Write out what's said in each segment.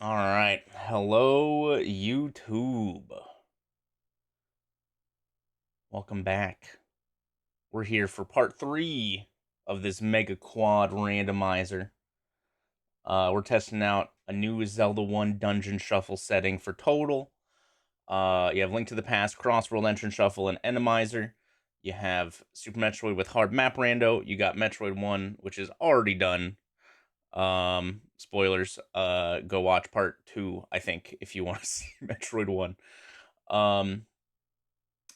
All right. Hello, YouTube. Welcome back. We're here for part 3 of this Mega Quad randomizer. We're testing out a new Zelda 1 dungeon shuffle setting for total. You have Link to the Past, Crossworld Entrance Shuffle, and Enemizer. You have Super Metroid with Hard Map Rando. You got Metroid 1, which is already done. Spoilers. Go watch part 2, I think, if you want to see Metroid 1.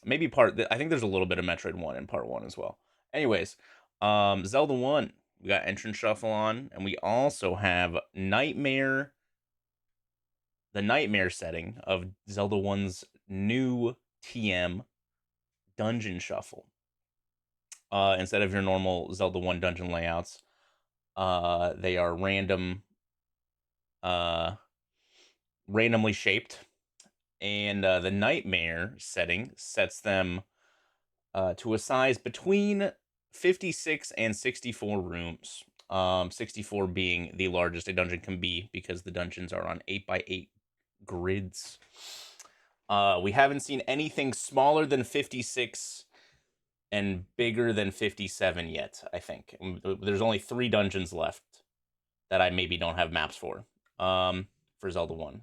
Maybe I think there's a little bit of Metroid 1 in part 1 as well. Anyways, Zelda 1, we got Entrance Shuffle on, and we also have the Nightmare setting of Zelda 1's new TM Dungeon Shuffle. Instead of your normal Zelda 1 dungeon layouts, they are randomly shaped, and the Nightmare setting sets them to a size between 56 and 64 rooms. 64 being the largest a dungeon can be because the dungeons are on 8x8 grids. We haven't seen anything smaller than 56 and bigger than 57 yet, I think. There's only 3 dungeons left that I maybe don't have maps for Zelda 1.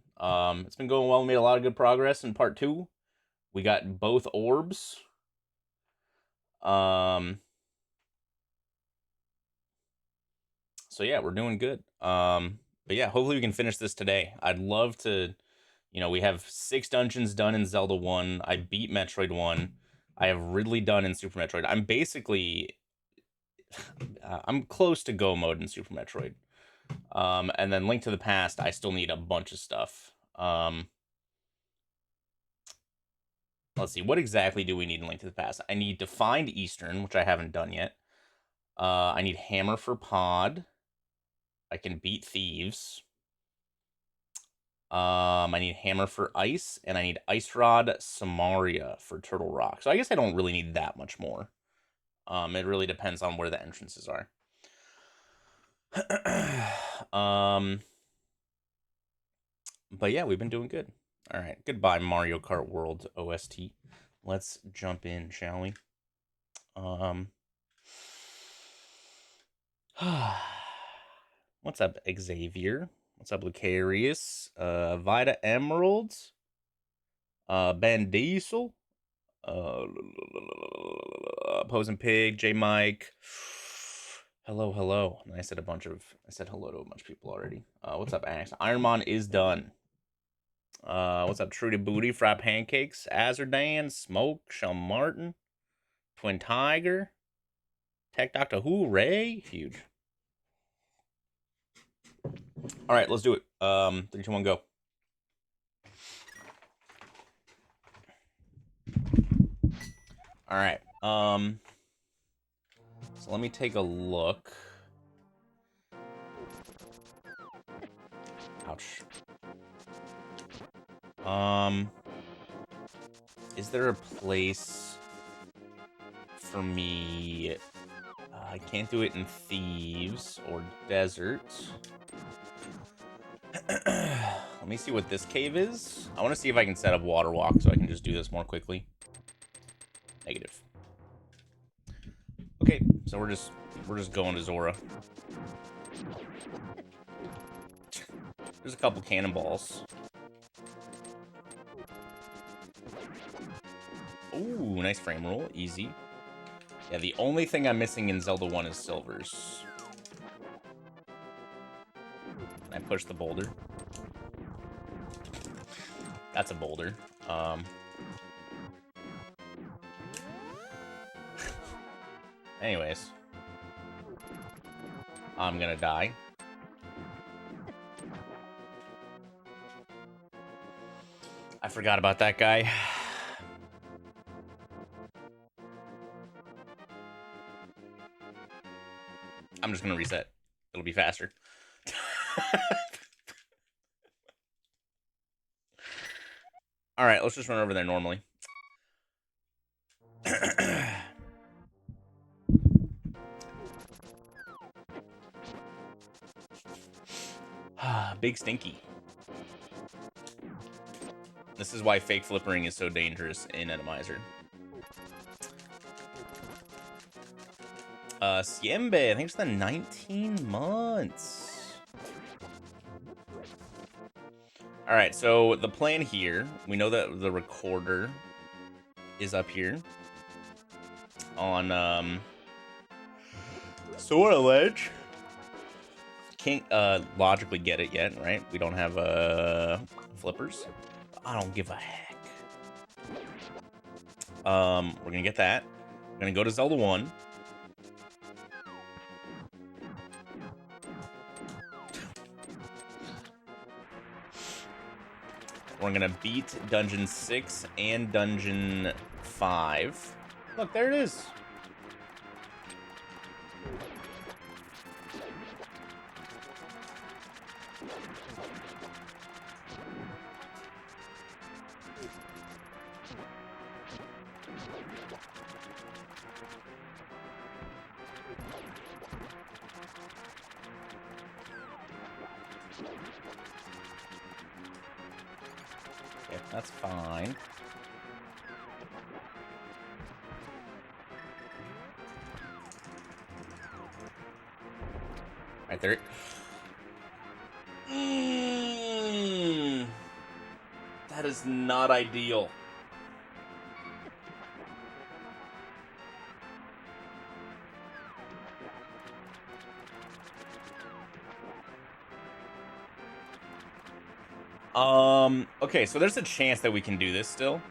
It's been going well. We made a lot of good progress in part 2. We got both orbs. So yeah, we're doing good. But yeah, hopefully we can finish this today. I'd love to, we have 6 dungeons done in Zelda 1. I beat Metroid 1. I have Ridley done in Super Metroid. I'm basically, I'm close to go mode in Super Metroid. And then Link to the Past, I still need a bunch of stuff. Let's see, what exactly do we need in Link to the Past? I need to find Eastern, which I haven't done yet. I need Hammer for Pod. I can beat Thieves. I need Hammer for Ice, and I need Ice Rod Samaria for Turtle Rock. So I guess I don't really need that much more. It really depends on where the entrances are. But yeah, we've been doing good. All right, goodbye Mario Kart World OST. Let's jump in, shall we? What's up, Xavier? What's up, Lucarius? Vita Emeralds? Ben Diesel? Opposing Pig, J Mike. Hello. And I said hello to a bunch of people already. What's up, Axe? Ironmon is done. What's up, Trudy Booty, Fry Pancakes, Azerdan, Smoke, Sean Martin, Twin Tiger, Tech Doctor Who, Ray, huge. All right, let's do it. 3, 2, 1, go. All right. So let me take a look. Ouch. Is there a place for me? I can't do it in Thieves or Desert. Let me see what this cave is. I want to see if I can set up Water Walk so I can just do this more quickly. Negative. Okay, so we're just going to Zora. There's a couple cannonballs. Ooh, nice frame roll. Easy. Yeah, the only thing I'm missing in Zelda 1 is silvers. Can I push the boulder? That's a boulder. Anyways. I'm gonna die. I forgot about that guy. I'm just gonna reset. It'll be faster. All right, let's just run over there normally. Big Stinky. This is why fake flippering is so dangerous in Enemizer. Siembe, thanks for the 19 months. All right, so the plan here, we know that the recorder is up here on Zora ledge. Can't logically get it yet, right? We don't have flippers. I don't give a heck. We're gonna get that. We're gonna go to Zelda 1. We're gonna beat Dungeon 6 and Dungeon 5. Look, there it is. Okay, that's fine. Right there. That is not ideal. Okay, so there's a chance that we can do this still.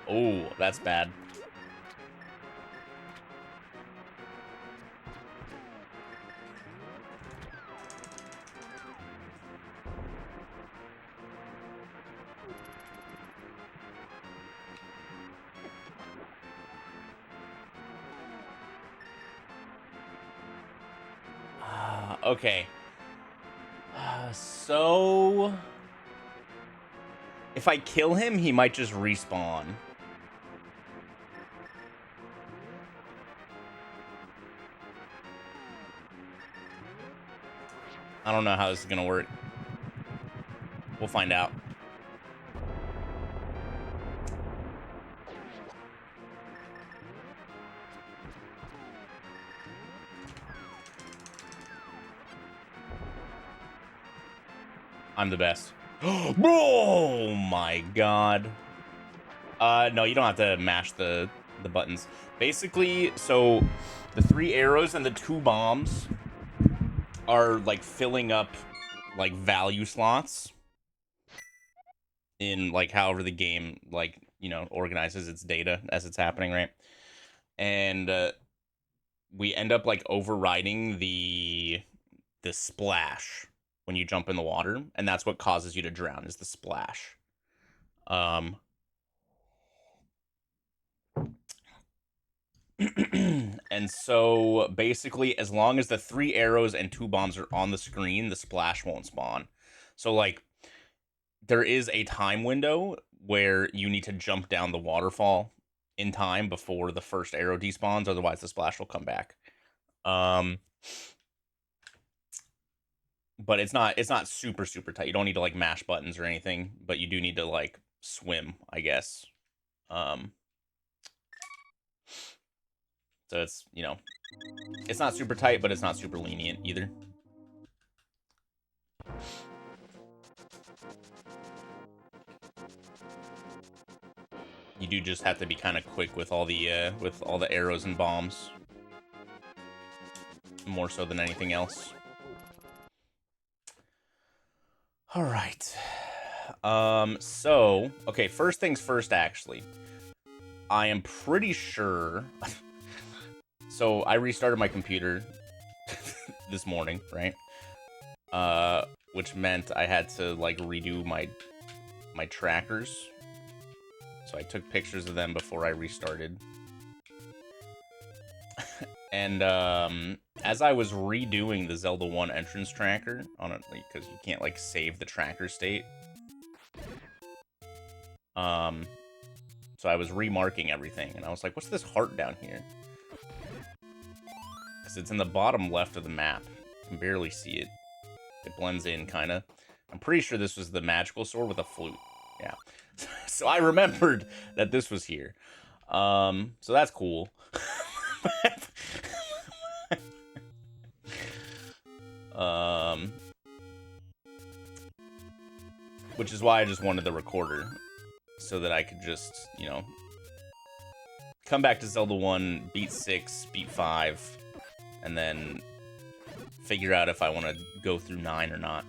Oh, that's bad. Okay. So if I kill him, he might just respawn. I don't know how this is gonna work. We'll find out. I'm the best. Oh my god. No, you don't have to mash the buttons. Basically, so the 3 arrows and the 2 bombs are like filling up like value slots in like however the game like, you know, organizes its data as it's happening, right? And we end up like overriding the splash when you jump in the water, and that's what causes you to drown, is the splash. And so basically, as long as the 3 arrows and 2 bombs are on the screen, the splash won't spawn. So like there is a time window where you need to jump down the waterfall in time before the first arrow despawns, otherwise the splash will come back. But it's not super tight. You don't need to like mash buttons or anything, but you do need to like swim, I guess. So it's, you know, it's not super tight, but it's not super lenient either. You do just have to be kind of quick with all the arrows and bombs, more so than anything else. All right. So, okay, first things first, actually. I am pretty sure... So, I restarted my computer this morning, right? Which meant I had to, like, redo my trackers. So I took pictures of them before I restarted. And as I was redoing the Zelda 1 entrance tracker on it, because you can't like save the tracker state. So I was remarking everything, and I was like, "What's this heart down here?" Because it's in the bottom left of the map. You can barely see it. It blends in, kind of. I'm pretty sure this was the magical sword with a flute. Yeah. So I remembered that this was here. So that's cool. Which is why I just wanted the recorder, so that I could just, you know, come back to Zelda 1, beat 6, beat 5, and then figure out if I want to go through 9 or not.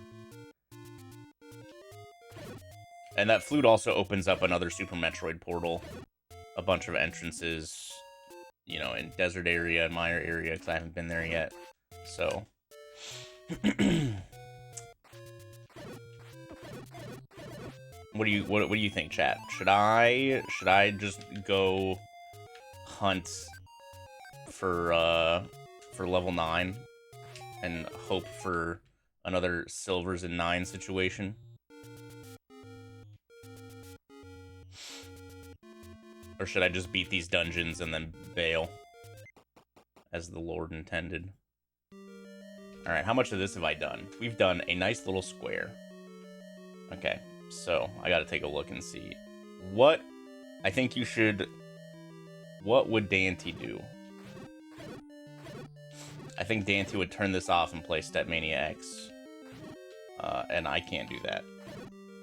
And that flute also opens up another Super Metroid portal, a bunch of entrances, you know, in desert area and Mire area, because I haven't been there yet. So what do you think, chat? Should I just go hunt for level 9 and hope for another silvers in 9 situation? Or should I just beat these dungeons and then bail, as the Lord intended? Alright, how much of this have I done? We've done a nice little square. Okay, so I gotta take a look and see. What I think you should... What would Dante do? I think Dante would turn this off and play Stepmania X. And I can't do that.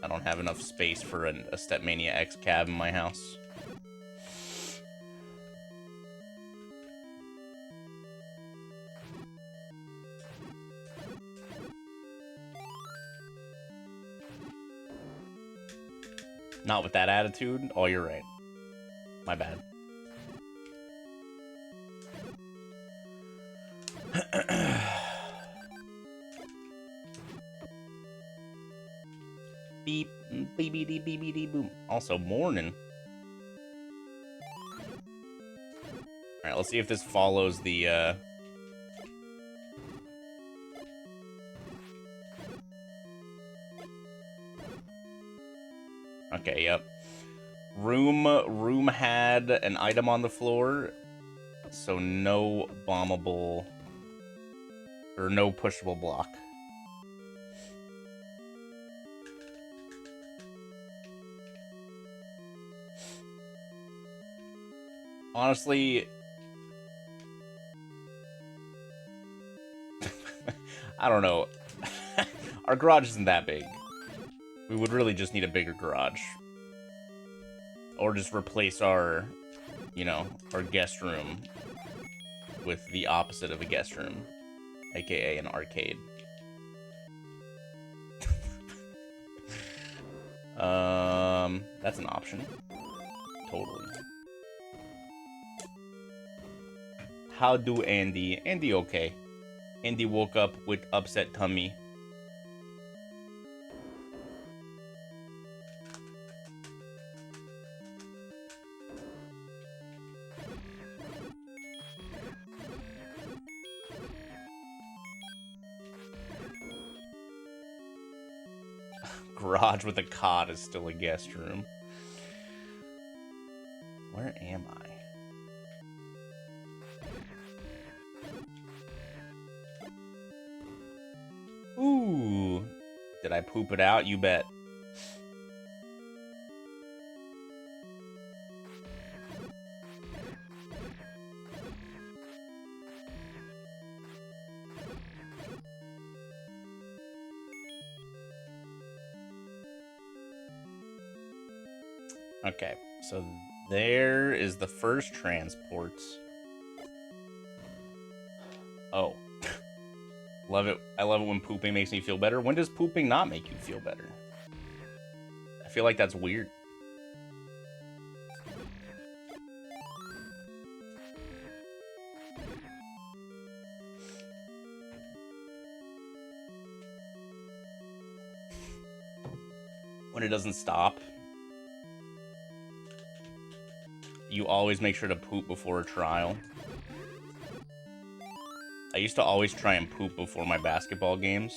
I don't have enough space for a Stepmania X cab in my house. Not with that attitude? Oh, you're right. My bad. Beep, beep-dee, beep-dee, boom. Also, morning. Alright, let's see if this follows the, Okay, yep. Room had an item on the floor, so no bombable... Or no pushable block. Honestly... I don't know. Our garage isn't that big. We would really just need a bigger garage. Or just replace our, you know, our guest room with the opposite of a guest room, aka an arcade. That's an option. Totally. How do Andy? Andy okay. Andy woke up with upset tummy. Garage with a cot is still a guest room. Where am I? Ooh. Did I poop it out? You bet. Okay, so there is the first transport. Oh. Love it. I love it when pooping makes me feel better. When does pooping not make you feel better? I feel like that's weird. When it doesn't stop. You always make sure to poop before a trial. I used to always try and poop before my basketball games.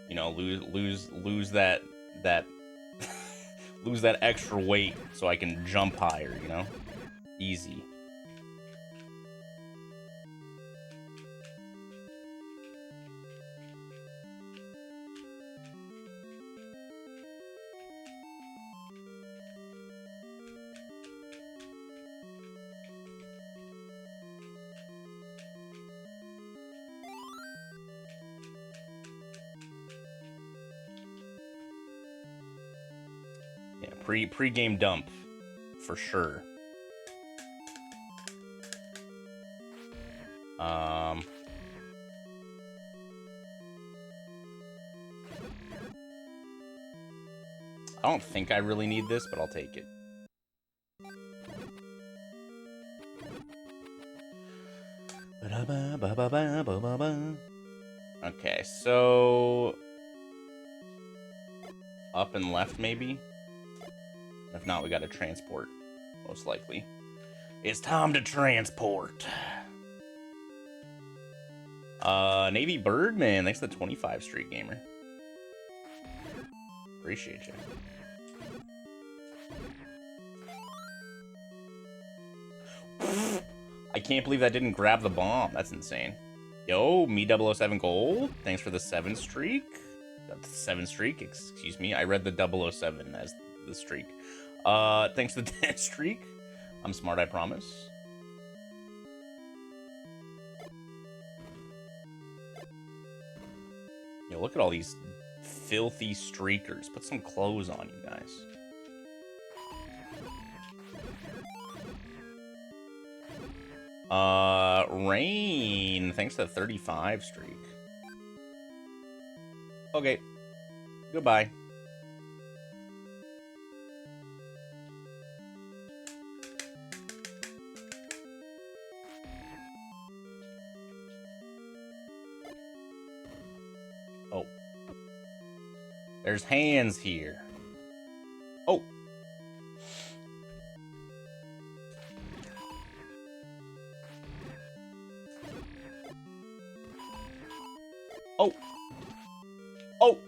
You know, lose that lose that extra weight so I can jump higher, you know? Easy. Yeah, pre-game dump for sure. I don't think I really need this, but I'll take it. Okay, so up and left maybe. If not, we gotta transport, most likely. It's time to transport. Navy Birdman, thanks to the 25 Street Gamer. Appreciate you. I can't believe that didn't grab the bomb. That's insane. Yo, me007 gold. Thanks for the 7 streak. 7 streak, excuse me. I read the 007 as the streak. Thanks for the 10 streak. I'm smart, I promise. Yo, look at all these filthy streakers. Put some clothes on, you guys. Rain. Thanks to the 35 streak. Okay. Goodbye. Oh. There's hands here. Oh. Oh. Oh.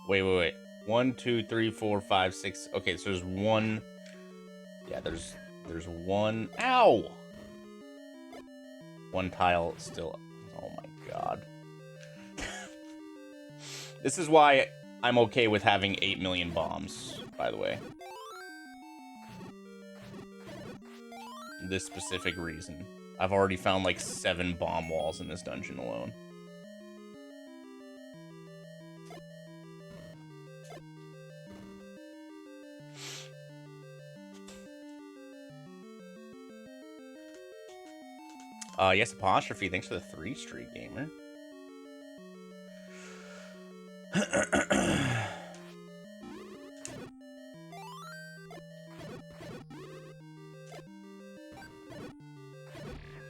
Wait. 1, 2, 3, 4, 5, 6. Okay, so there's one. Yeah, there's one. Ow! One tile still. Oh my god. This is why I'm okay with having 8 million bombs, by the way. This specific reason. I've already found like 7 bomb walls in this dungeon alone. Yes, Apostrophe, thanks for the 3 streak, gamer.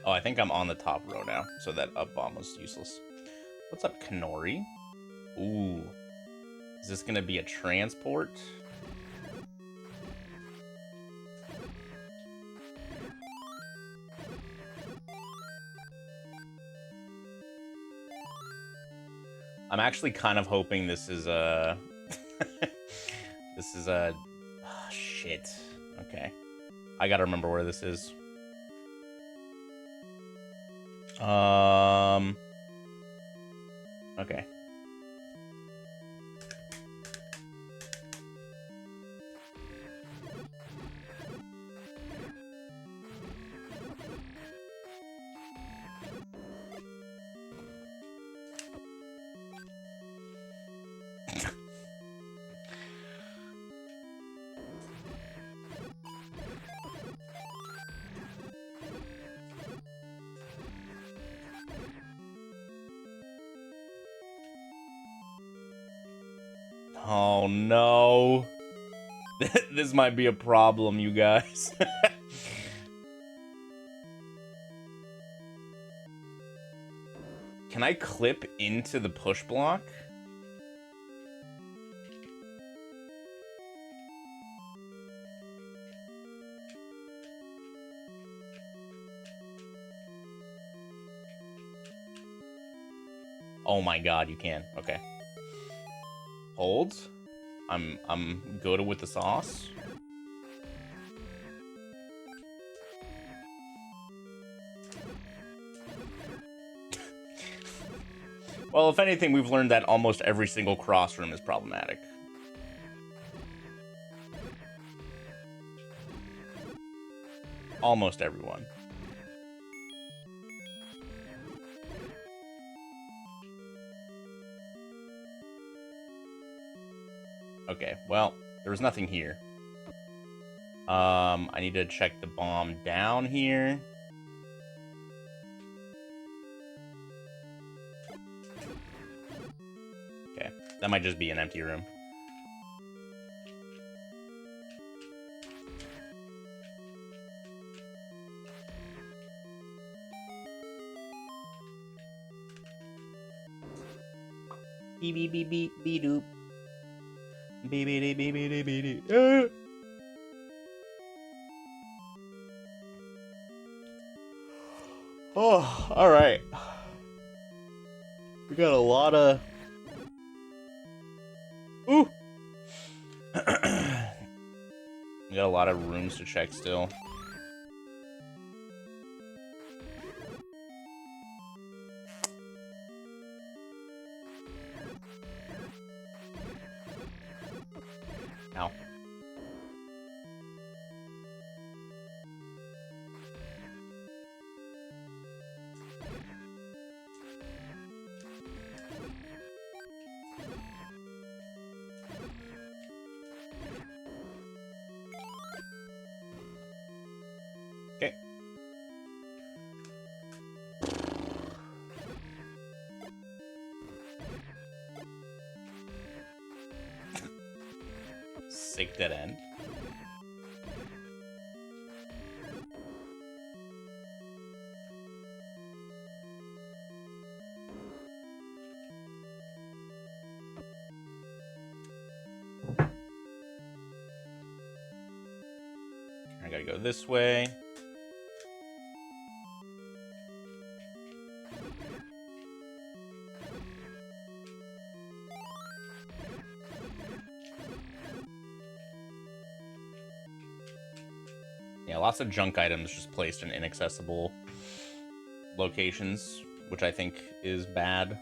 Oh, I think I'm on the top row now, so that up bomb was useless. What's up, Kanori? Ooh. Is this gonna be a transport? I'm actually kind of hoping this is a... this is a... Oh, shit. Okay. I gotta remember where this is. Okay. Oh no. This might be a problem, you guys. Can I clip into the push block? Oh my god, you can. Okay. Hold. I'm good with the sauce. Well, if anything, we've learned that almost every single cross room is problematic. Almost everyone. Okay, well, there was nothing here. I need to check the bomb down here. Okay, that might just be an empty room. Beep beep beep beep beep doop. Beep beep beep beep beep beep. Oh, all right. We got a lot of. Ooh. We got a lot of rooms to check still. Ow. Okay. Sick dead end. I gotta go this way. Yeah, lots of junk items just placed in inaccessible locations, which I think is bad.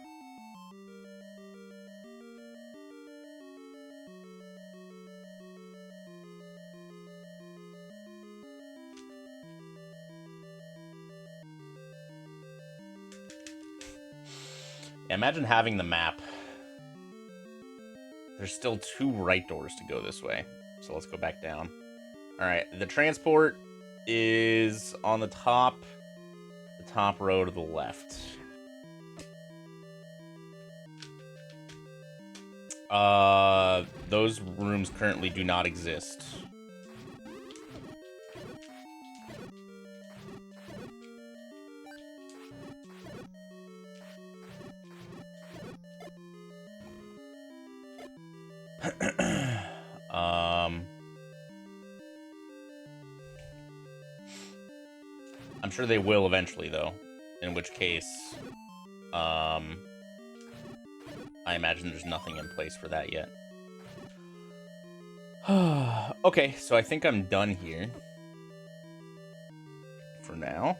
Yeah, imagine having the map. There's still 2 right doors to go this way, so let's go back down. All right, the transport is on the top row to the left. Those rooms currently do not exist. I'm sure they will eventually, though. In which case, I imagine there's nothing in place for that yet. Okay, so I think I'm done here. For now.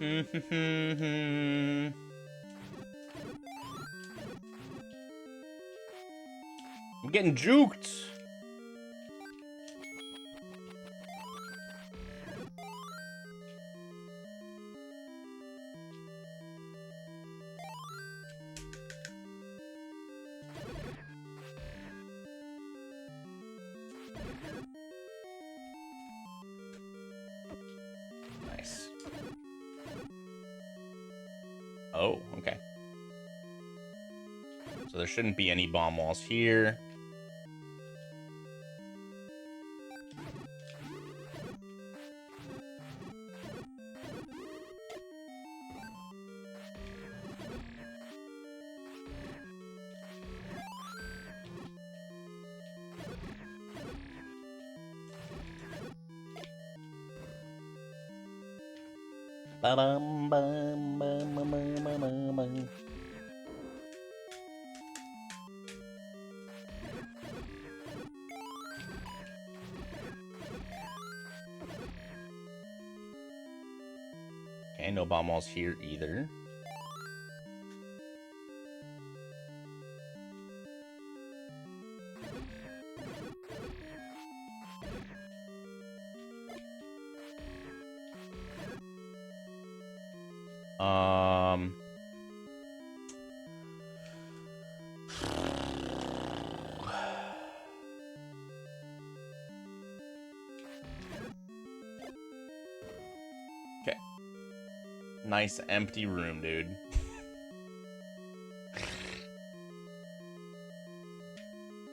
I'm getting juked. Nice. Oh, okay. So there shouldn't be any bomb walls here. Ba-bum, bum, bum, bum, bum, bum, bum. Okay, no bomb walls here either. Okay. Nice empty room, dude.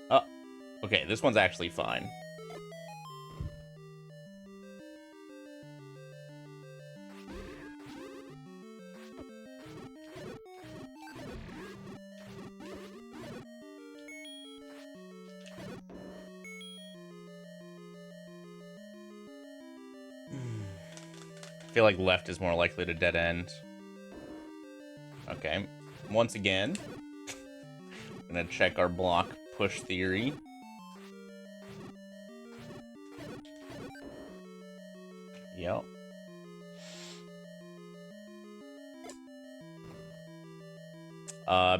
Oh, okay, this one's actually fine. I feel like left is more likely to dead end. Okay. Once again, I'm gonna check our block push theory. Yep.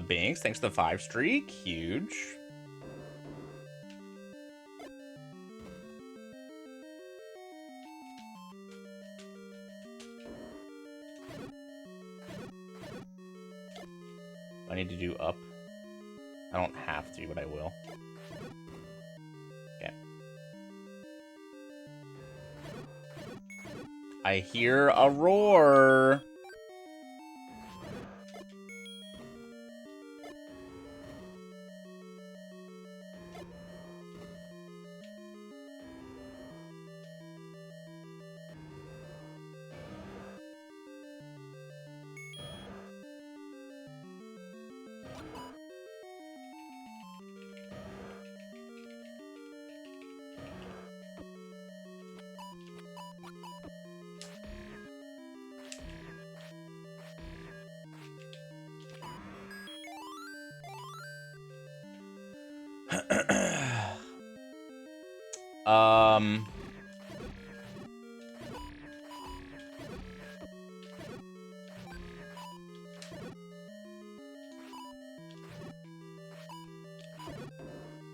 Binks, thanks to the 5 streak. Huge. I need to do up. I don't have to, but I will. Okay. I hear a roar.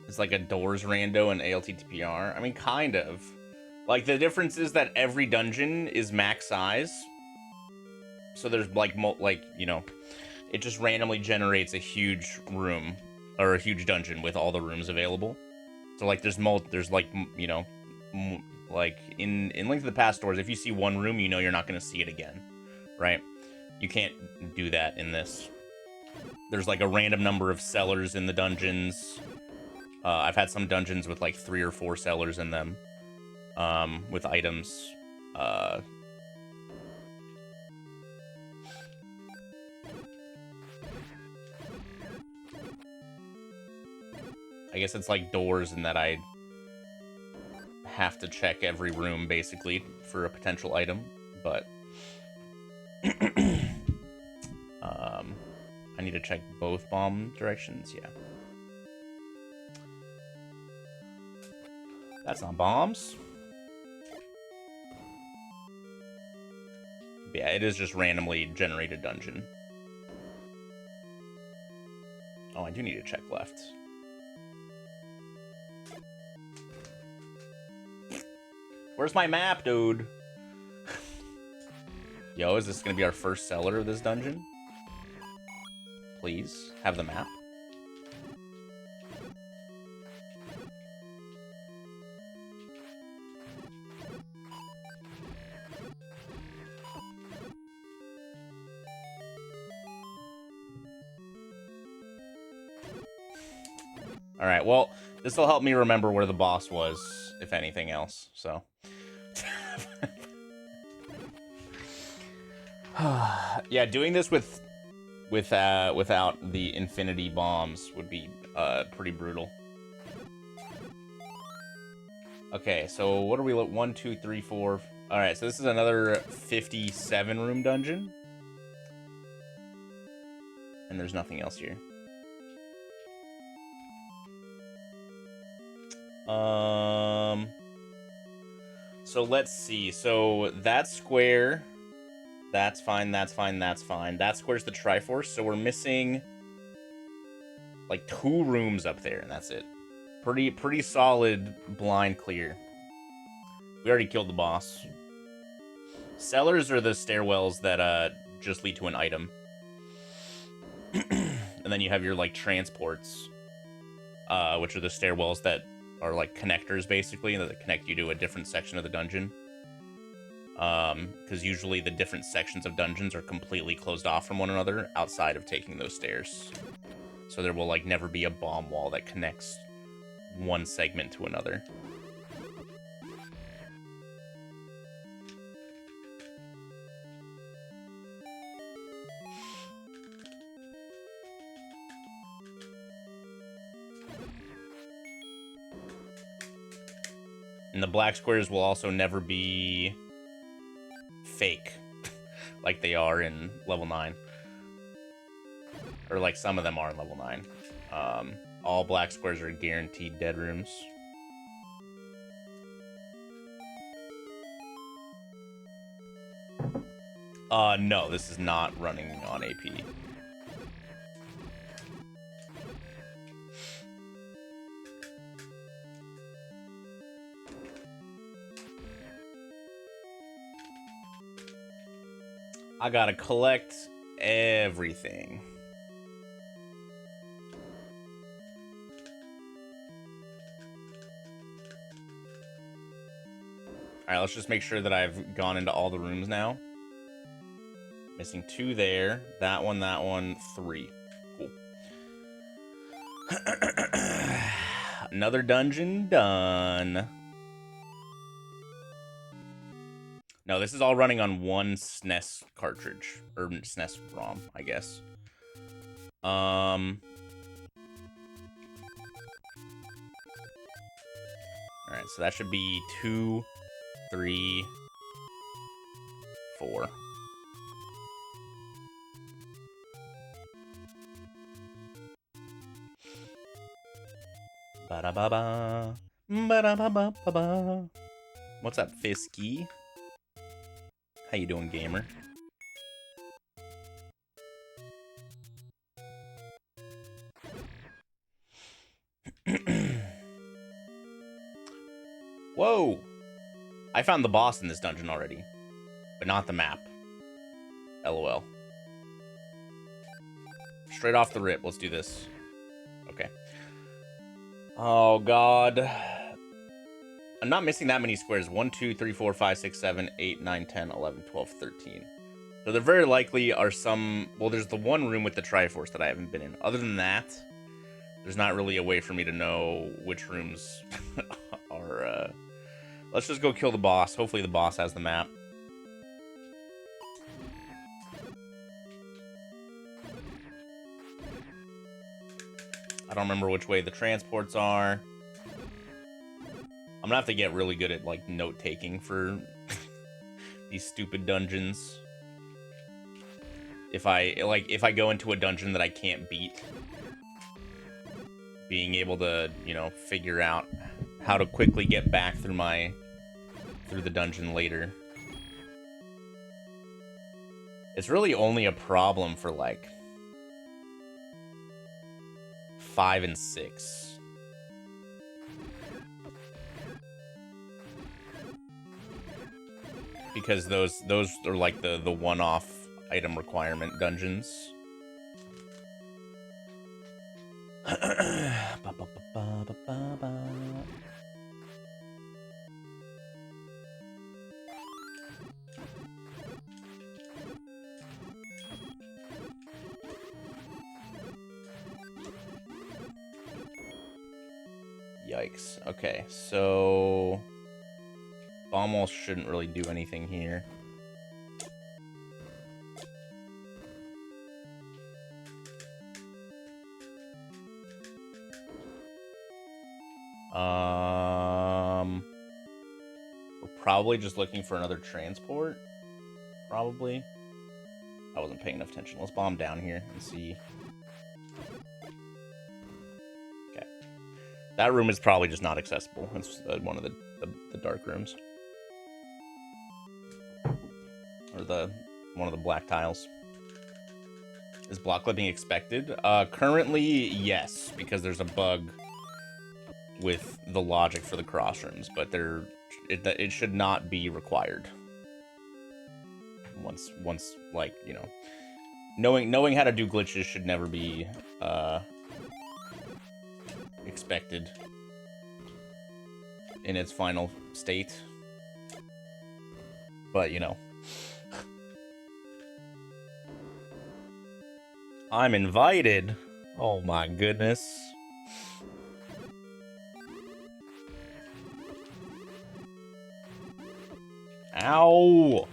It's like a Doors Rando and ALTTPR. I mean, kind of. Like, the difference is that every dungeon is max size. So there's, like, you know, it just randomly generates a huge room, or a huge dungeon with all the rooms available. So, like, there's, like, you know, like, in Link to the Past Doors, if you see one room, you know you're not going to see it again, right? You can't do that in this. There's, like, a random number of cellars in the dungeons. I've had some dungeons with like 3 or 4 cellars in them, with items. I guess it's like doors in that I have to check every room basically for a potential item, but I need to check both bomb directions. Yeah. That's not bombs. But yeah, it is just randomly generated dungeon. Oh, I do need to check left. Where's my map, dude? Yo, is this gonna be our first cellar of this dungeon? Please, have the map. Alright, well, this will help me remember where the boss was, if anything else, so. Yeah, doing this without the infinity bombs would be pretty brutal. Okay, so what are we? 1, 2, 3, 4, Alright, so this is another 57 room dungeon. And there's nothing else here. So let's see. So that square, that's fine, that's fine, that's fine. That square's the Triforce, so we're missing like 2 rooms up there, and that's it. Pretty solid blind clear. We already killed the boss. Cellars are the stairwells that just lead to an item. And then you have your like transports, which are the stairwells that are like connectors basically, that connect you to a different section of the dungeon. Because usually the different sections of dungeons are completely closed off from one another outside of taking those stairs. So there will like never be a bomb wall that connects one segment to another. And the black squares will also never be fake like they are in level 9. Or like some of them are in level 9. All black squares are guaranteed dead rooms. No, this is not running on AP. I gotta collect everything. Alright, let's just make sure that I've gone into all the rooms now. Missing 2 there. That one, 3. Cool. Another dungeon done. No, this is all running on one SNES cartridge. Or SNES ROM, I guess. Alright, so that should be 2, 3, 4. Ba-da-ba-ba. Ba-da-ba-ba-ba-ba. What's up, Fisky? How you doing, gamer? Whoa! I found the boss in this dungeon already, but not the map. LOL. Straight off the rip, let's do this. Okay. Oh, God. I'm not missing that many squares. 1, 2, 3, 4, 5, 6, 7, 8, 9, 10, 11, 12, 13. So there very likely are some... Well, there's the one room with the Triforce that I haven't been in. Other than that, there's not really a way for me to know which rooms are... Let's just go kill the boss. Hopefully the boss has the map. I don't remember which way the transports are. I'm gonna have to get really good at, like, note-taking for these stupid dungeons. If I go into a dungeon that I can't beat, being able to, you know, figure out how to quickly get back through the dungeon later. It's really only a problem for, like, 5 and 6. Because those are like the one-off item requirement dungeons. Yikes. Okay, so... Bomb wall shouldn't really do anything here. We're probably just looking for another transport. Probably. I wasn't paying enough attention. Let's bomb down here and see. Okay. That room is probably just not accessible. It's one of the dark rooms. Or one of the black tiles. Is block clipping expected? Currently, yes, because there's a bug with the logic for the cross rooms, but it should not be required. Once like, you know, knowing how to do glitches should never be expected in its final state. But, you know, I'm invited. Oh my goodness. Ow!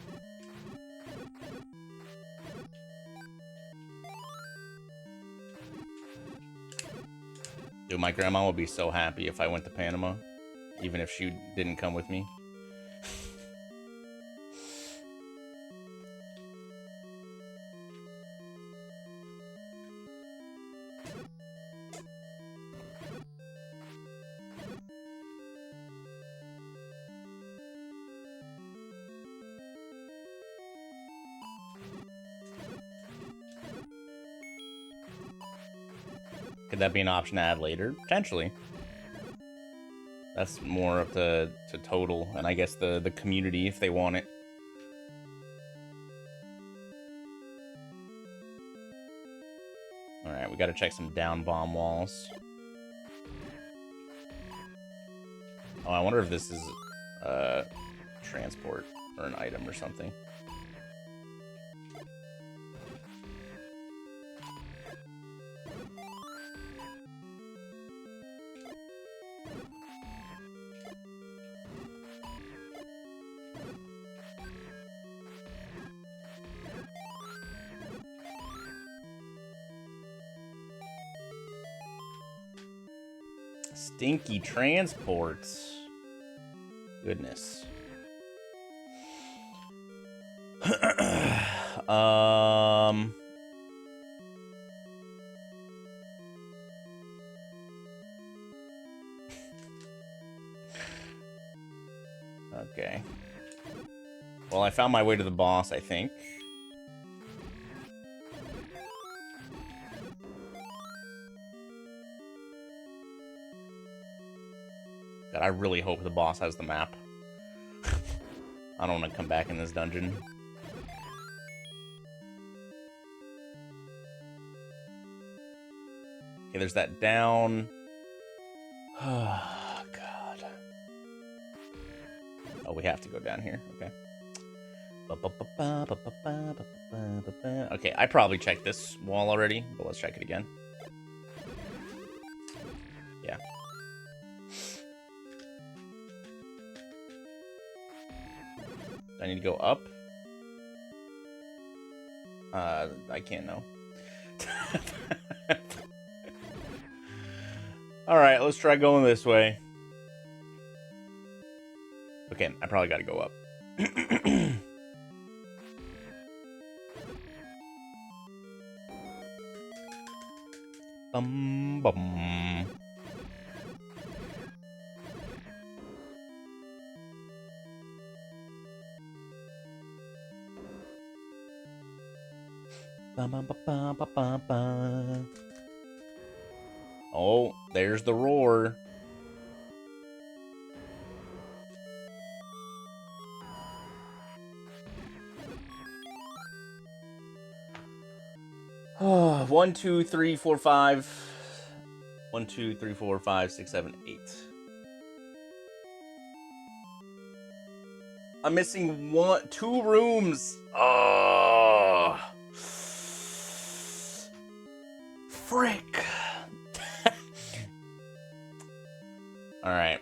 Dude, my grandma would be so happy if I went to Panama, even if she didn't come with me. Could that be an option to add later? Potentially. That's more up to Total, and I guess the community, if they want it. Alright, we gotta check some down bomb walls. Oh, I wonder if this is transport or an item or something. Stinky transports. Goodness. Okay. Well, I found my way to the boss, I think. God, I really hope the boss has the map. I don't want to come back in this dungeon. Okay, there's that down. Oh, God. Oh, we have to go down here. Okay. Okay, I probably checked this wall already, but let's check it again. Yeah. Do I need to go up? I can't know. Alright, let's try going this way. Okay, I probably gotta go up. Bum bum. Oh, there's the roar. Oh, 1, 2, 3, 4, 5. 1, 2, 3, 4, 5, 6, 7, 8. I'm missing 2 rooms. Oh. Frick. All right.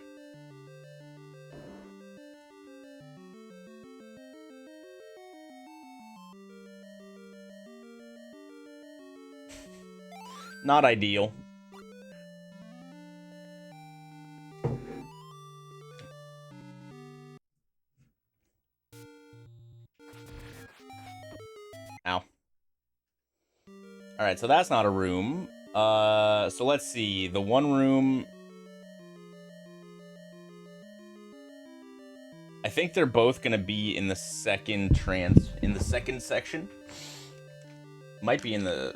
Not ideal. Ow. Alright, so that's not a room. So let's see. The one room... I think they're both gonna be in the second section. Might be in the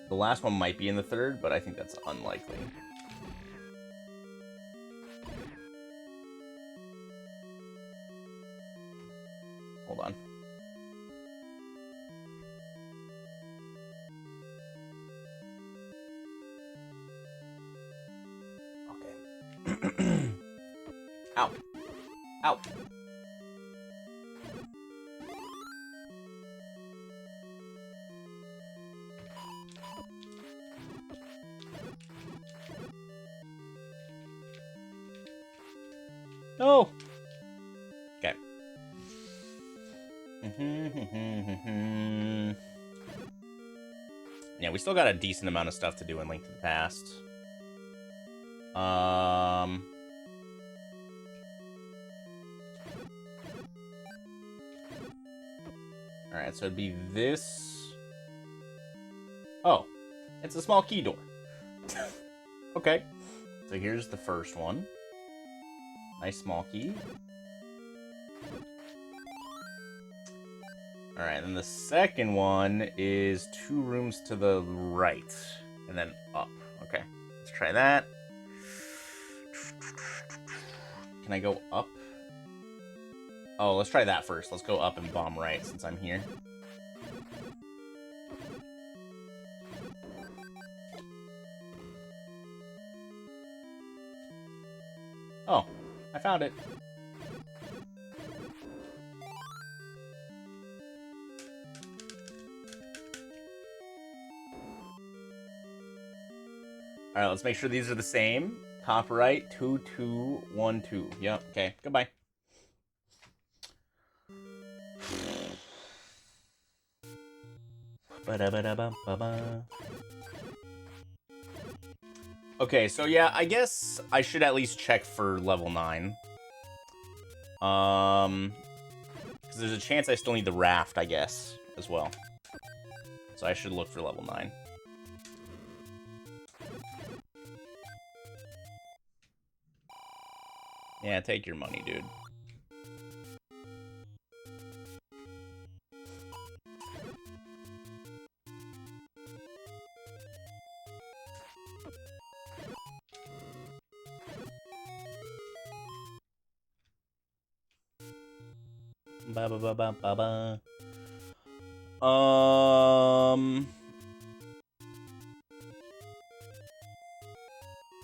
last one might be in the third, but I think that's unlikely. Hold on. Okay. Ow. Ow. No. Okay. Yeah, we still got a decent amount of stuff to do in Link to the Past. Alright, so it'd be this. Oh, it's a small key door. Okay. So here's the first one. Nice small key. Alright, and the second one is 2 rooms to the right. And then up. Okay, let's try that. Can I go up? Oh, let's try that first. Let's go up and bomb right since I'm here. Oh, I found it. Alright, let's make sure these are the same. Top right, 2, 2, 1, 2. Yep, okay, goodbye. Okay, so yeah, I guess I should at least check for level 9. Because there's a chance I still need the raft, I guess, as well. So I should look for level 9. Yeah, take your money, dude. Ba ba ba ba ba ba.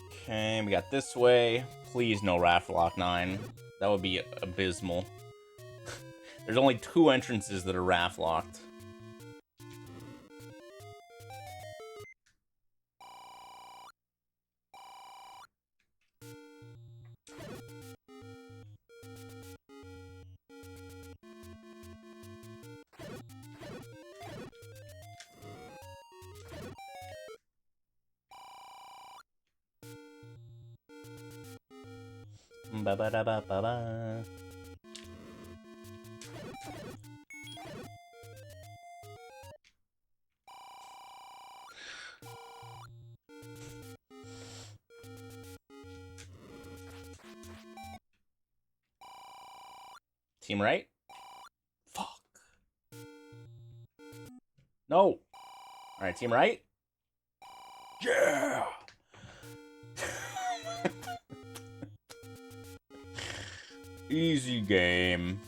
Okay, we got this way. Please no Raft Lock 9. That would be abysmal. There's only 2 entrances that are raft locked. Ba ba da ba ba ba. Team right? Fuck. No. Alright, team right? Yeah! Easy game.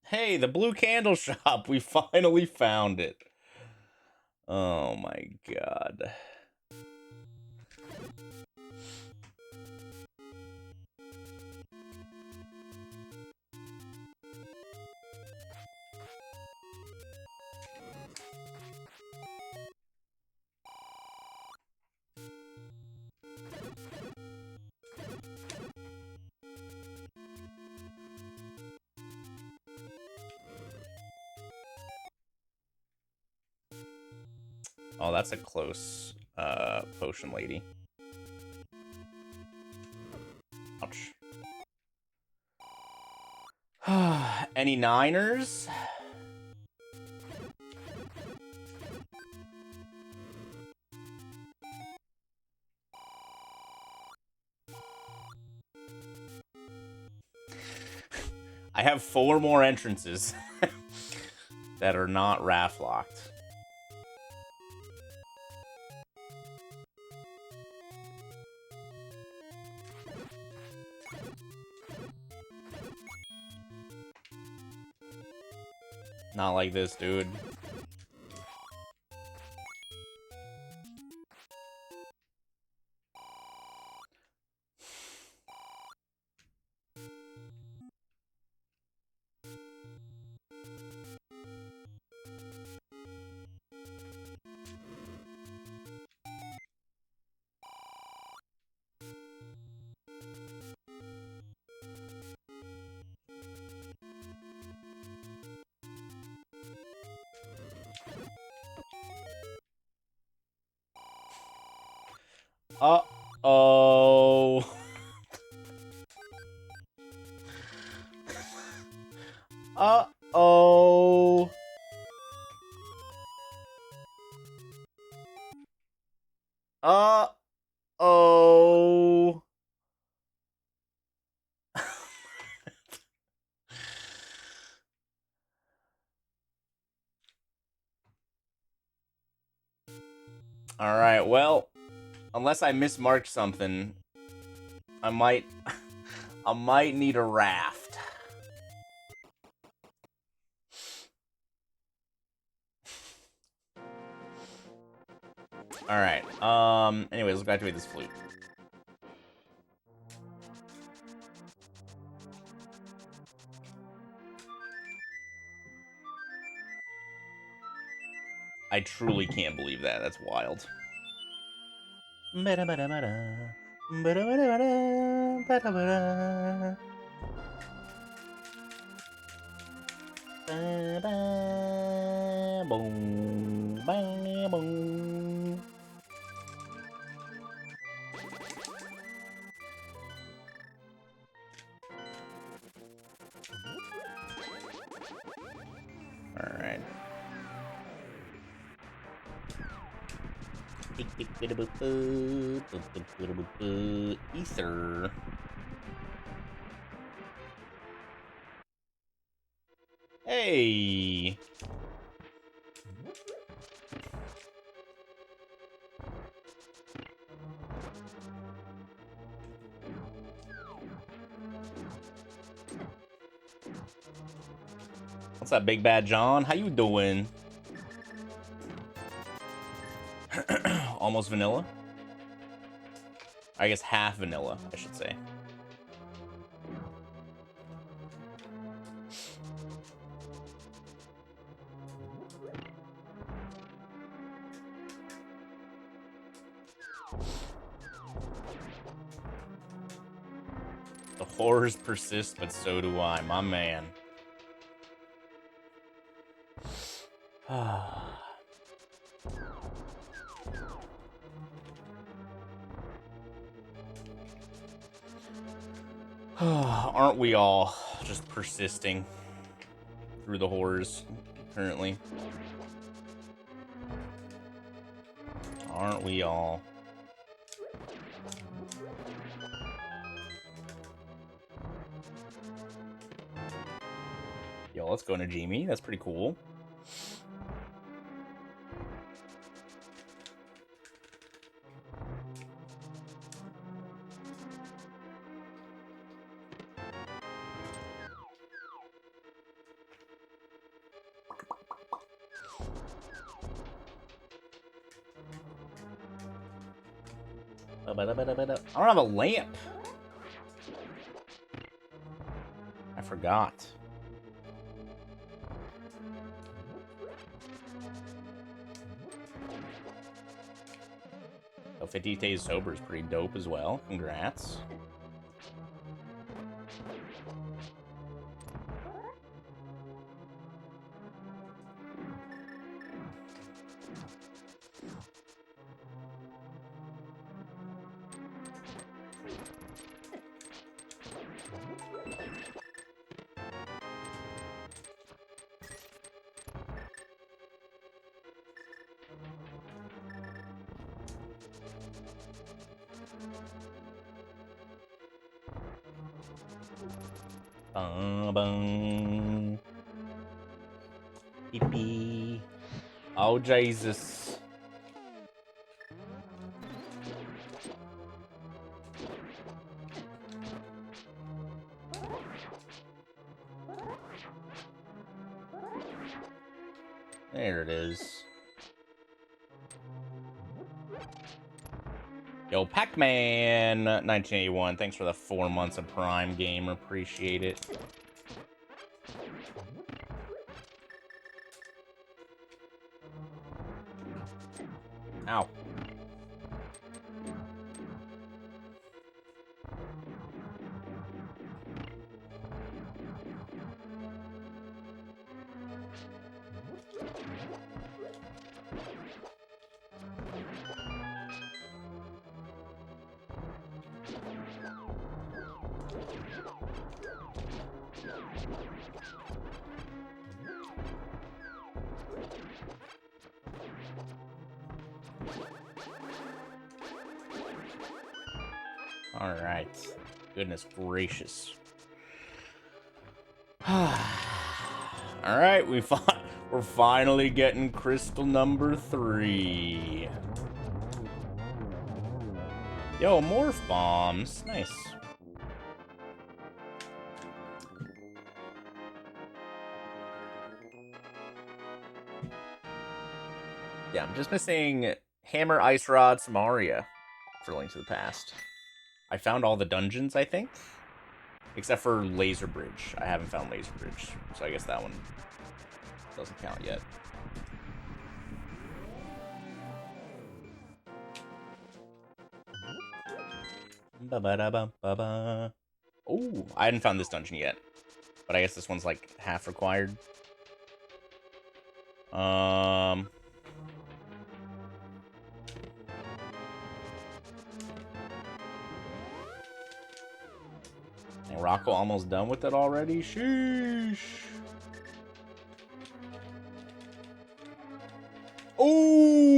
Hey, the blue candle shop. We finally found it. Oh my god. Oh, that's a close potion lady. Ouch. Any niners? I have 4 more entrances that are not raft locked. Not like this, dude. Uh-oh. Uh-oh. Uh-oh. Alright, well, unless I mismarked something, I might need a raft. Alright, anyways, let's go activate this flute. I truly can't believe that. That's wild. Alright. Ether. Hey. What's up, Big Bad John? How you doing? Almost vanilla? I guess half vanilla, I should say. The horrors persist, but so do I, my man. Aren't we all just persisting through the horrors currently? Aren't we all? Yo, let's go Najimi. That's pretty cool. I don't have a lamp. I forgot. So 50 days sober is pretty dope as well. Congrats. Bum. Pee-pee. Oh, Jesus. There it is. Yo, Pac-Man 1981. Thanks for the 4 months of Prime Gamer. Appreciate it. Ow. All right. Goodness gracious. All right, we're finally getting crystal number 3. Yo, morph bombs. Nice. Yeah, I'm just missing Hammer, Ice Rod, Samaria for Link to the Past. I found all the dungeons, I think. Except for Laser Bridge. I haven't found Laser Bridge, so I guess that one doesn't count yet. Ba-ba-da-ba-ba-ba. Oh, I hadn't found this dungeon yet. But I guess this one's like half required. And Rocco almost done with it already? Sheesh. Ooh.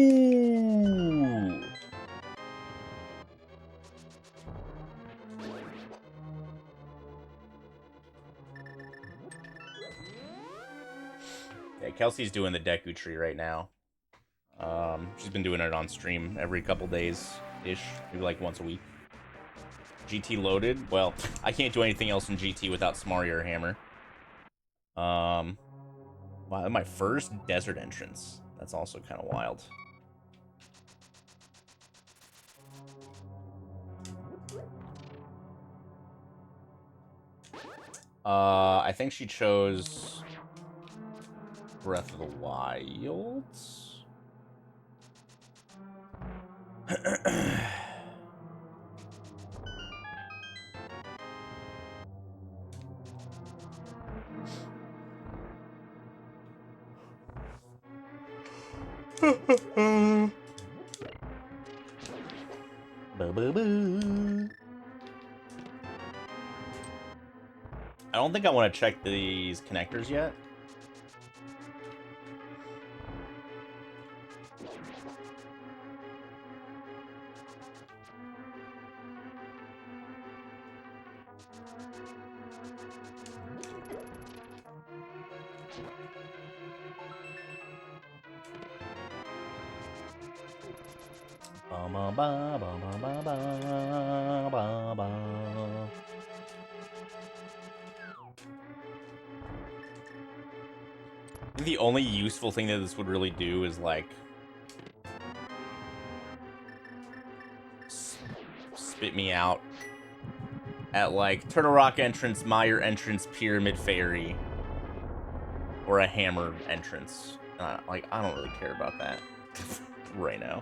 Yeah, Kelsey's doing the Deku tree right now. She's been doing it on stream every couple days-ish, maybe like once a week. GT loaded? Well, I can't do anything else in GT without Samaria or Hammer. Wow, my first desert entrance. That's also kind of wild. I think she chose Breath of the Wild. I don't think I want to check these connectors yet. The only useful thing that this would really do is like spit me out at like Turtle Rock entrance, Meyer entrance, Pyramid Fairy, or a Hammer entrance. Like, I don't really care about that right now.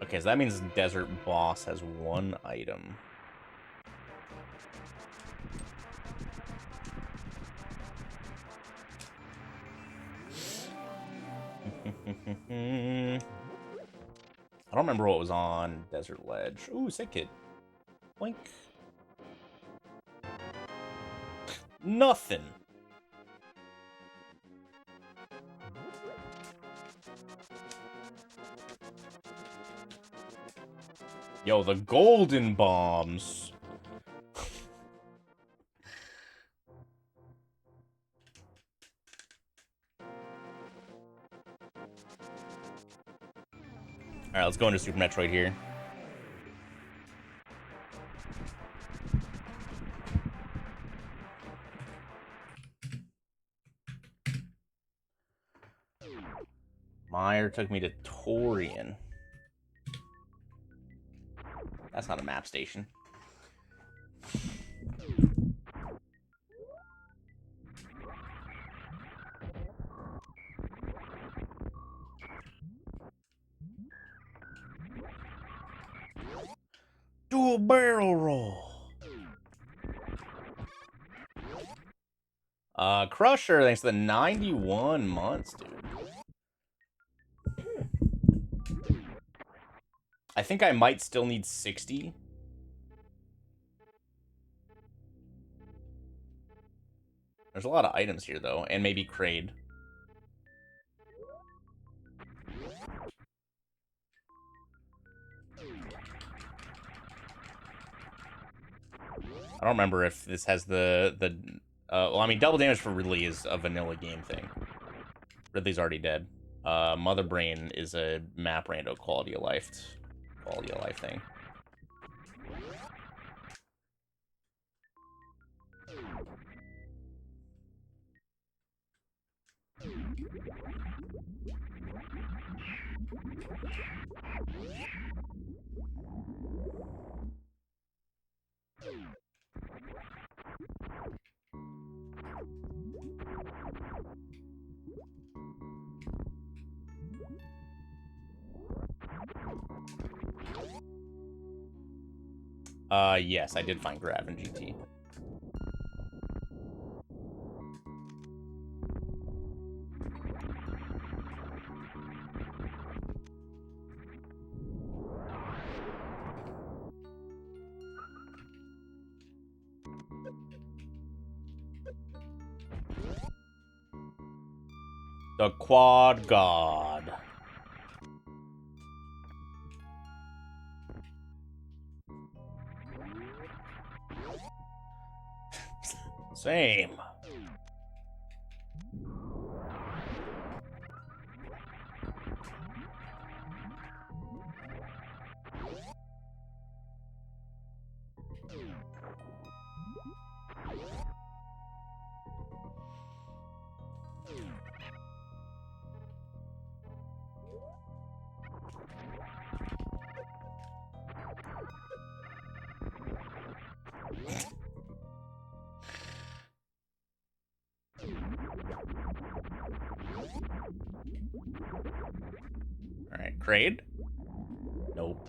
Okay, so that means Desert Boss has 1 item. I don't remember what was on Desert Ledge. Ooh, Sick Kid. Blink. Nothing. Yo, the golden bombs. Alright, let's go into Super Metroid here. Meyer took me to Torian. That's not a map station. Do a barrel roll. Crusher, thanks to the 91 months, dude. I think I might still need 60. There's a lot of items here, though, and maybe Kraid. I don't remember if this has well, I mean, double damage for Ridley is a vanilla game thing. Ridley's already dead. Mother Brain is a map rando quality of life thing. Yes, I did find Grav in GT. The Quad God. Same. Alright, Kraid? Nope.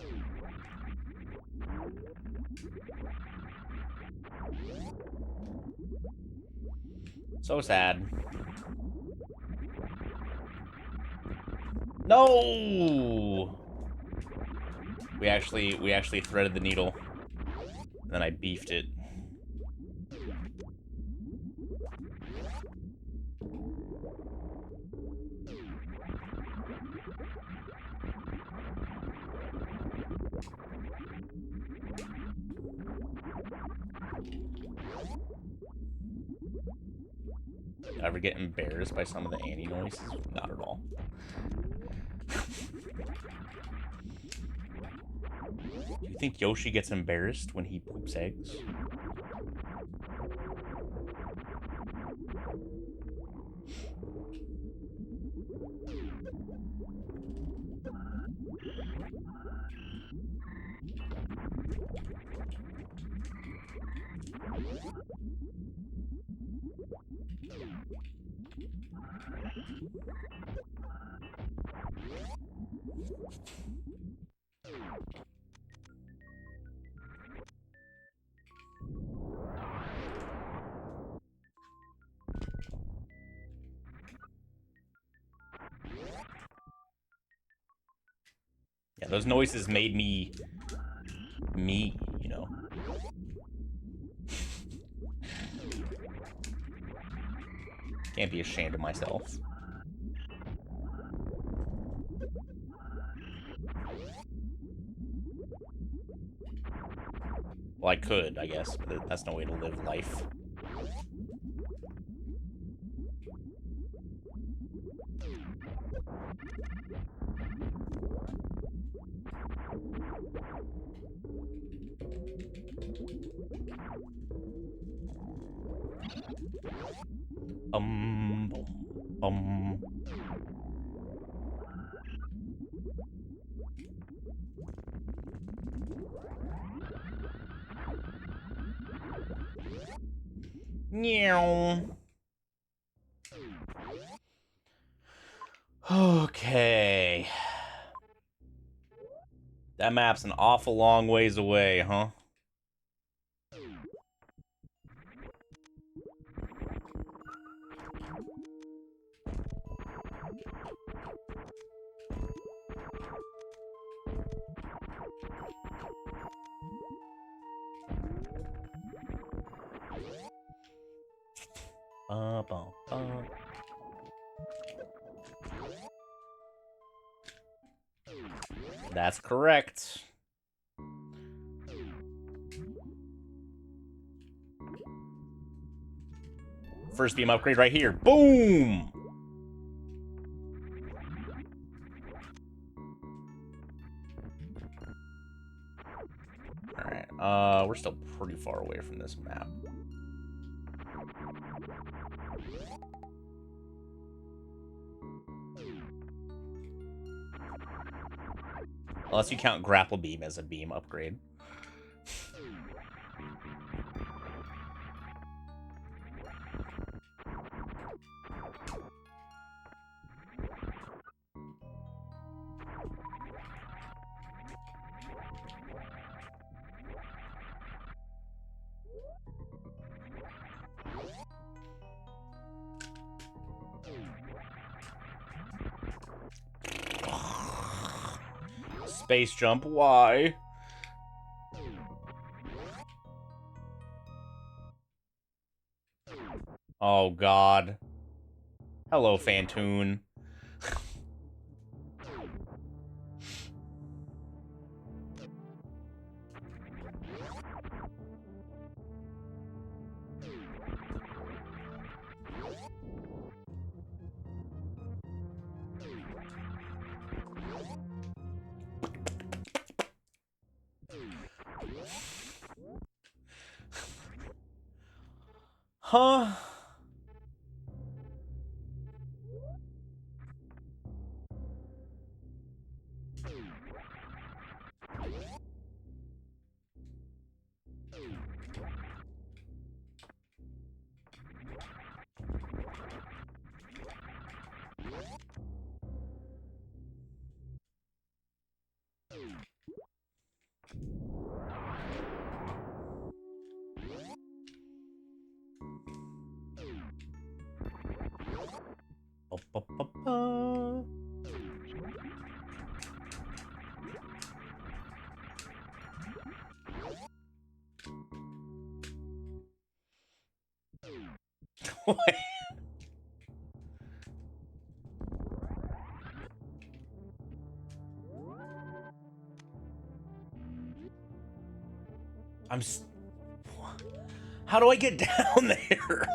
So sad. No! We actually threaded the needle. And then I beefed it. Ever get embarrassed by some of the Annie noises? Not at all. Do you think Yoshi gets embarrassed when he poops eggs? Yeah, those noises made me, you know. Can't be ashamed of myself. Well, I could, I guess, but that's no way to live life. Bum, bum. Meow. Okay. That map's an awful long ways away, huh? That's correct. First beam upgrade right here. Boom! Alright, we're still pretty far away from this map. Unless you count grapple beam as a beam upgrade. Space jump, why? Oh, God. Hello, Fantoon. Huh? How do I get down there?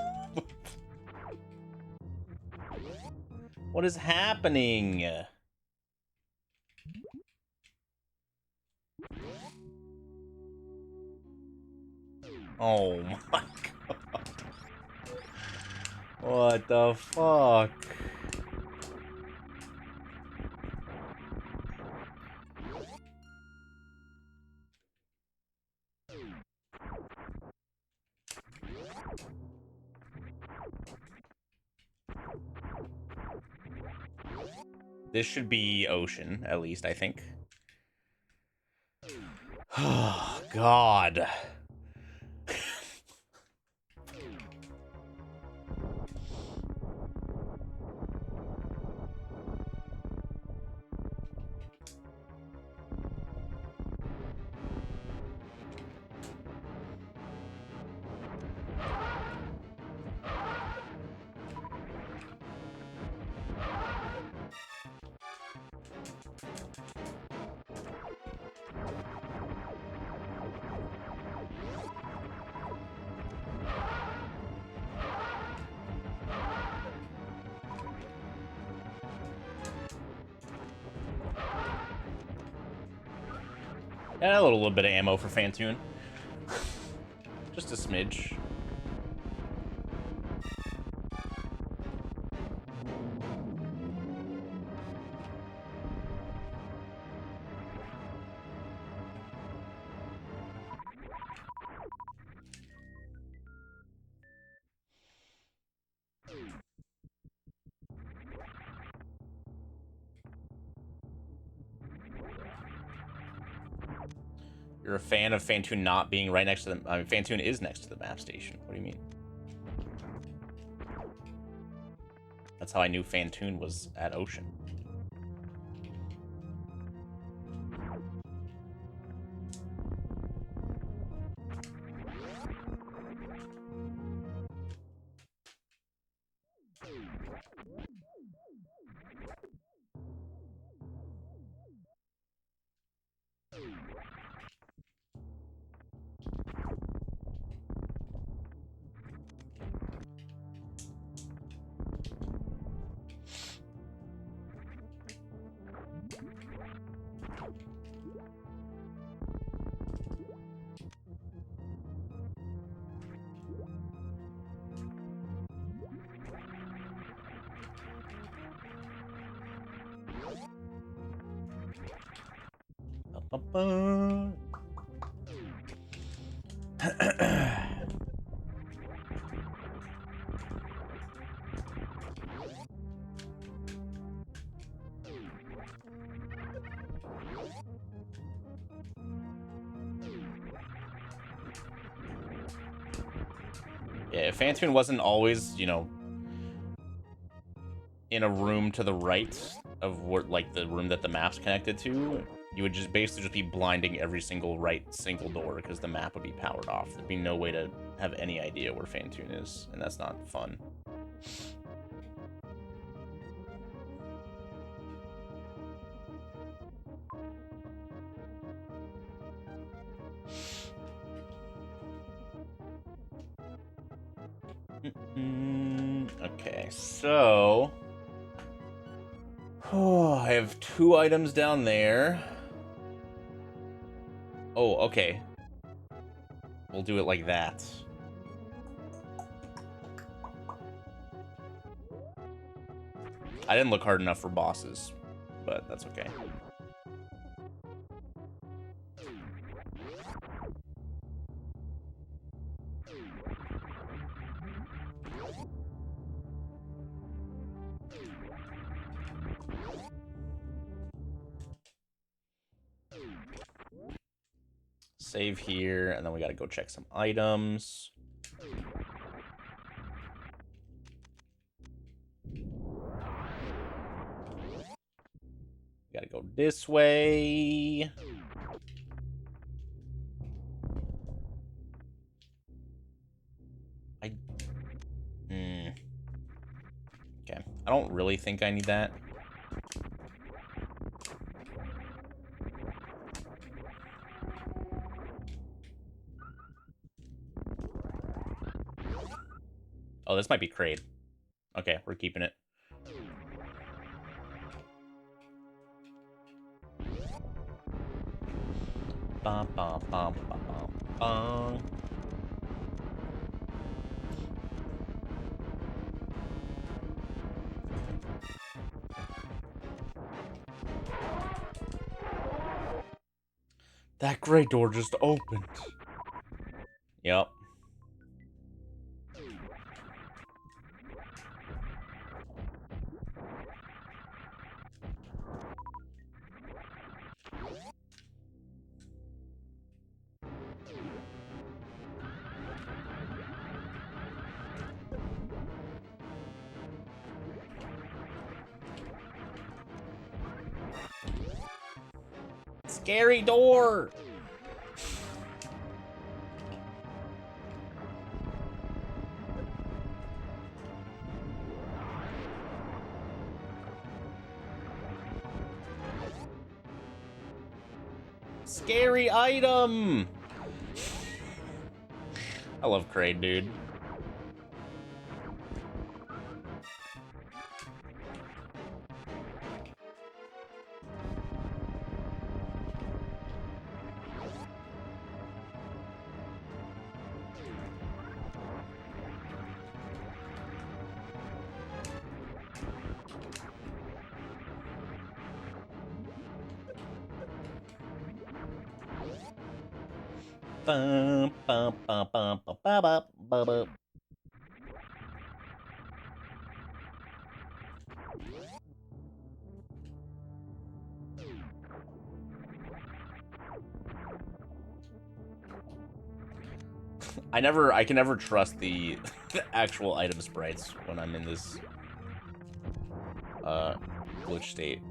What is happening? Oh my God. What the fuck? This should be ocean, at least, I think. Oh, God. Yeah, a little bit of ammo for Fantoon. Just a smidge. You're a fan of Fantoon not being right next to the... I mean, Fantoon is next to the map station. What do you mean? That's how I knew Fantoon was at Ocean. Yeah, if Fantoon wasn't always, you know, in a room to the right of what, like, the room that the map's connected to, you would just basically just be blinding every single single door because the map would be powered off. There'd be no way to have any idea where Fantoon is, and that's not fun. Okay, so... Oh, I have 2 items down there. Oh, okay. We'll do it like that. I didn't look hard enough for bosses, but that's okay. Save here, and then we gotta go check some items. Gotta go this way. Okay. I don't really think I need that. Oh, this might be Kraid. Okay, we're keeping it. Bum, bum, bum, bum, bum, bum. That gray door just opened. Yep. Scary door! Scary item! I love Kraid, dude. Bum, bum, bum, bum, bum, bum, bum, bum, bum. I can never trust the, the actual item sprites when I'm in this glitch state.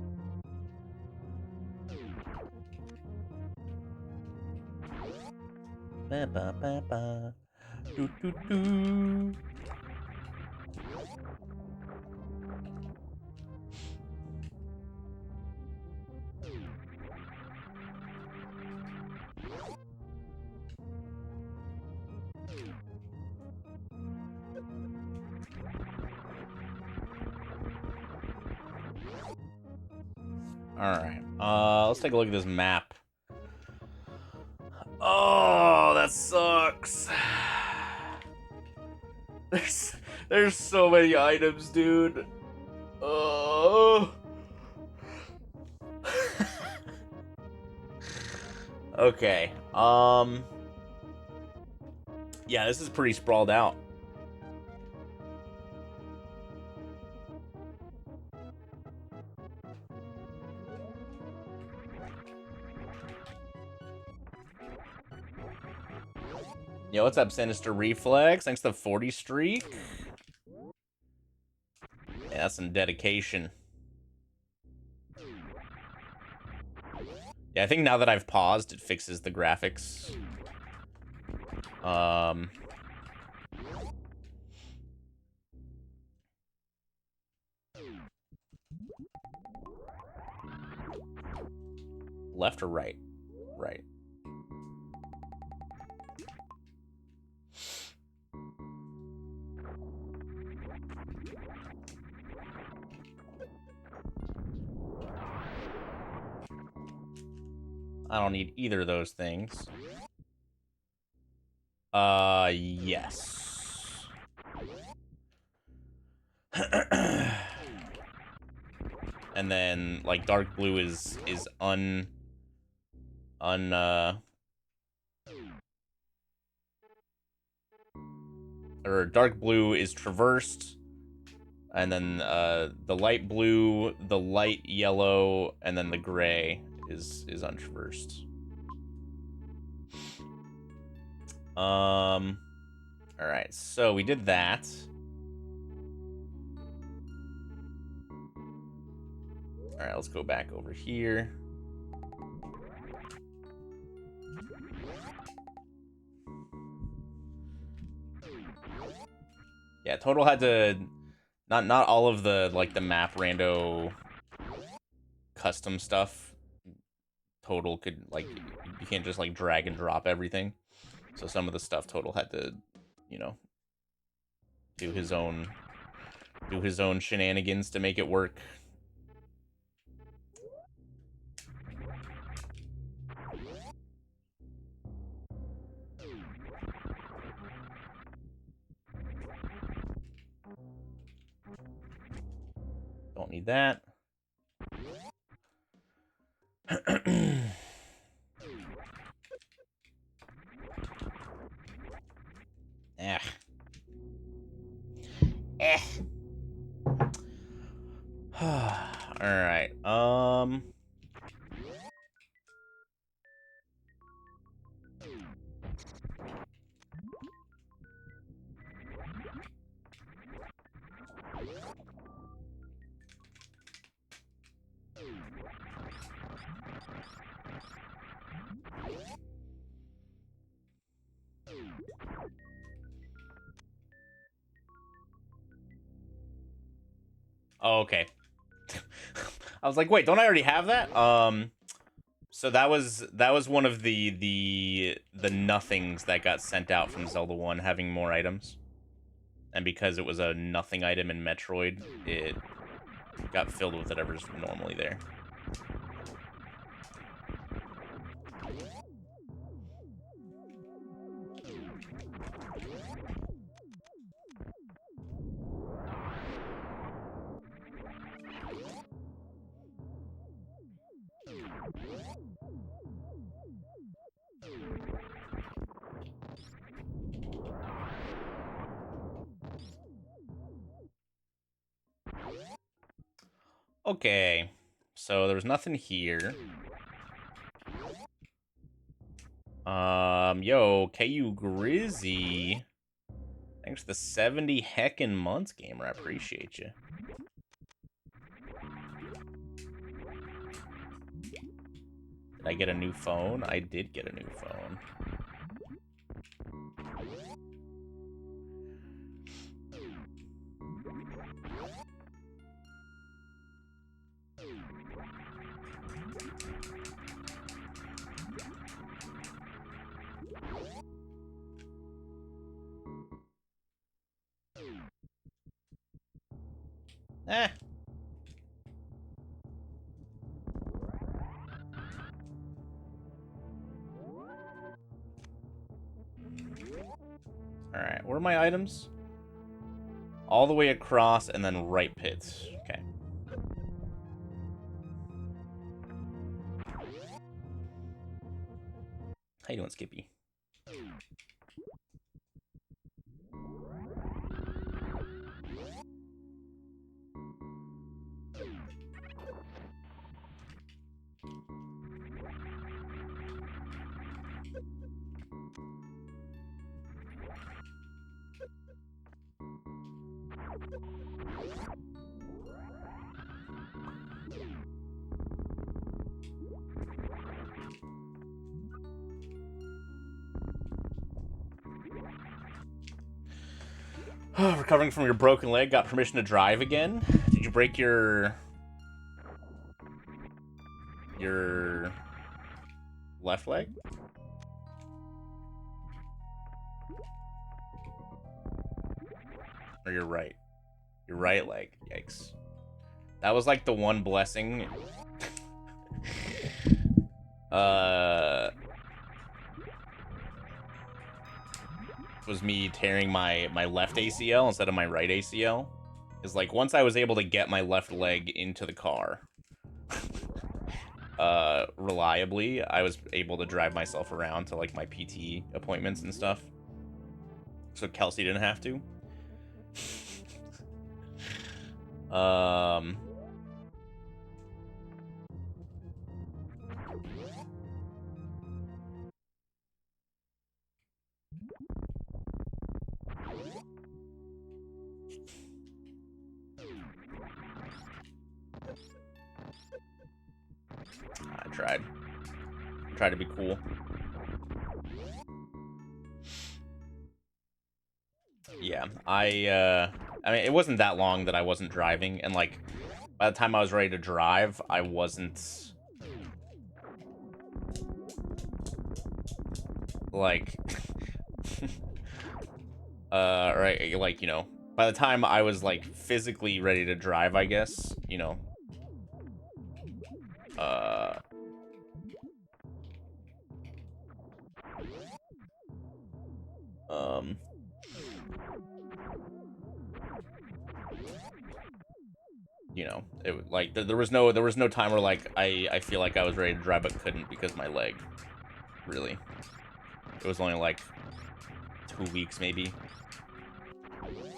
Ba, ba, ba, ba. Do, do, do. Alright. Let's take a look at this map. Oh, that sucks. There's so many items, dude. Oh. Okay. Yeah, this is pretty sprawled out. Yo, what's up, Sinister Reflex? Thanks to the 40 streak. Yeah, that's some dedication. Yeah, I think now that I've paused, it fixes the graphics. Left or right? Right. I don't need either of those things. Yes. And then, like, dark blue is or dark blue is traversed, and then the light blue, the light yellow, and then the gray is untraversed. All right, so we did that. All right, let's go back over here. Yeah, Total had to not all of the like the map rando custom stuff. Total could like you can't just like drag and drop everything. So some of the stuff Total had to, you know, do his own shenanigans to make it work. Don't need that. Eh. Eh. All right. Oh, okay. I was like, wait, don't I already have that? So that was one of the nothings that got sent out from Zelda 1 having more items. And because it was a nothing item in Metroid, it got filled with whatever's normally there. Okay. So there was nothing here. Yo, KU Grizzy. Thanks for the 70 heckin' months, gamer. I appreciate you. Did I get a new phone? I did get a new phone. Eh. Alright, where are my items? All the way across and then right pits. Okay. How you doing, Skippy? Recovering from your broken leg, got permission to drive again. Did you break your left leg? Or your right? Your right leg. Yikes. That was like the one blessing. Was me tearing my left ACL instead of my right ACL. Is like once I was able to get my left leg into the car reliably, I was able to drive myself around to like my PT appointments and stuff. So Kelsey didn't have to. I tried to be cool. Yeah, I mean, it wasn't that long that I wasn't driving, and like by the time I was ready to drive, I wasn't like right, like, you know, by the time I was like physically ready to drive, I guess, you know, you know, it like there was no time where like I feel like I was ready to drive but couldn't because of my leg. Really, it was only like 2 weeks maybe.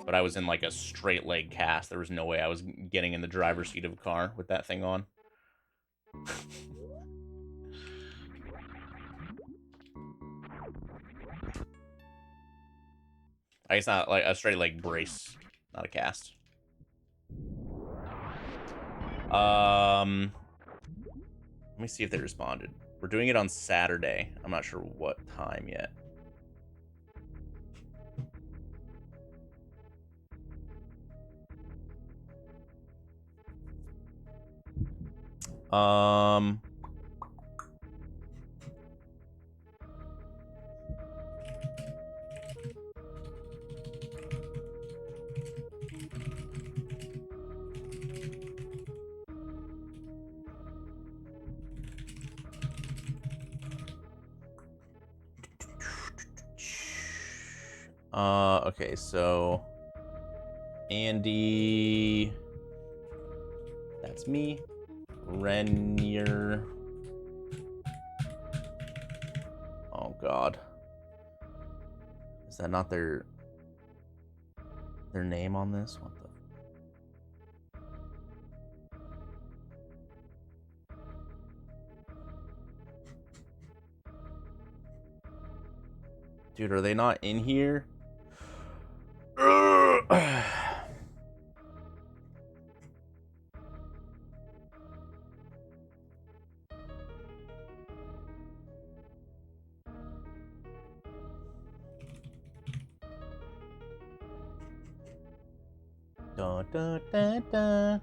But I was in like a straight leg cast. There was no way I was getting in the driver's seat of a car with that thing on. I guess not like a straight leg brace, not a cast. Let me see if they responded. We're doing it on Saturday. I'm not sure what time yet. Okay, so Andy, that's me. Renier. Oh God, is that not their name on this? What the? Dude, are they not in here? Dun, dun, dun, dun.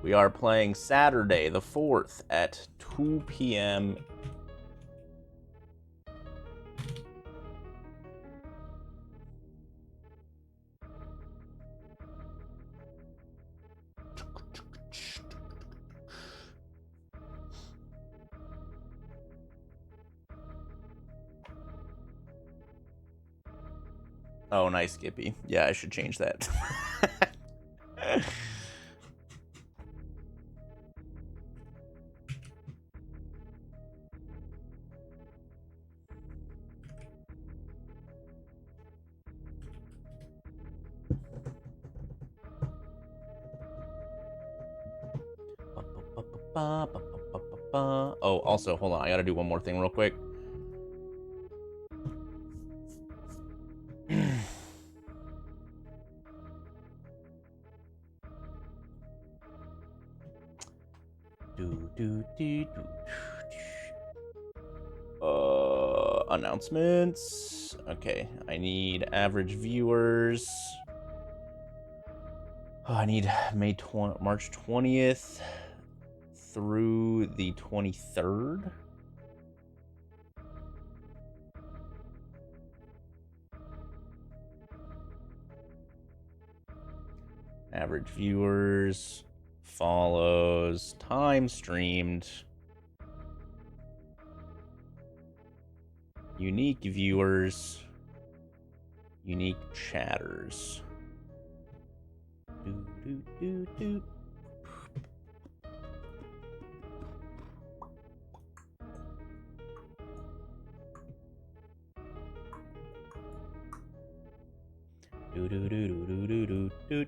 We are playing Saturday the 4th at 2 p.m. Oh, nice, Skippy. Yeah, I should change that. Oh, also, hold on. I gotta do one more thing real quick. Announcements. Okay, I need average viewers. Oh, I need March 20th through the 23rd. Average viewers, follows, time streamed, unique viewers, unique chatters. Do, do, do, do. Do, do, do, do, do, do, do.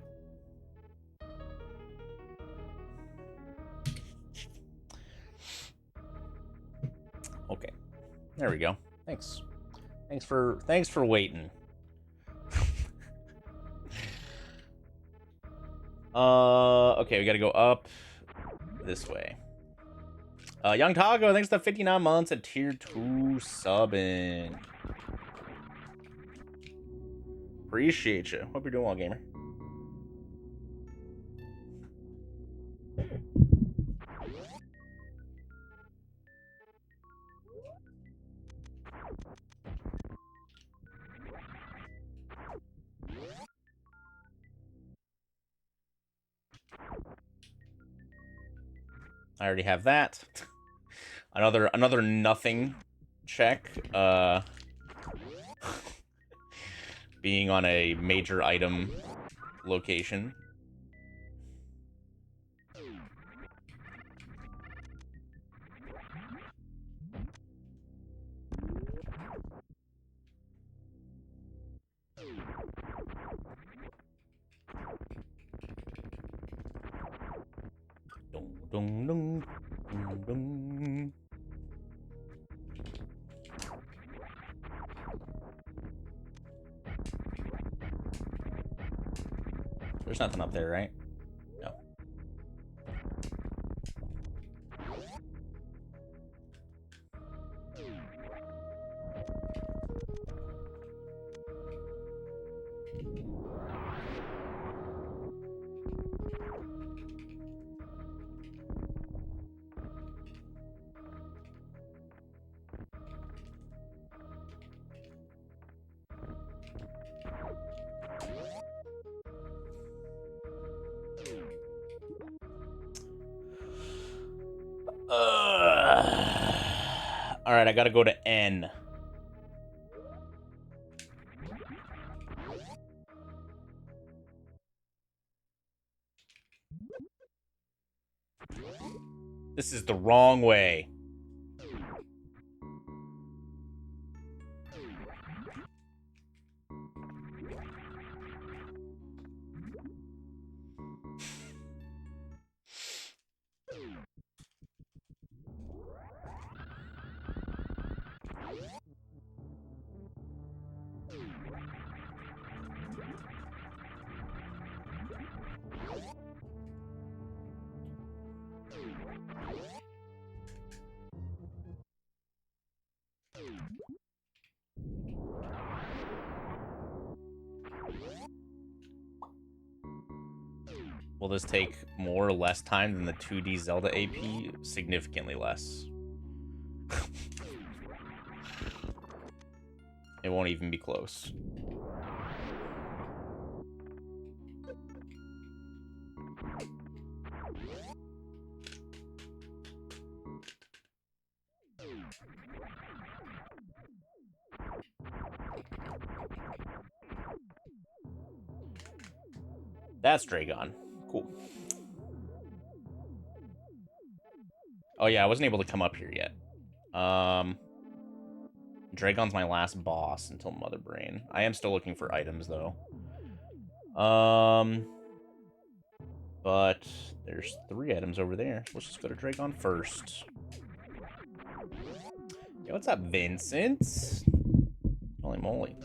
Okay, there we go. Thanks for waiting. Okay, we gotta go up this way. Young Taco, thanks to 59 months at tier 2 subbing. Appreciate you. Hope you're doing well, gamer. I already have that. another nothing check. Being on a major item location. Dun, dun, dun, dun. There's nothing up there, right? No. All right, I gotta go to N. This is the wrong way. Will this take more or less time than the 2D Zelda AP? Significantly less. It won't even be close. That's Dragon. Cool. Oh yeah, I wasn't able to come up here yet. Dragon's my last boss until Mother Brain. I am still looking for items though. But there's 3 items over there. So let's just go to Dragon first. Yo, what's up, Vincent? Holy moly.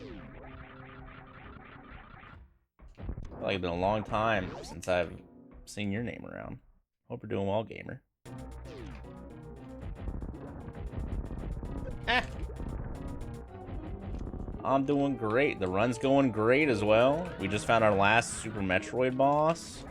I feel like it's been a long time since I've seen your name around. Hope you're doing well, gamer. Ah. I'm doing great. The run's going great as well. We just found our last Super Metroid boss.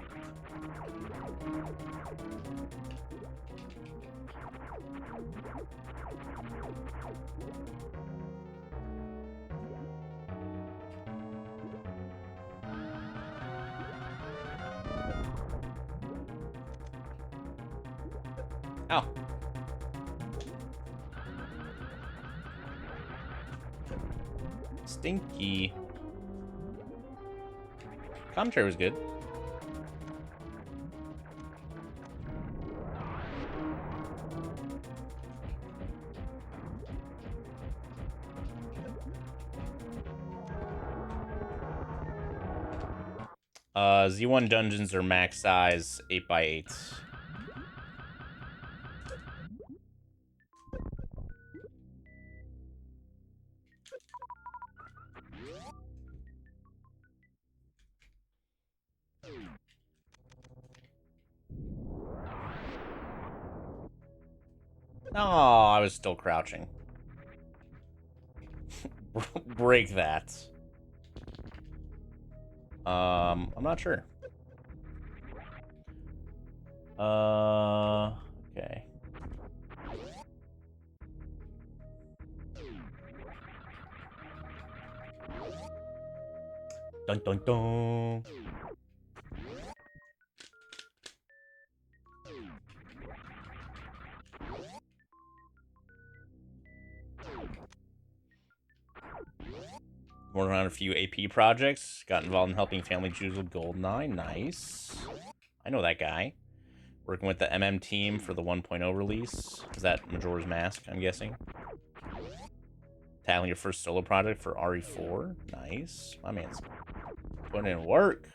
Oh. Stinky. Commentary was good. Z1 dungeons are max size 8x8. Oh, I was still crouching. Break that. I'm not sure. Okay. Dun dun dun. Working on a few AP projects. Got involved in helping family choose with GoldenEye. Nice. I know that guy. Working with the MM team for the 1.0 release. Is that Majora's Mask, I'm guessing? Tackling your first solo project for RE4. Nice. My man's putting in work.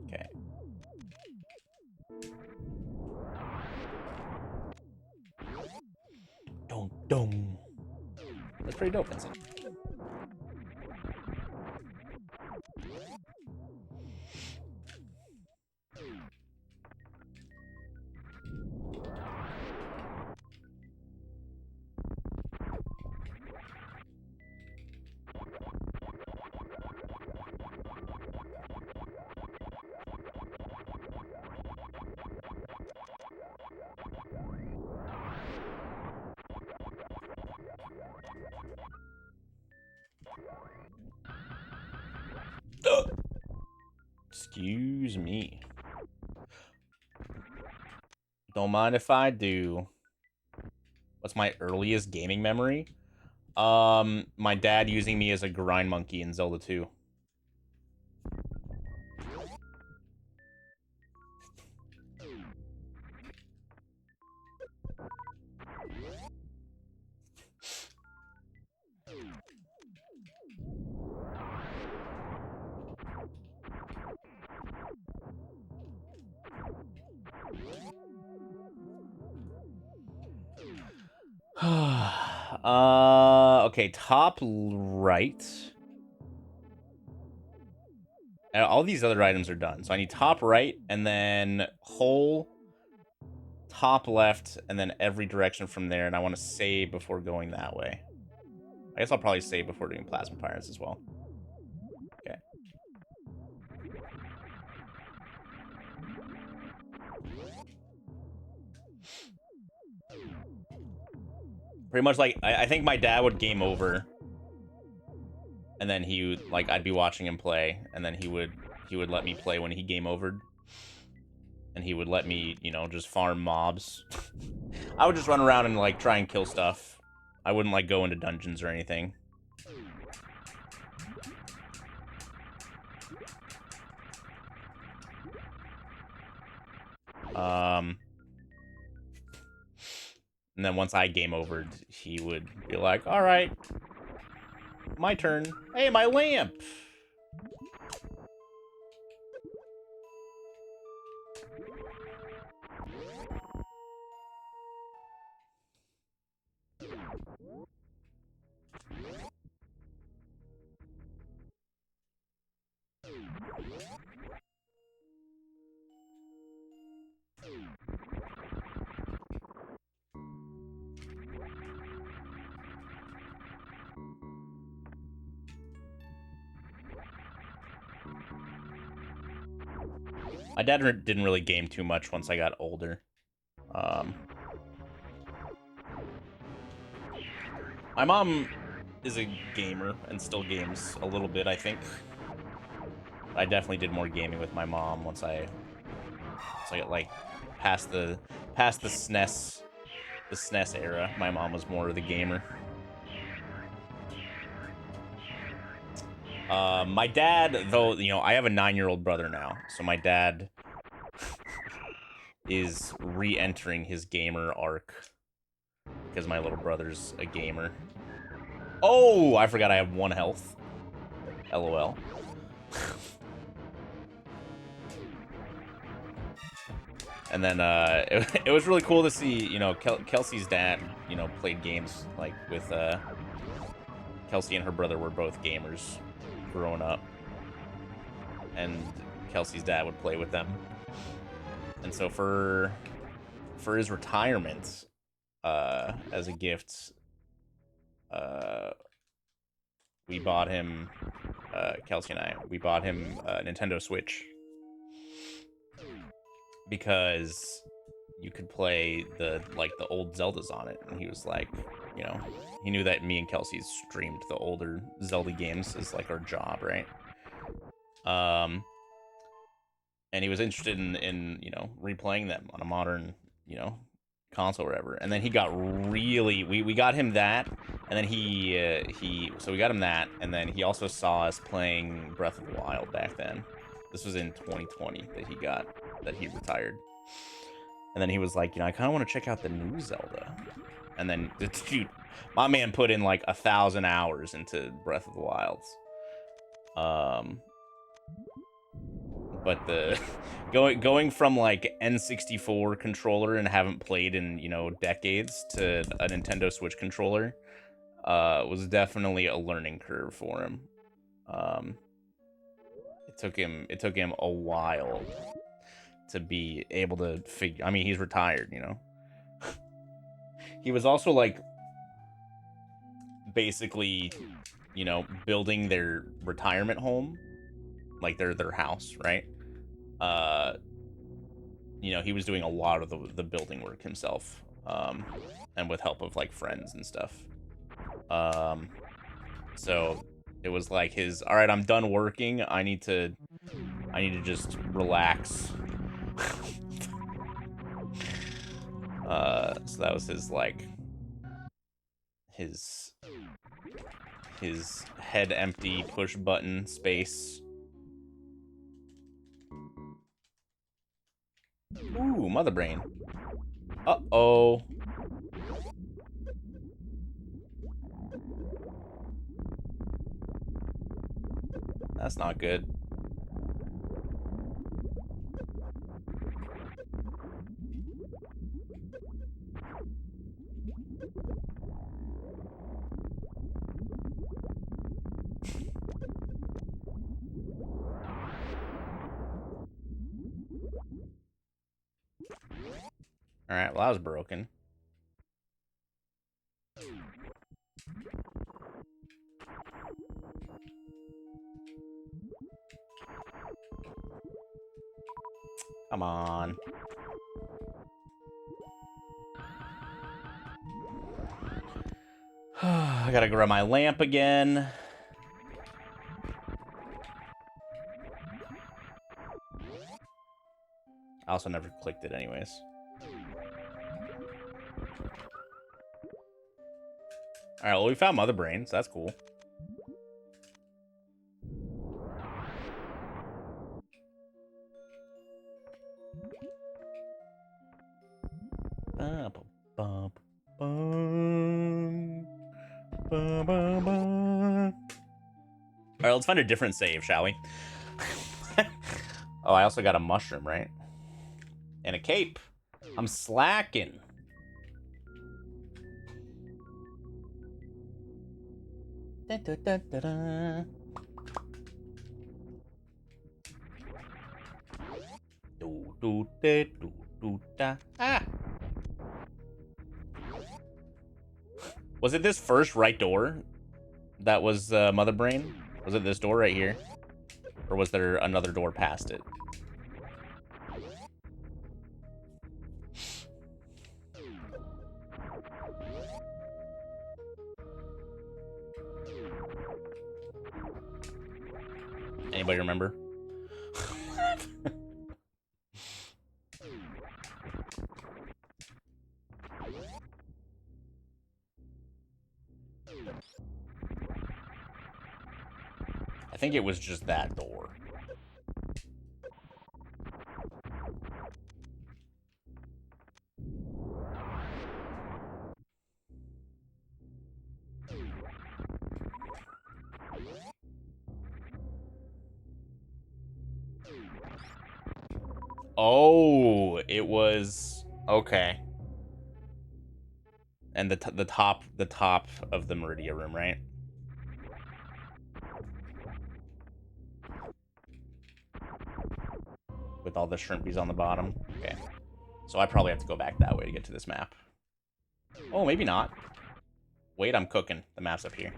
Okay. Dong dong. That's pretty dope, Vincent. Excuse me. Don't mind if I do. What's my earliest gaming memory? My dad using me as a grind monkey in Zelda 2. Okay, top right. All these other items are done. So I need top right, and then hole, top left, and then every direction from there. And I want to save before going that way. I guess I'll probably save before doing plasma pirates as well. Okay. Pretty much like, I think my dad would game over, and then he would, like, I'd be watching him play, and then he would let me play when he game overed. And he would let me, you know, just farm mobs. I would just run around and, like, try and kill stuff. I wouldn't, like, go into dungeons or anything. And then once I game overed, he would be like, all right, my turn. Hey, my lamp! My dad didn't really game too much once I got older. My mom is a gamer and still games a little bit, I think. I definitely did more gaming with my mom once I got, like, past the SNES era. My mom was more of the gamer. My dad, though, you know, I have a 9-year-old brother now, so my dad is re-entering his gamer arc because my little brother's a gamer. Oh, I forgot I have 1 health. LOL. And then it was really cool to see, you know, Kelsey's dad, you know, played games, like, with Kelsey and her brother were both gamers growing up, and Kelsey's dad would play with them. And so for his retirement, as a gift, we bought him, Kelsey and I, we bought him a Nintendo Switch, because you could play the old Zeldas on it, and he was like, you know, he knew that me and Kelsey streamed the older Zelda games as, like, our job, right? And he was interested in you know, replaying them on a modern, you know, console or whatever. And then he got really, we got him that, and then so we got him that, and then he also saw us playing Breath of the Wild back then. This was in 2020 that he retired. And then he was like, you know, I kind of want to check out the new Zelda. And then, dude, my man put in like 1,000 hours into Breath of the Wilds. But the going from like N64 controller and haven't played in, you know, decades to a Nintendo Switch controller was definitely a learning curve for him. It took him a while to be able to figure. I mean, he's retired, you know. He was also like basically, you know, building their retirement home, like their house, right? You know, he was doing a lot of the building work himself, and with help of like friends and stuff. So it was like his, all right, I'm done working. I need to just relax. So that was his like his head empty push button space. Ooh, mother brain. Uh-oh. That's not good. Alright, well, that was broken. Come on. I gotta grab my lamp again. I also never clicked it anyways. Alright, well, we found Mother Brains. That's cool. Alright, let's find a different save, shall we? Oh, I also got a mushroom, right? And a cape. I'm slacking. Da, da, da, da, da. Do, do, da, do, do, da. Ah! Was it this first right door that was Mother Brain? Was it this door right here? Or was there another door past it? Anybody remember? I think it was just that door. Oh, it was okay. And the top of the Meridia room, right? With all the shrimpies on the bottom. Okay. So I probably have to go back that way to get to this map. Oh, maybe not. Wait, I'm cooking. The map's up here.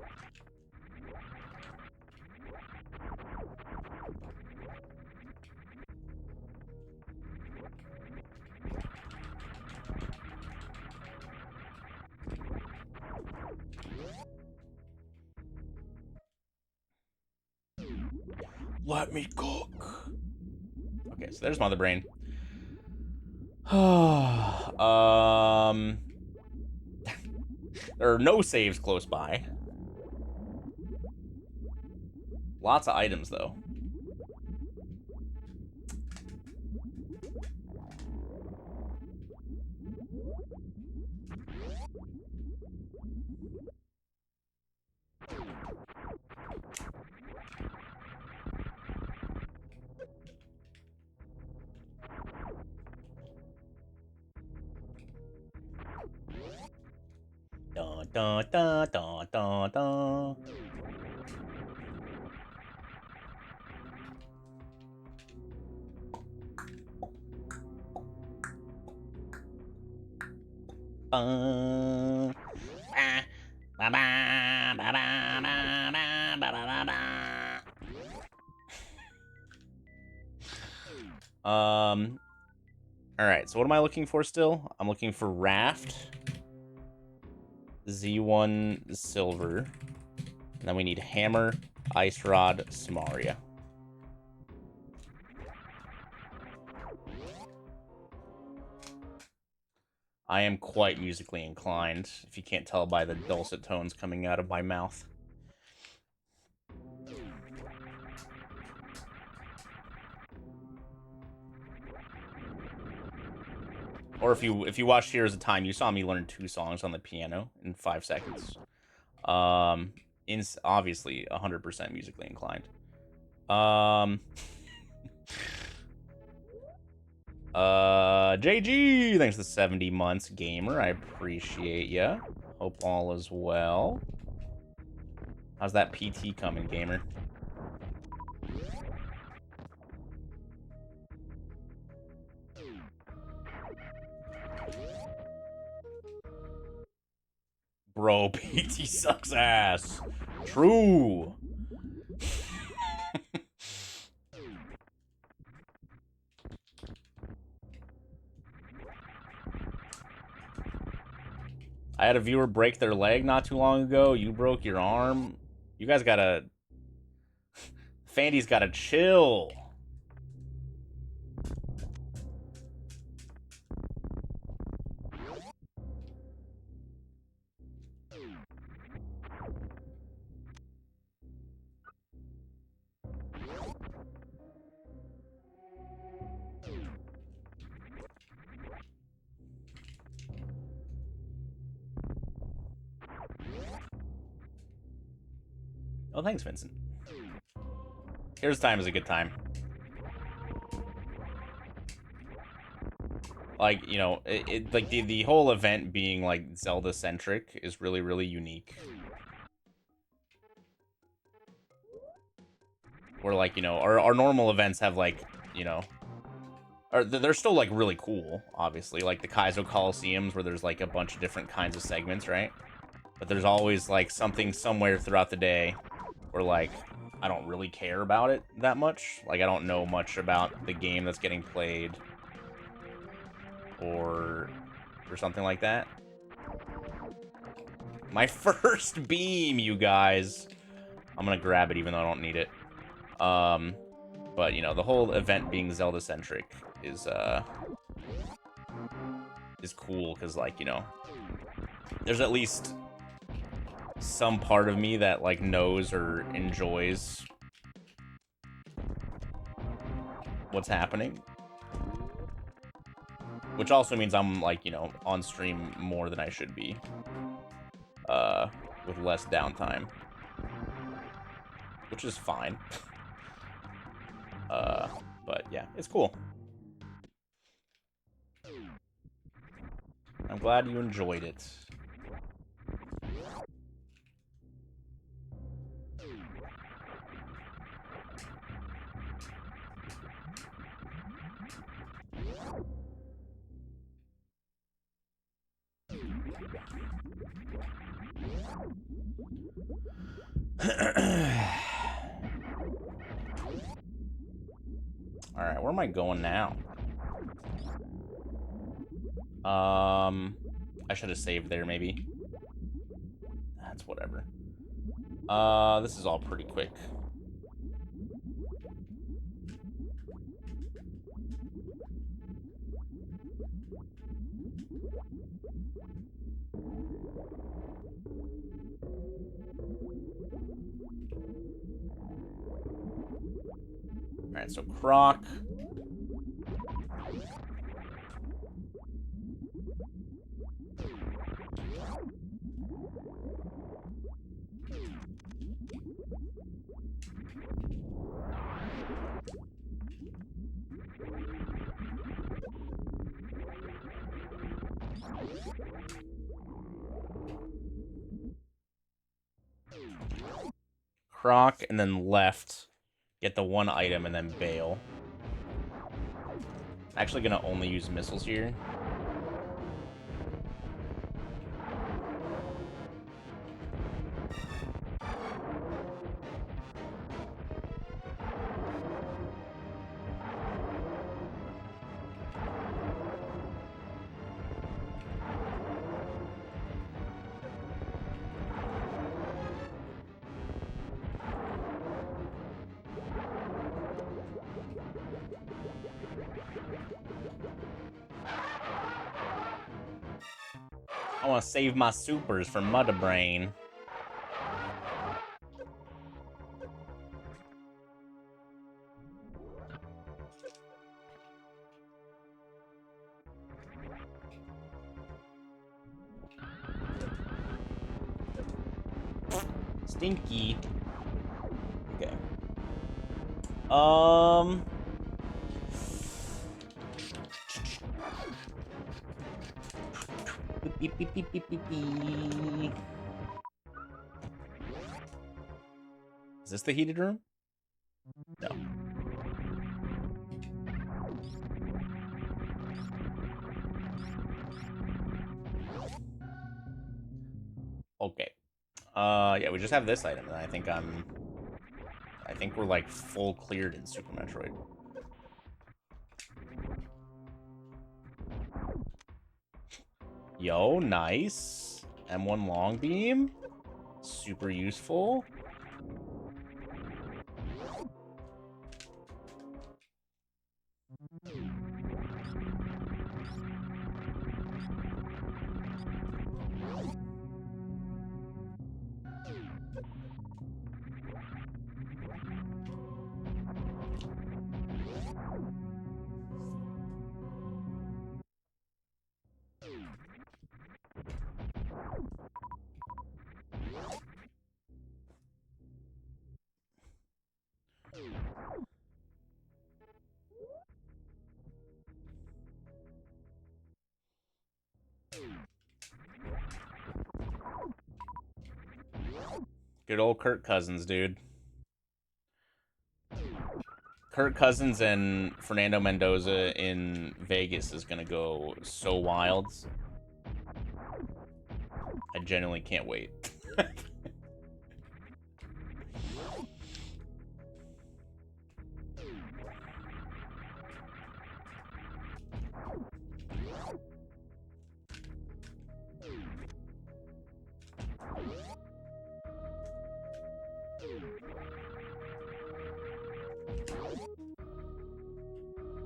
Let me cook. Okay, so there's Mother Brain. There are no saves close by. Lots of items, though. Dun, dun, dun, dun, dun, dun. Alright, so what am I looking for still? I'm looking for Raft, Z1 Silver, and then we need Hammer, Ice Rod, Samaria. I am quite musically inclined, if you can't tell by the dulcet tones coming out of my mouth. Or if you watched Here's a Time, you saw me learn 2 songs on the piano in 5 seconds. Obviously 100% musically inclined. JG, thanks for the 70 months, gamer. I appreciate ya. Hope all is well. How's that PT coming, gamer? Bro, PT sucks ass. True. I had a viewer break their leg not too long ago. You broke your arm. You guys gotta... Fandy's gotta chill. Oh, thanks, Vincent. Here's time is a good time. Like, you know, like the whole event being like Zelda centric is really, really unique. Where like, you know, our normal events have like, you know, they're still like really cool, obviously, like the Kaizo Coliseums where there's like a bunch of different kinds of segments, right? But there's always like something somewhere throughout the day where like I don't really care about it that much. Like I don't know much about the game that's getting played or something like that. My first beam, you guys. I'm gonna grab it even though I don't need it. But you know, the whole event being Zelda centric is cool because like, you know, there's at least some part of me that like knows or enjoys what's happening, which also means I'm like, you know, on stream more than I should be, with less downtime, which is fine. But yeah, it's cool. I'm glad you enjoyed it. Alright, where am I going now? I should have saved there, maybe. That's whatever. This is all pretty quick. Alright, so Croc. Croc, and then left. Get the one item, and then bail. I'm actually gonna only use missiles here. I want to save my supers for Mudda Brain. Stinky. Okay. Beep, beep, beep, beep, beep, beep. Is this the heated room? No. Okay. Yeah, we just have this item, and I think we're like full cleared in Super Metroid. Yo, nice. M1 long beam. Super useful. Good old Kirk Cousins, dude. Kirk Cousins and Fernando Mendoza in Vegas is gonna go so wild. I genuinely can't wait.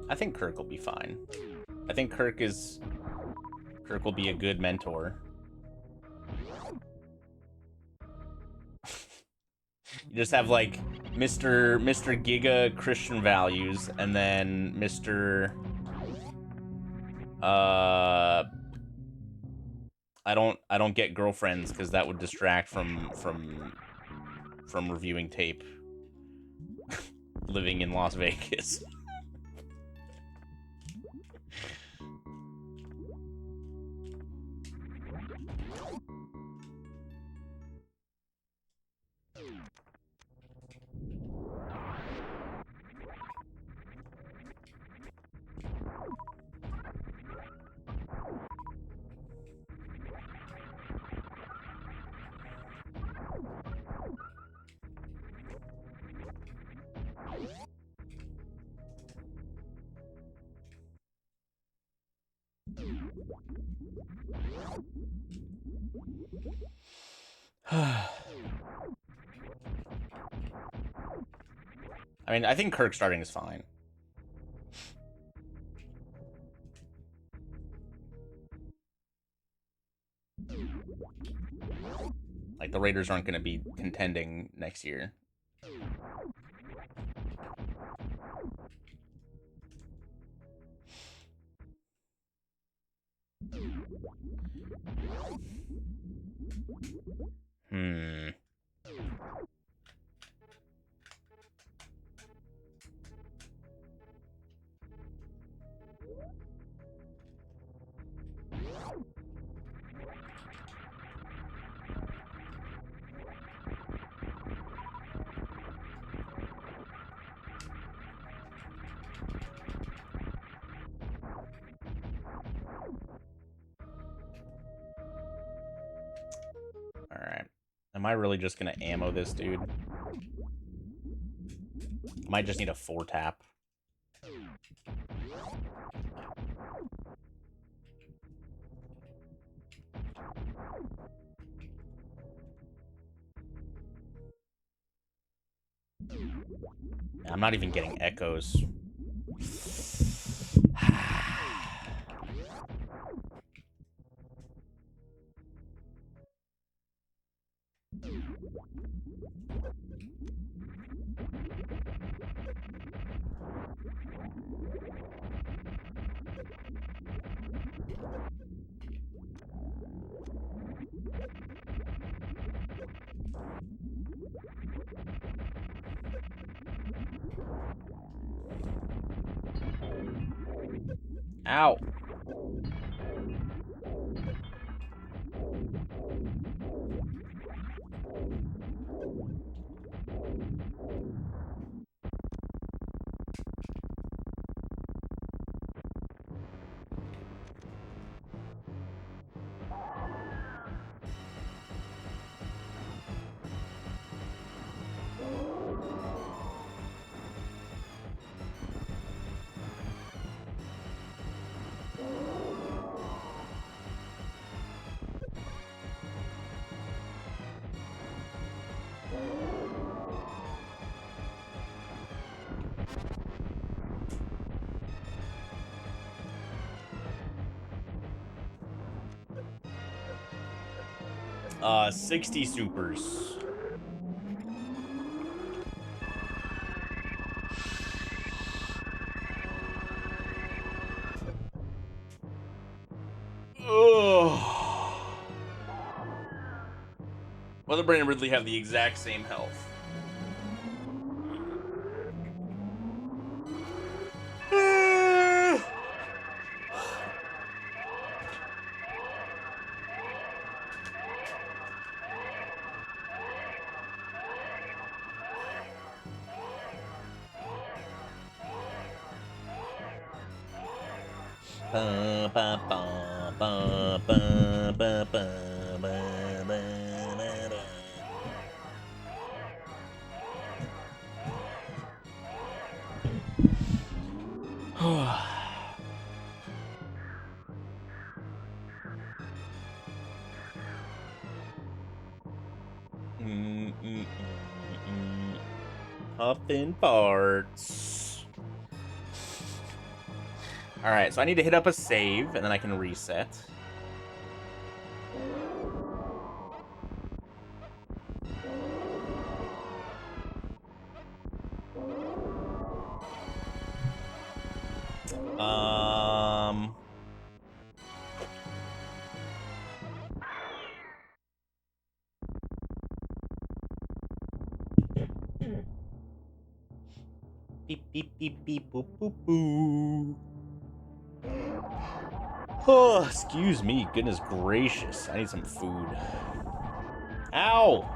I think Kirk will be fine. I think Kirk will be a good mentor. You just have like Mr. Giga Christian values, and then Mr. I don't get girlfriends because that would distract from reviewing tape. Living in Las Vegas. I mean, I think Kirk starting is fine. Like, the Raiders aren't going to be contending next year. Alright. Am I really just going to ammo this dude? I might just need a 4-tap. I'm not even getting echoes. Ow. 60 supers. Ugh. Mother Brain and Ridley have the exact same health. Huffing parts. Alright, so I need to hit up a save, and then I can reset. Beep, beep, beep, beep, boop, boop, boo. Oh, excuse me. Goodness gracious. I need some food. Ow!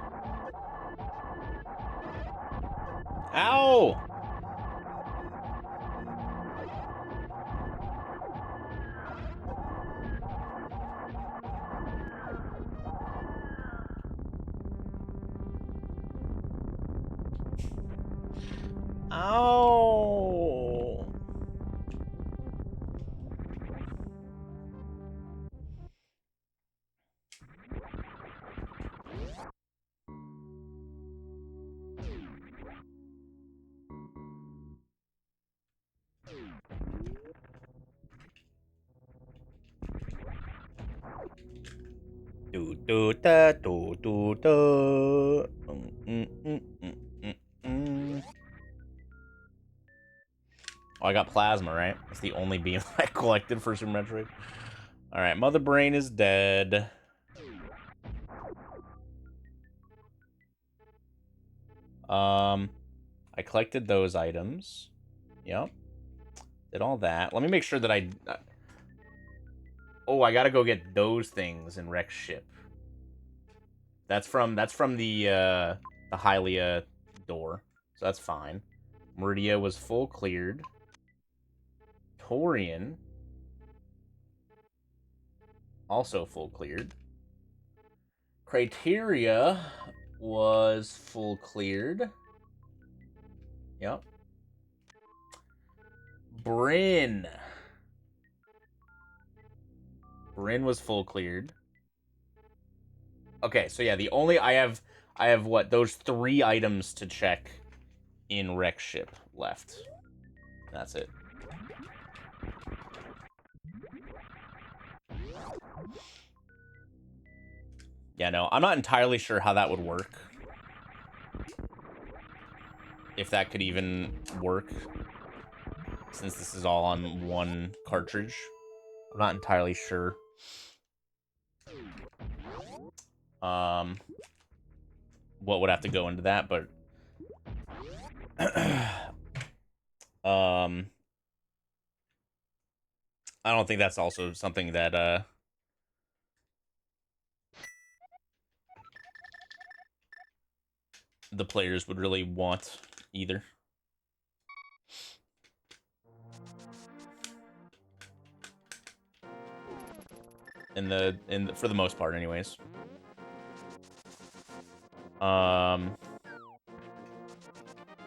Ow! Ow! Do do da do do da. Oh, I got plasma, right? That's the only beam I collected for Super Metroid. Alright, Mother Brain is dead. I collected those items. Yep. Did all that. Let me make sure that I... Oh, I gotta go get those things in Rex ship. That's from the Hylia door. So that's fine. Meridia was full cleared. Torian. Also full cleared. Criteria was full cleared. Yep. Bryn. Bryn was full cleared. Okay, so yeah, the only I have what, those 3 items to check in Rex ship left. That's it. Yeah, no, I'm not entirely sure how that would work. If that could even work, since this is all on one cartridge. I'm not entirely sure. What would have to go into that, but I don't think that's also something that the players would really want either. For the most part, anyways.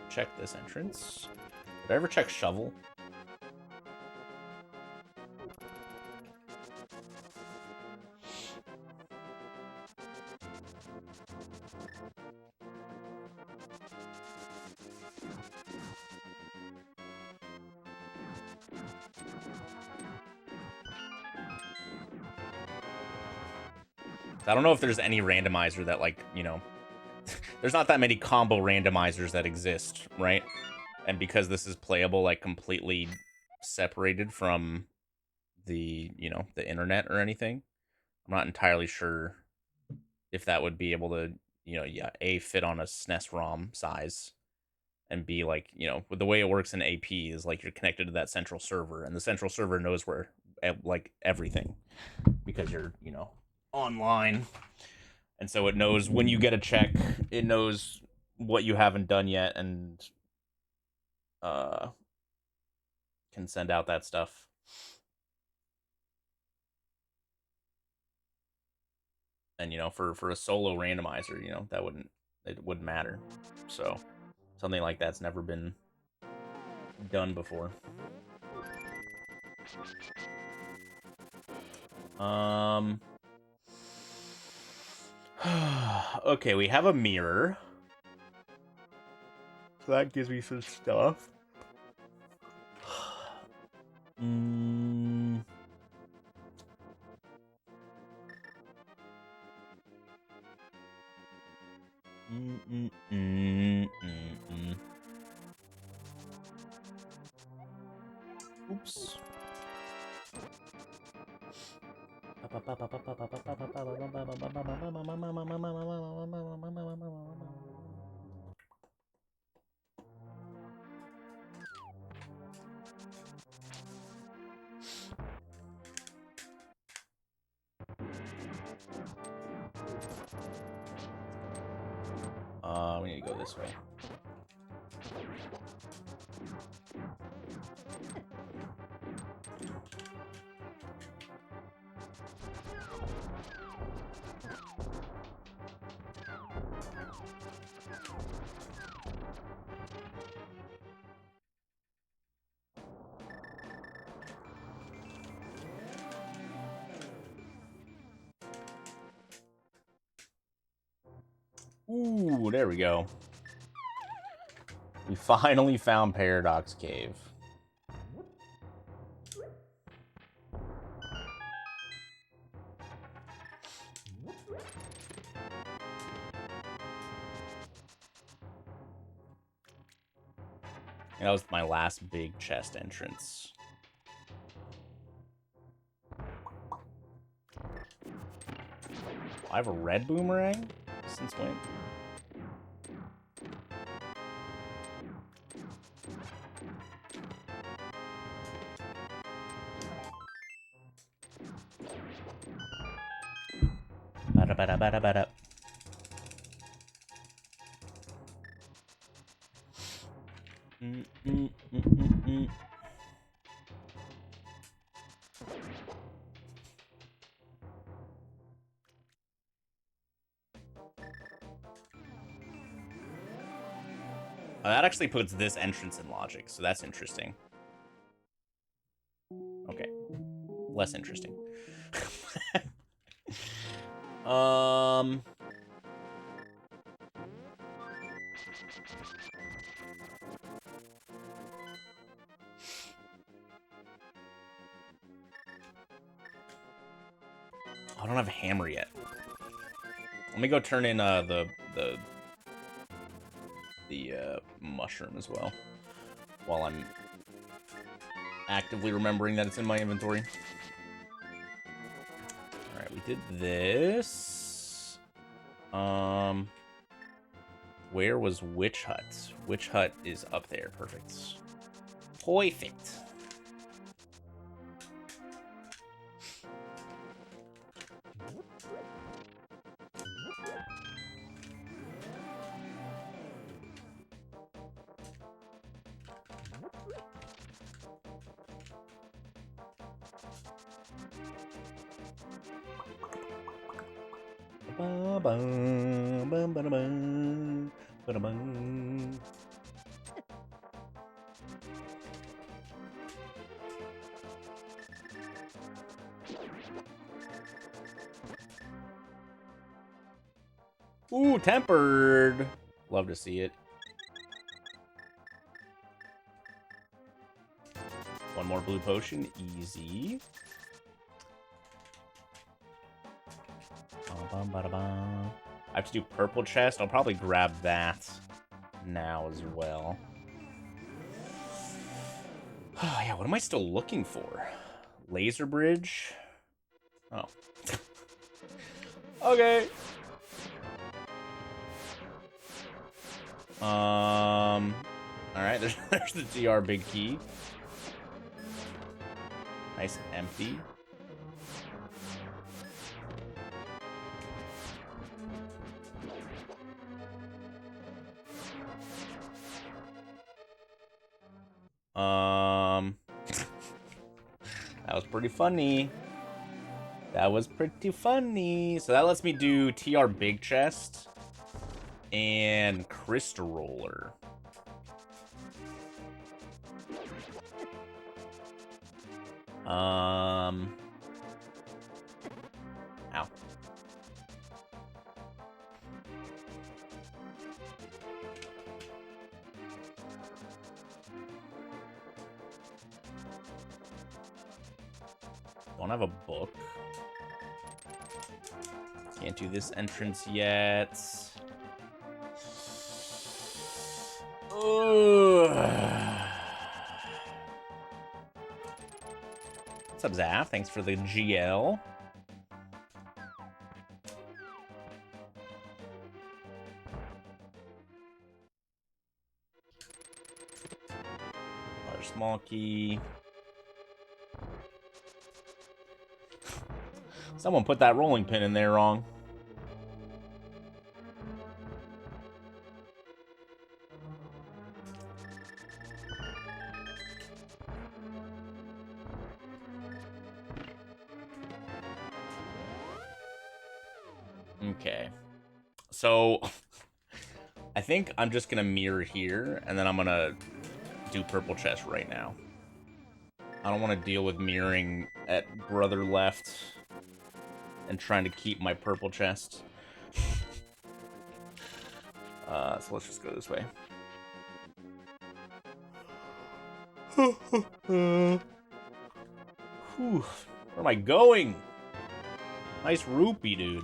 Check this entrance. Did I ever check shovel? I don't know if there's any randomizer that, like, you know, there's not that many combo randomizers that exist, right? And because this is playable, like, completely separated from the, you know, the internet or anything, I'm not entirely sure if that would be able to, you know, yeah, A, fit on a SNES ROM size, and B, like, you know, with the way it works in AP is like you're connected to that central server, and the central server knows where, like, everything, because you're, you know, online. And so it knows when you get a check, it knows what you haven't done yet, and can send out that stuff. And, you know, for a solo randomizer, you know, it wouldn't matter. So something like that's never been done before. Okay, we have a mirror. So that gives me some stuff. Oops. We need to go this way. Ooh, there we go. We finally found Paradox Cave. And that was my last big chest entrance. I have a red boomerang? Since when? Bada. That actually puts this entrance in logic, so that's interesting. Okay. Less interesting. I don't have a hammer yet. Let me go turn in the mushroom as well, while I'm actively remembering that it's in my inventory. All right, we did this. Where was Witch Hut? Witch Hut is up there. Perfect. Perfect. Ooh, tempered. Love to see it. One more blue potion, easy. I have to do purple chest. I'll probably grab that now as well. Oh, yeah, what am I still looking for? Laser bridge? Oh. Okay. Alright, there's the TR big key. Nice empty. That was pretty funny. That was pretty funny. So that lets me do TR big chest and crystal roller. Ow. Don't have a book. Can't do this entrance yet. What's up, Zaf? Thanks for the GL. Another small key. Someone put that rolling pin in there wrong. Okay. So, I think I'm just gonna mirror here, and then I'm gonna do purple chest right now. I don't want to deal with mirroring at brother left and trying to keep my purple chest. So let's just go this way. Whew. Where am I going? Nice rupee, dude.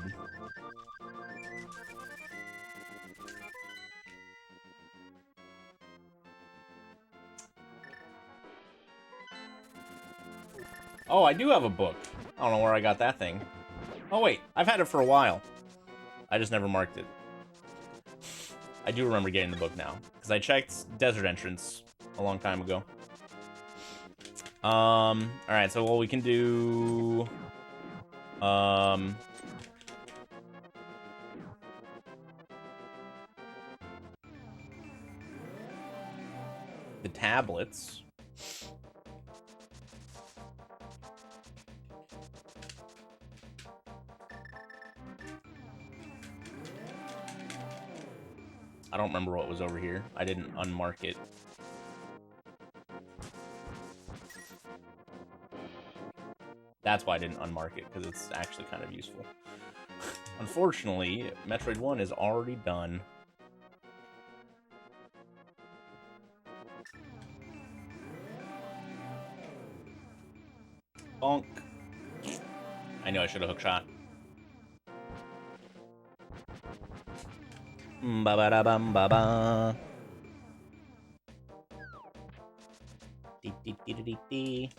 Oh, I do have a book. I don't know where I got that thing. Oh, wait. I've had it for a while. I just never marked it. I do remember getting the book now, because I checked Desert Entrance a long time ago. Alright, so what we can do... the tablets. I don't remember what was over here. I didn't unmark it. That's why I didn't unmark it, because it's actually kind of useful. Unfortunately, Metroid 1 is already done. Bonk. I know I should have hookshot. Ba ba da bum ba ba. Dee dee dee dee dee.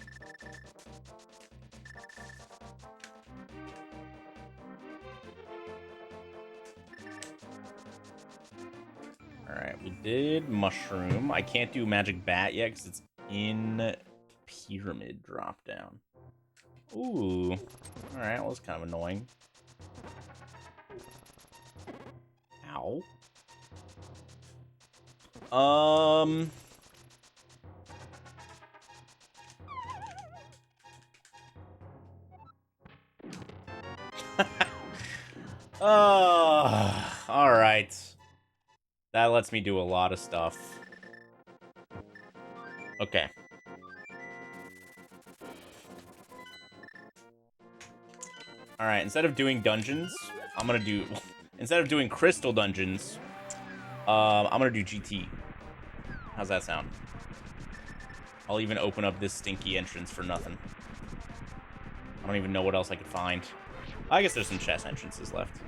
Alright, we did mushroom. I can't do magic bat yet because it's in pyramid drop down. Ooh. Alright, well, that's kind of annoying. Ow. Alright. That lets me do a lot of stuff. Okay. Alright, instead of doing dungeons, I'm gonna do... Instead of doing crystal dungeons, I'm gonna do GT. How's that sound? I'll even open up this stinky entrance for nothing. I don't even know what else I could find. I guess there's some chest entrances left.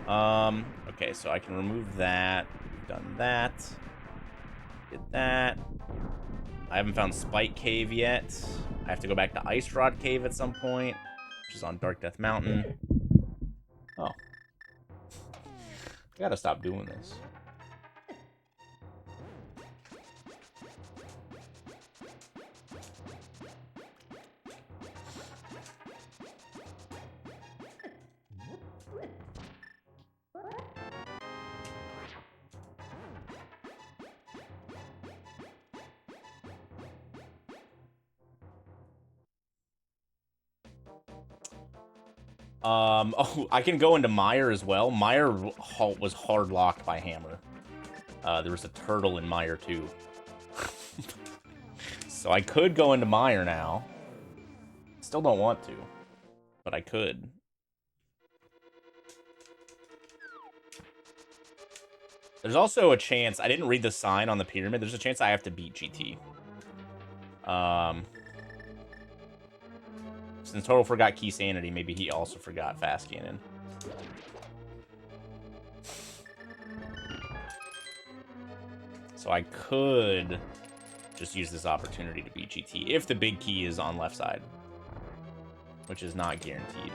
Okay, so I can remove that. Done that. Did that. I haven't found Spike Cave yet. I have to go back to Ice Rod Cave at some point, which is on Dark Death Mountain. Oh. I gotta stop doing this. Oh, I can go into Mire as well. Mire was hard locked by Hammer. There was a turtle in Mire too. So I could go into Mire now. Still don't want to, but I could. There's also a chance, I didn't read the sign on the pyramid, there's a chance I have to beat GT. Since Total forgot Key Sanity, maybe he also forgot Fast Cannon. So I could just use this opportunity to beat GT if the big key is on left side, which is not guaranteed.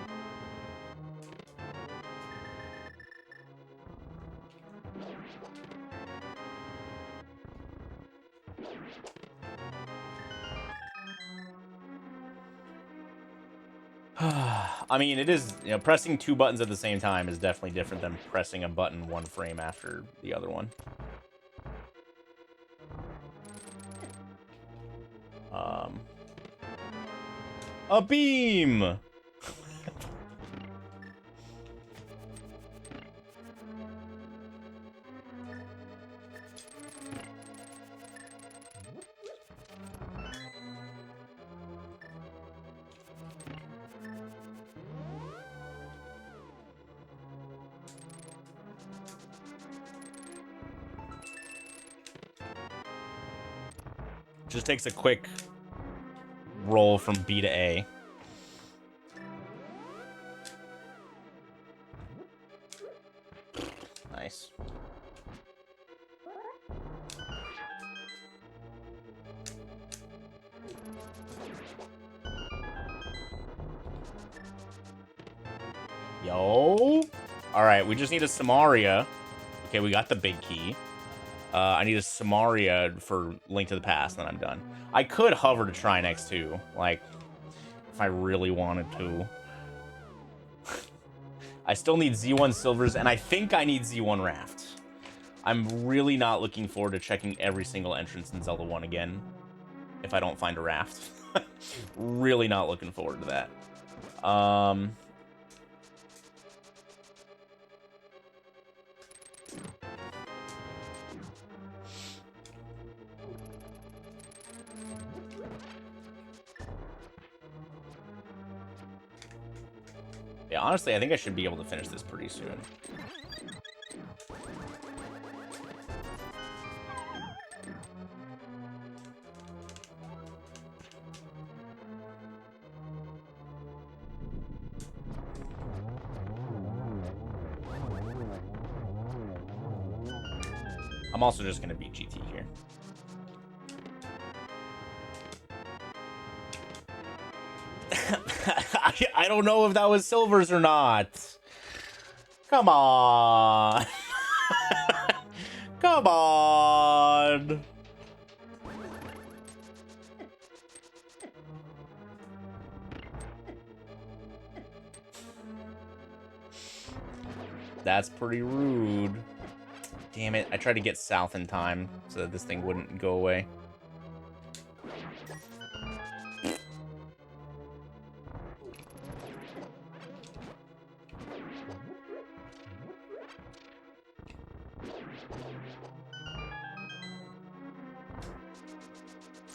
I mean, it is, you know, pressing two buttons at the same time is definitely different than pressing a button one frame after the other one. A beam! Just takes a quick roll from B to A. Nice. Yo. All right, we just need a Samaria. Okay, we got the big key. I need a Samaria for Link to the Past, and then I'm done. I could hover to Trinex too, like, if I really wanted to. I still need Z1 Silvers, and I think I need Z1 Raft. I'm really not looking forward to checking every single entrance in Zelda 1 again if I don't find a Raft. Really not looking forward to that. Yeah, honestly, I think I should be able to finish this pretty soon. I'm also just going to beat GT here. I don't know if that was silvers or not. Come on. Come on. That's pretty rude. Damn it, I tried to get south in time so that this thing wouldn't go away.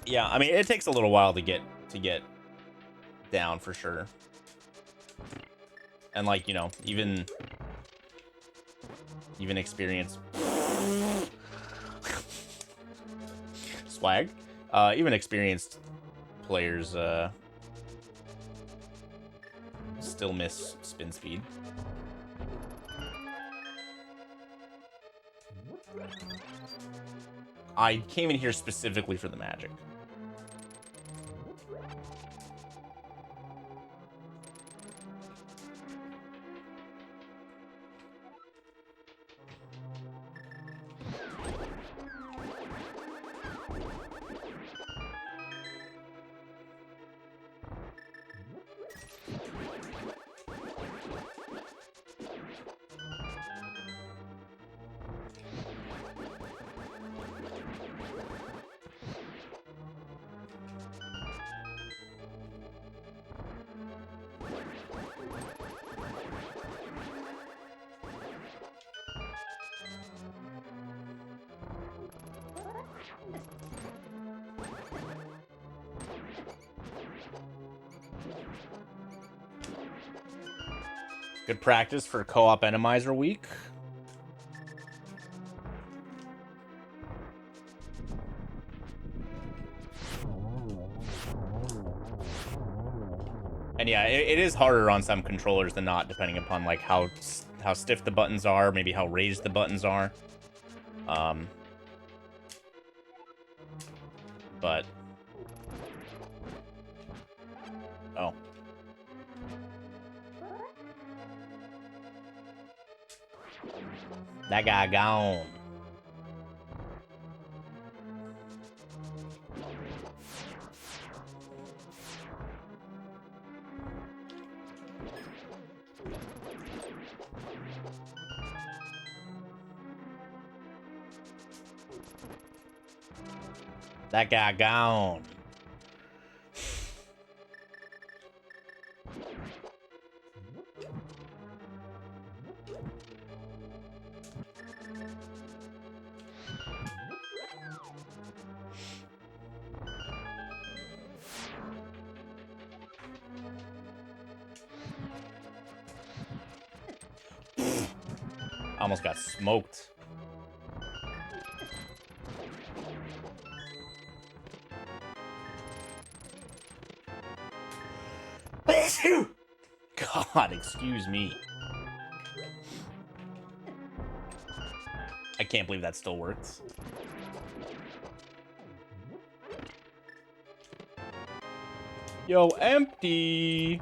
Yeah, I mean, it takes a little while to get down for sure. And like, you know, even experienced swag. Even experienced players still miss spin speed. I came in here specifically for the magic. Good practice for co-op Enemizer week. And yeah, it is harder on some controllers than not, depending upon like how stiff the buttons are, maybe how raised the buttons are. But oh. That guy gone. That guy gone. Almost got smoked. God, excuse me. I can't believe that still works. Yo, empty.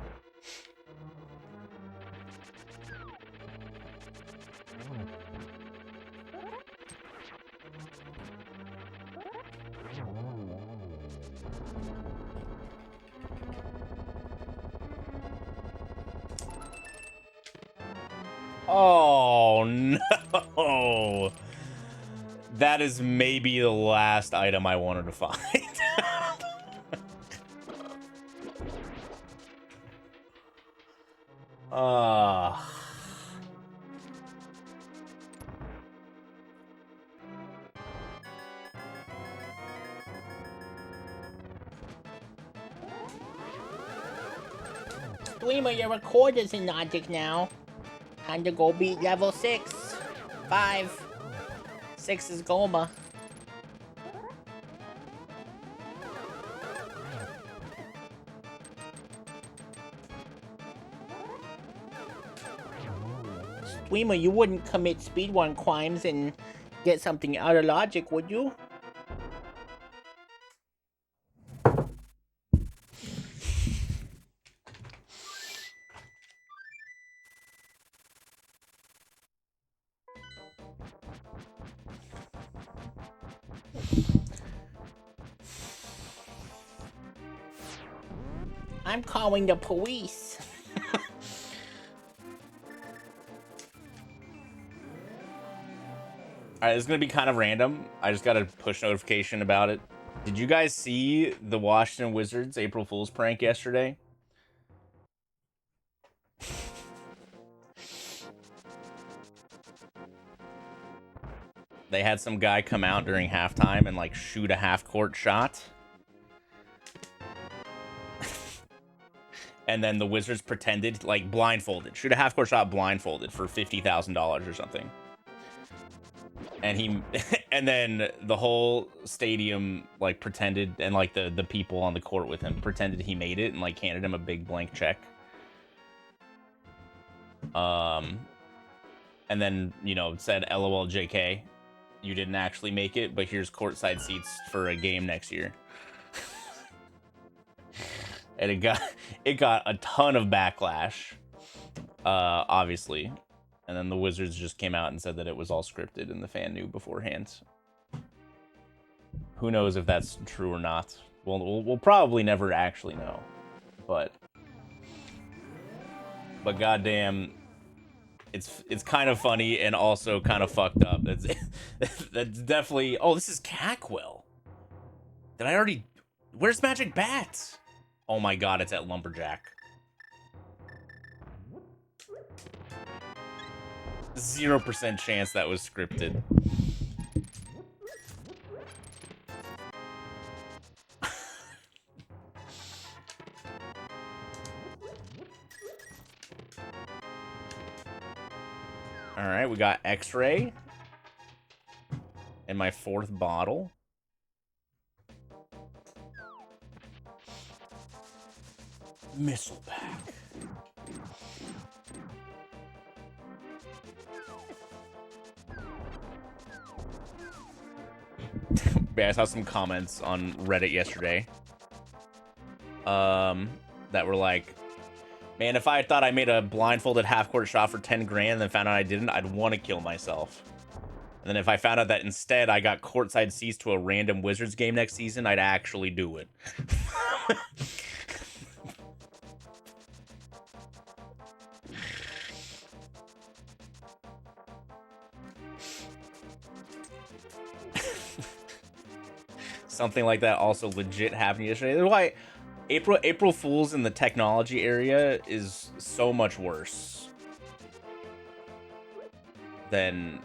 Oh, no. That is maybe the last item I wanted to find. Streamer, your recorder's in logic now. Time to go beat level 6. 5. 6 is Goma. Streamer, you wouldn't commit speedrun crimes and get something out of logic, would you? I'm calling the police. Alright, this is going to be kind of random. I just got a push notification about it. Did you guys see the Washington Wizards April Fool's prank yesterday? They had some guy come out during halftime and like shoot a half-court shot. And then the Wizards pretended, like, blindfolded. Shoot a half-court shot blindfolded for $50,000 or something. And and then the whole stadium, like, pretended, and, like, the people on the court with him pretended he made it and, like, handed him a big blank check. And then, you know, said LOL JK, you didn't actually make it, but here's courtside seats for a game next year. And it got a ton of backlash, obviously. And then the Wizards just came out and said that it was all scripted and the fan knew beforehand. Who knows if that's true or not? We'll probably never actually know. But goddamn, it's kind of funny and also kind of fucked up. That's definitely. Oh, this is Cackwell. Did I already? Where's Magic Bats? Oh my god, it's at Lumberjack. 0% chance that was scripted. All right, we got X-Ray and my 4th bottle. Missile pack. Yeah, I saw some comments on Reddit yesterday. That were like, man, if I thought I made a blindfolded half-court shot for 10 grand and then found out I didn't, I'd want to kill myself. And then if I found out that instead I got courtside seats to a random Wizards game next season, I'd actually do it. Something like that also legit happened yesterday. That's why April Fools in the technology area is so much worse than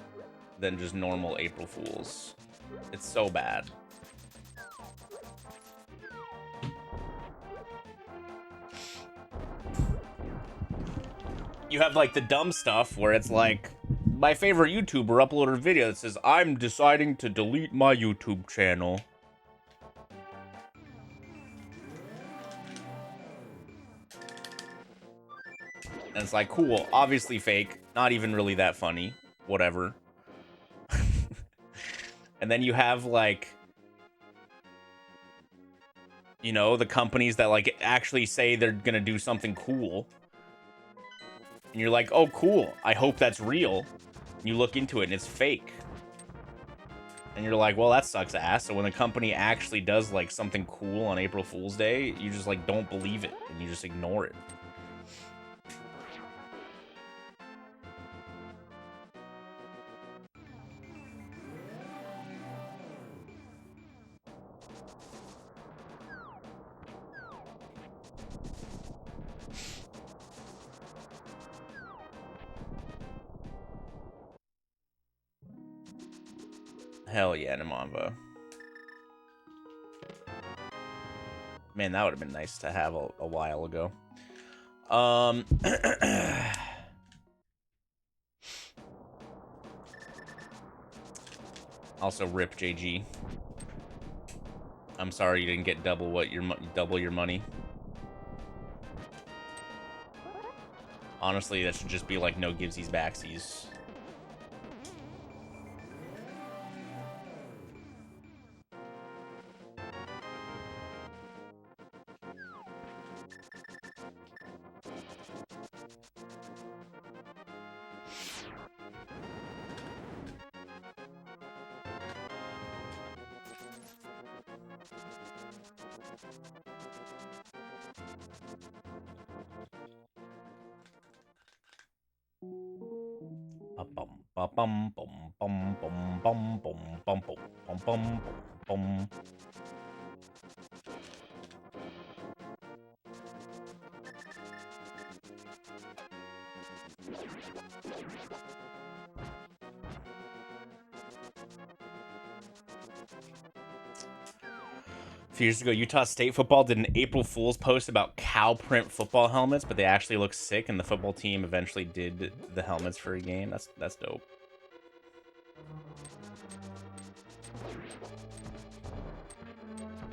just normal April Fools. It's so bad. You have like the dumb stuff where it's like, my favorite YouTuber uploaded a video that says, I'm deciding to delete my YouTube channel. And it's like, cool, obviously fake, not even really that funny, whatever. And then you have like, you know, the companies that like actually say they're gonna do something cool. And you're like, oh, cool, I hope that's real. And you look into it and it's fake. And you're like, well, that sucks ass. So when the company actually does like something cool on April Fool's Day, you just like don't believe it and you just ignore it. Hell yeah, Namanva. Man, that would have been nice to have a while ago. Also, rip JG. I'm sorry you didn't get double your money. Honestly, that should just be like no givesies backsies. Bum bum bum bum bum bum bum bum bum bum bum. A few years ago, Utah State football did an April Fool's post about cow print football helmets, but they actually look sick, and the football team eventually did the helmets for a game. That's dope.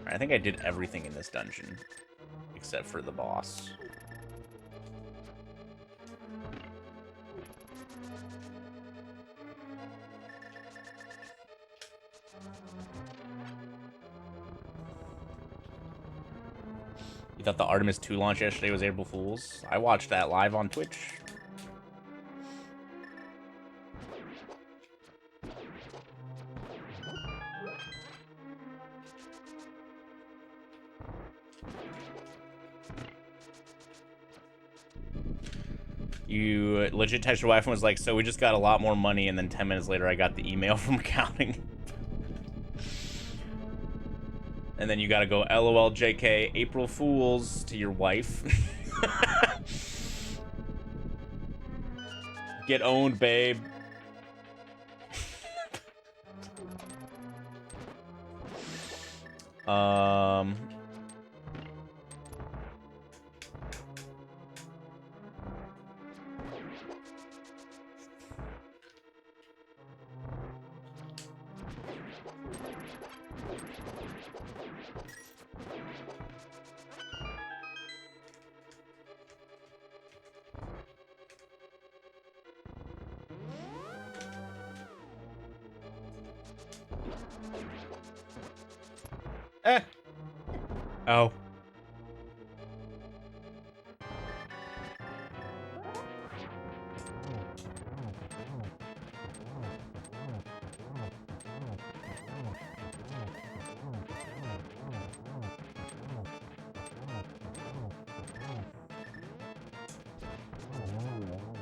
I think I did everything in this dungeon except for the boss. You thought the Artemis 2 launch yesterday was April Fool's? I watched that live on Twitch. You legit texted your wife and was like, so we just got a lot more money, and then 10 minutes later I got the email from accounting. And then you gotta go LOL JK April Fools to your wife. Get owned, babe. Oh.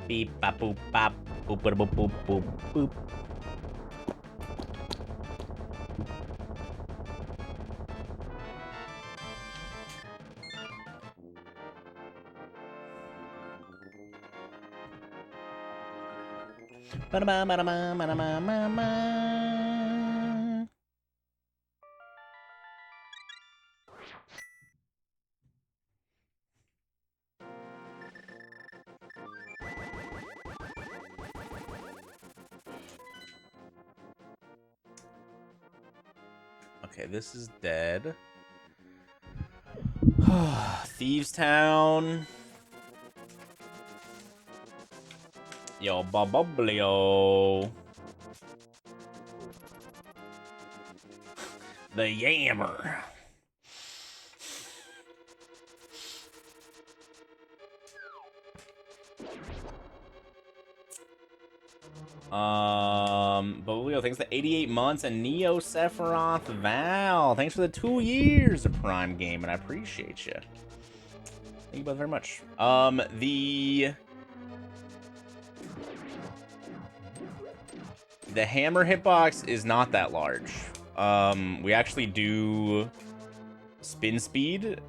Beep bop boop bop boop boop boop boop boop. Okay, this is dead. Thieves Town. Yo, Boboblio. The Yammer. Boboblio, thanks for the 88 months, and Neo Sephiroth Val, thanks for the 2 years of Prime Game, and I appreciate you. Thank you both very much. The hammer hitbox is not that large. We actually do spin speed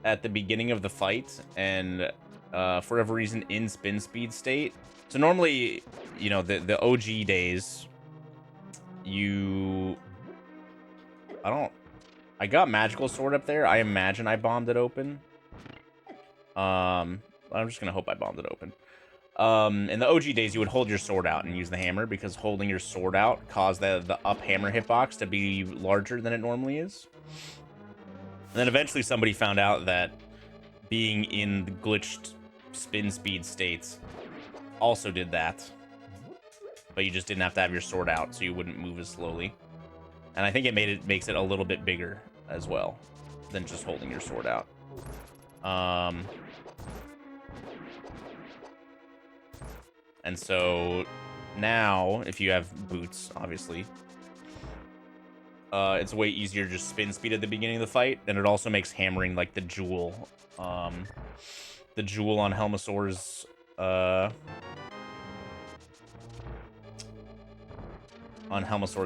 at the beginning of the fight, and for whatever reason in spin speed state. So normally, you know, the OG days, I got magical sword up there. I imagine I bombed it open. I'm just gonna hope I bombed it open. In the OG days, you would hold your sword out and use the hammer, because holding your sword out caused the up hammer hitbox to be larger than it normally is. And then eventually somebody found out that being in the glitched spin speed states also did that. But you just didn't have to have your sword out, so you wouldn't move as slowly. And I think it makes it a little bit bigger as well than just holding your sword out. And so now, if you have boots, obviously, it's way easier to just spin speed at the beginning of the fight, and it also makes hammering like the jewel on Helmasaur's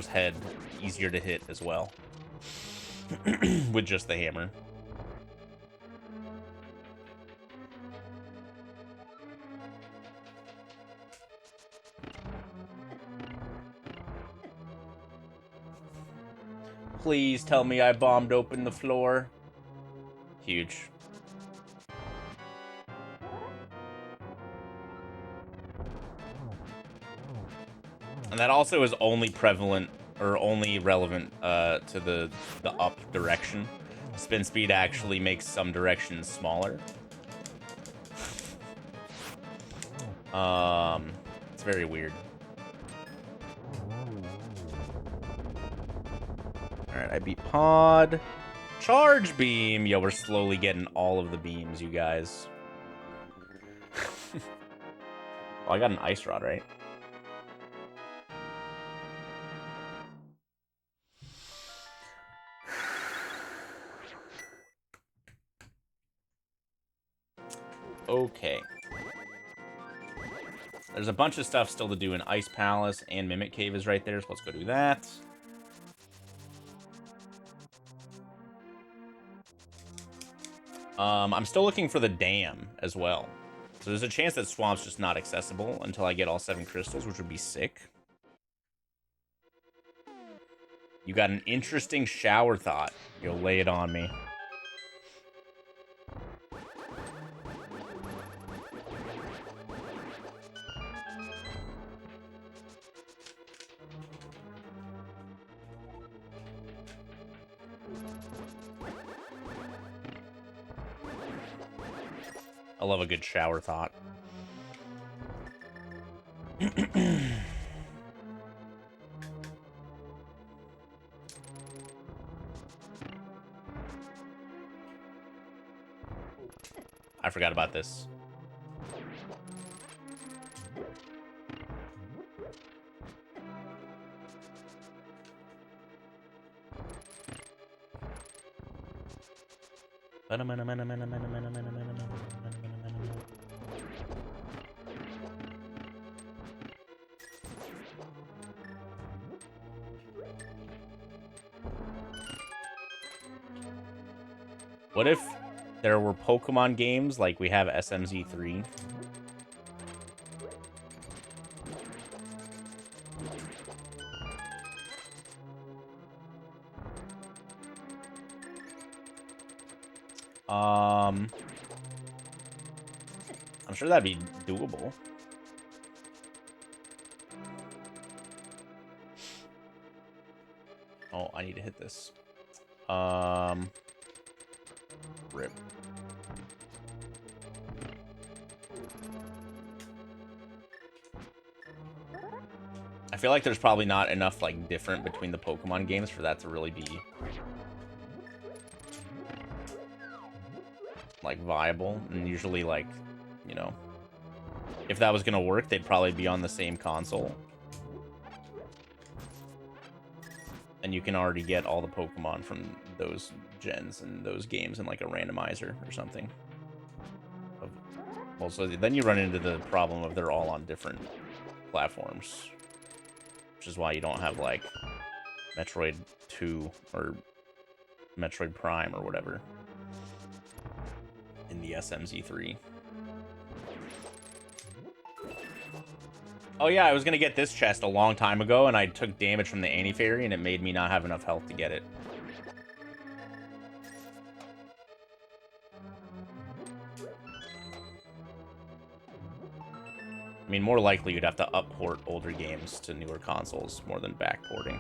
head easier to hit as well with just the hammer. Please tell me I bombed open the floor. Huge. And that also is only prevalent or only relevant to the up direction. Spin speed actually makes some directions smaller. It's very weird. Alright, I beat Pod. Charge beam! Yo, we're slowly getting all of the beams, you guys. Oh, I got an ice rod, right? Okay. There's a bunch of stuff still to do in Ice Palace, and Mimic Cave is right there, so let's go do that. I'm still looking for the dam as well. So there's a chance that Swamp's just not accessible until I get all 7 crystals, which would be sick. You got an interesting shower thought. You'll lay it on me. I love a good shower thought. I forgot about this. What if there were Pokemon games like we have SMZ3? I'm sure that'd be doable. Oh, I need to hit this. Rip. I feel like there's probably not enough, like, different between the Pokemon games for that to really be, like, viable. And usually, like, you know, if that was gonna work, they'd probably be on the same console. And you can already get all the Pokemon from those gens and those games in, like, a randomizer or something. Well, so then you run into the problem of they're all on different platforms. Which is why you don't have, like, Metroid 2 or Metroid Prime or whatever in the SMZ3. Oh yeah, I was gonna get this chest a long time ago, and I took damage from the Anti-Fairy, and it made me not have enough health to get it. I mean, more likely you'd have to up-port older games to newer consoles more than back-porting.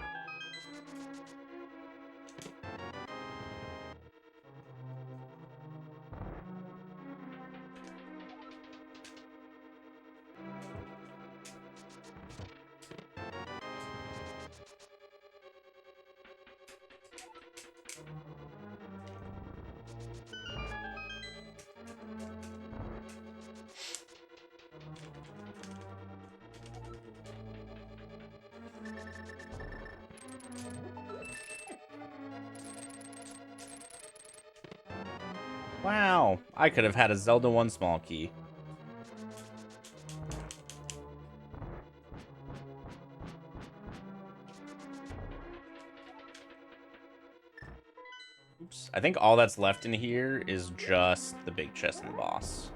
Wow, I could have had a Zelda 1 small key. Oops. I think all that's left in here is just the big chest and boss.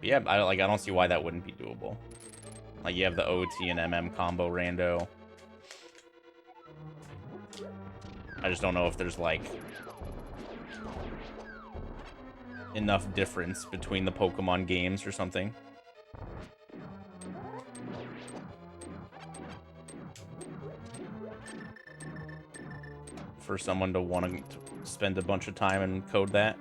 Yeah, I don't see why that wouldn't be doable. Like, you have the OT and MM combo rando. I just don't know if there's, like, enough difference between the Pokemon games or something. For someone to want to spend a bunch of time and code that.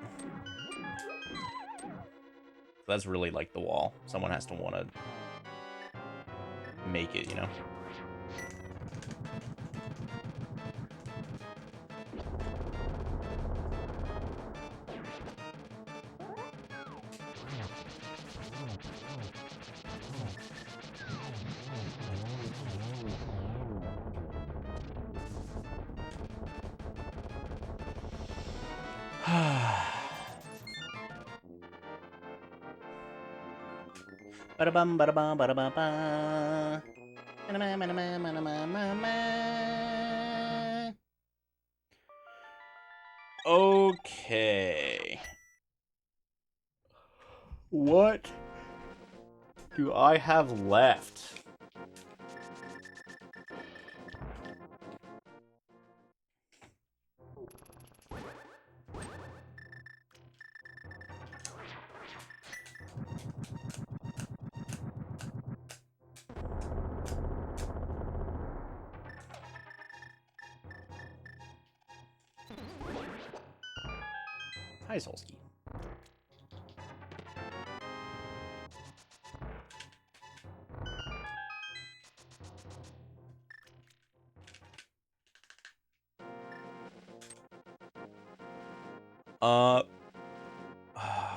That's really like the wall. Someone has to want to make it, you know? Ba-da-bum, ba-da-bum, ba-da-ba-ba. Okay. What do I have left? Hi, Solsky.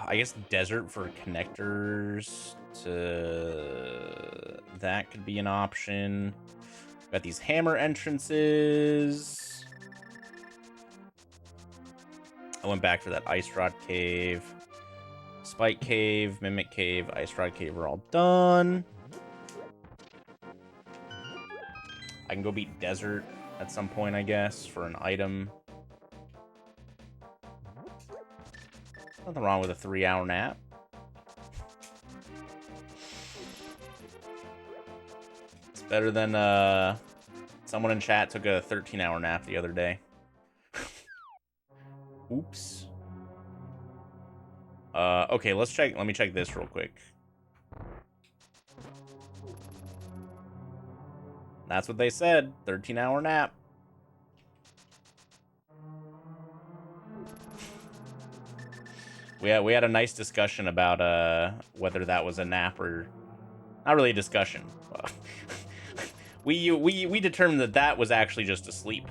I guess desert for connectors to that could be an option. Got these hammer entrances. I went back for that ice rod cave. Spike cave, mimic cave, ice rod cave are all done. I can go beat desert at some point, I guess, for an item. Nothing wrong with a 3-hour nap. It's better than someone in chat took a 13-hour nap the other day. Oops. Okay, let's check. Let me check this real quick. That's what they said. 13-hour nap. We had a nice discussion about whether that was a nap or not really a discussion. we determined that that was actually just a sleep.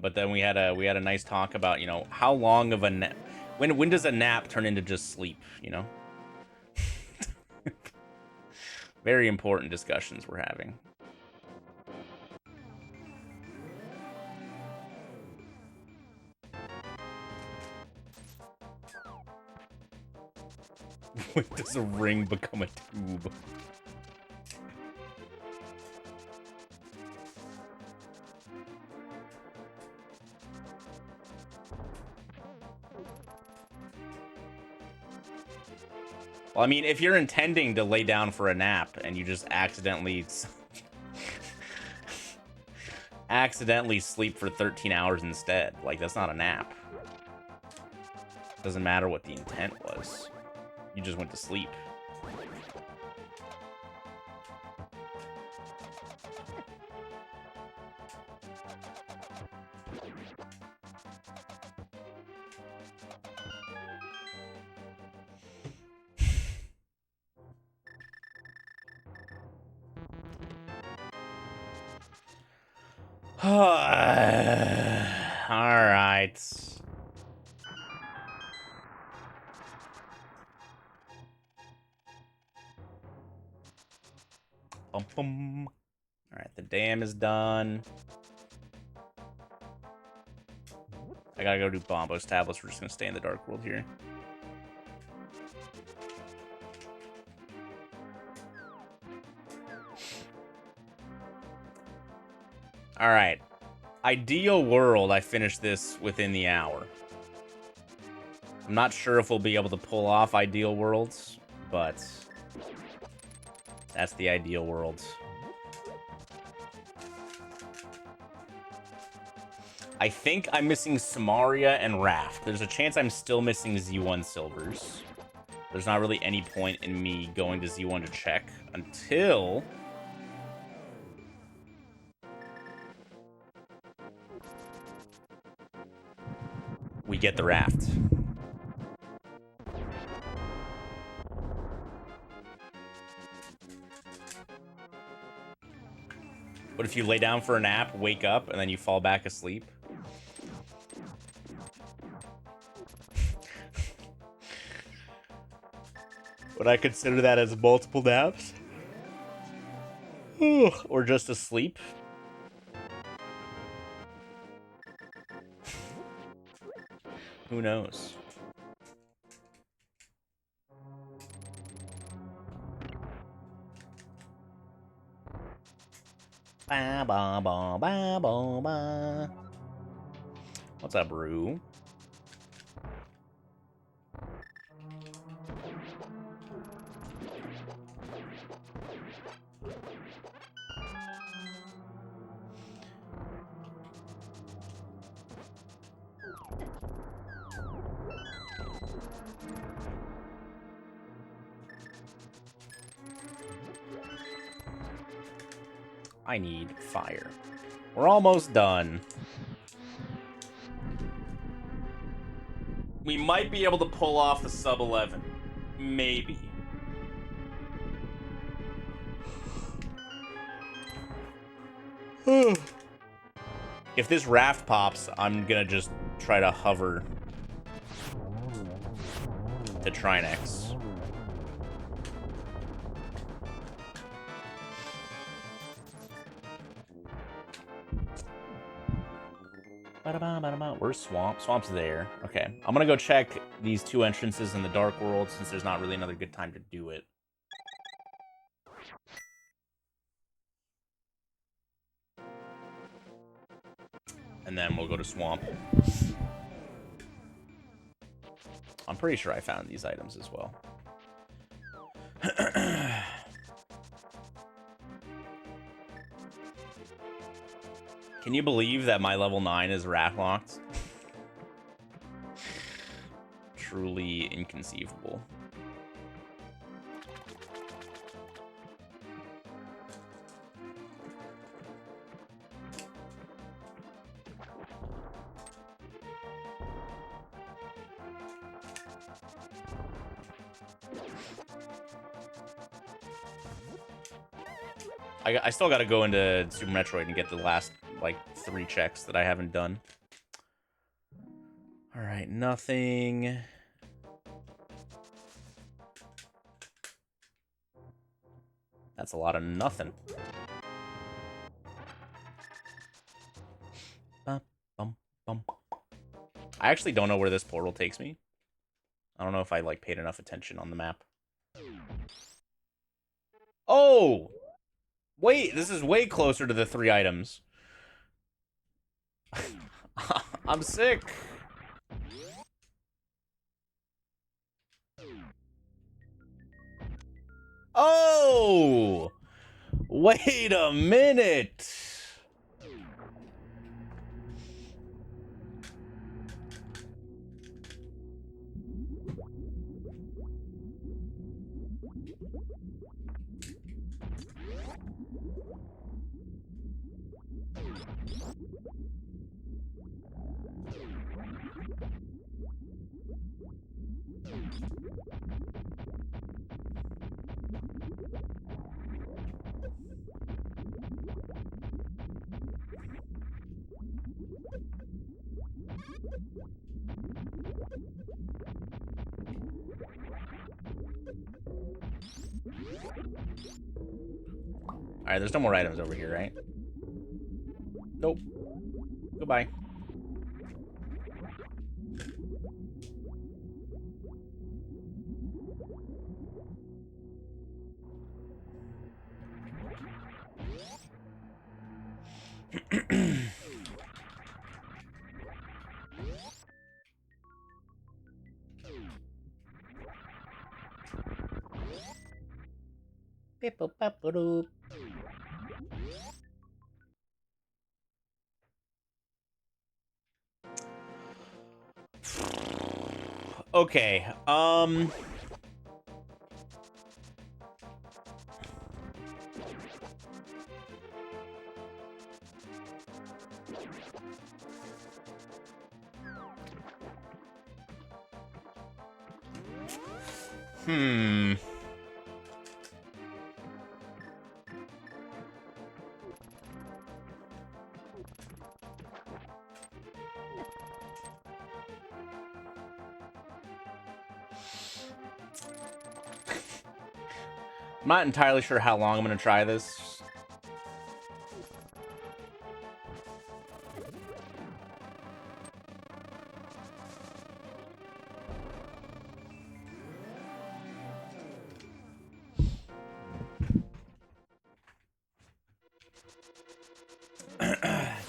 But then we had a nice talk about, you know, how long of a nap, when does a nap turn into just sleep, you know? Very important discussions we're having. When does a ring become a tube? Well, I mean, if you're intending to lay down for a nap and you just accidentally sleep for 13 hours instead, like, that's not a nap. Doesn't matter what the intent was. You just went to sleep. All right. Bum, bum. All right, the dam is done. I gotta go do Bombo's tablets. We're just gonna stay in the dark world here. All right. Ideal world, I finished this within the hour. I'm not sure if we'll be able to pull off ideal worlds, but that's the ideal world. I think I'm missing Samaria and Raft. There's a chance I'm still missing Z1 Silvers. There's not really any point in me going to Z1 to check until we get the Raft. But if you lay down for a nap, wake up, and then you fall back asleep. Would I consider that as multiple naps? Or just asleep? Who knows? Ba ba ba ba ba ba. What's up, Rue? I need fire. We're almost done. We might be able to pull off the sub 11. Maybe. If this raft pops, I'm gonna just try to hover to Trinex. Where's Swamp? Swamp's there. Okay. I'm gonna go check these two entrances in the Dark World since there's not really another good time to do it. And then we'll go to Swamp. I'm pretty sure I found these items as well. Can you believe that my level 9 is rat locked? Truly inconceivable. I still gotta go into Super Metroid and get the last, like, 3 checks that I haven't done. Alright, nothing. That's a lot of nothing. Bum, bum, bum. I actually don't know where this portal takes me. I don't know if I, like, paid enough attention on the map. Oh! Wait, this is way closer to the 3 items. I'm sick. Oh! Wait a minute. Alright, there's no more items over here, right? Nope. Goodbye. Okay, hmm. I'm not entirely sure how long I'm going to try this.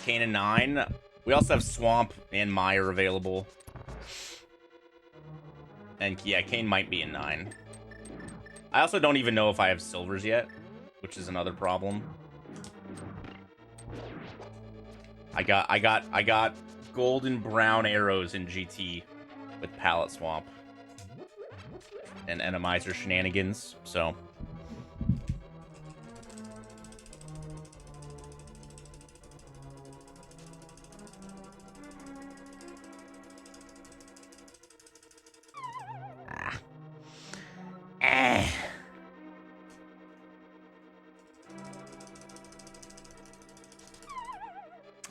Kane and 9. We also have Swamp and Mire available. And yeah, Kane might be in 9. I also don't even know if I have silvers yet, which is another problem. I got golden brown arrows in GT with Pallet Swamp and Enemizer shenanigans, so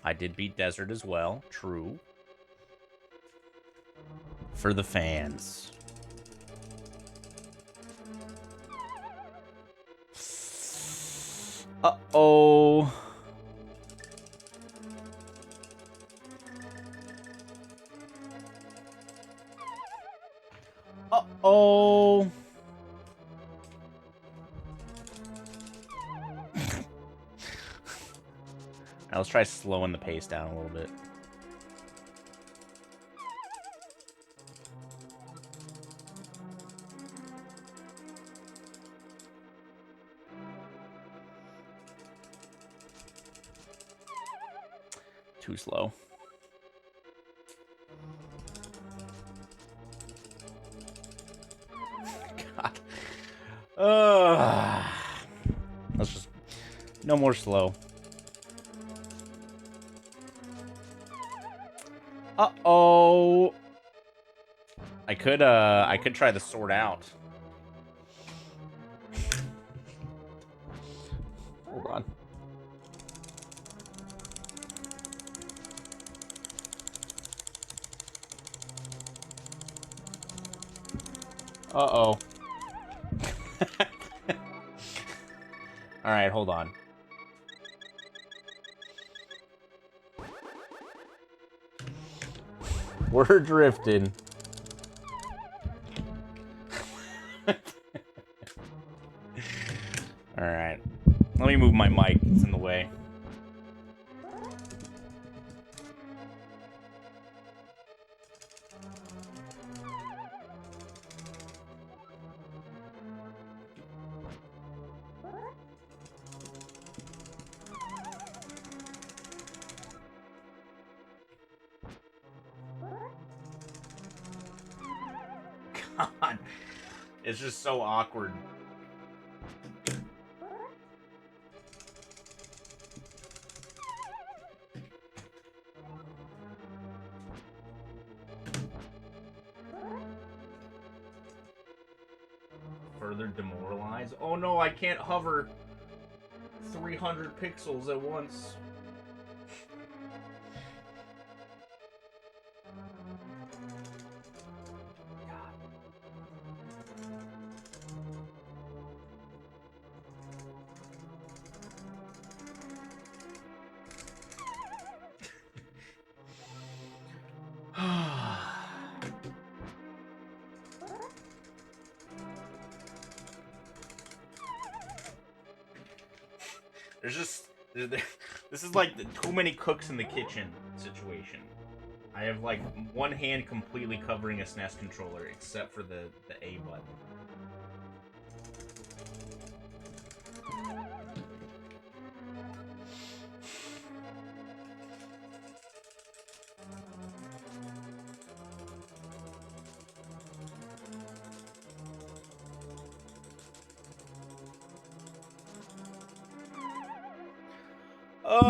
I did beat Desert as well. True. For the fans. Uh-oh. Uh-oh. Now let's try slowing the pace down a little bit. Too slow. God. Let's just... No more slow. Uh-oh. I could try the sword out. Hold on. Uh-oh. Alright, hold on. We're drifting. Alright. Let me move my mic. It's in the way. God. It's just so awkward. Further demoralized? Oh no, I can't hover 300 pixels at once. There's just... This is like the too many cooks in the kitchen situation. I have like one hand completely covering a SNES controller except for the A button. Oh.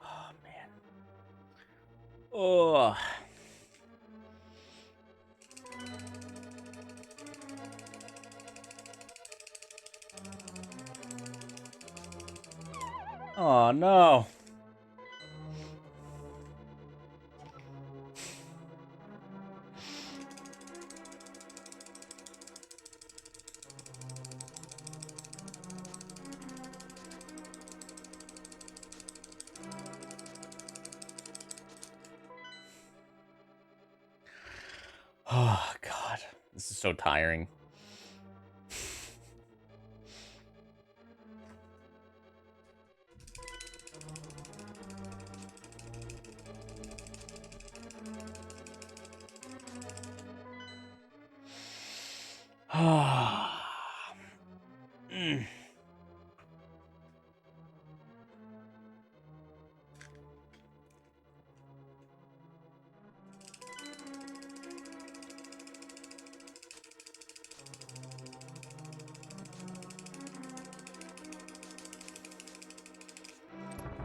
Oh man. Oh. Oh, no. Oh, God. This is so tiring. Mm.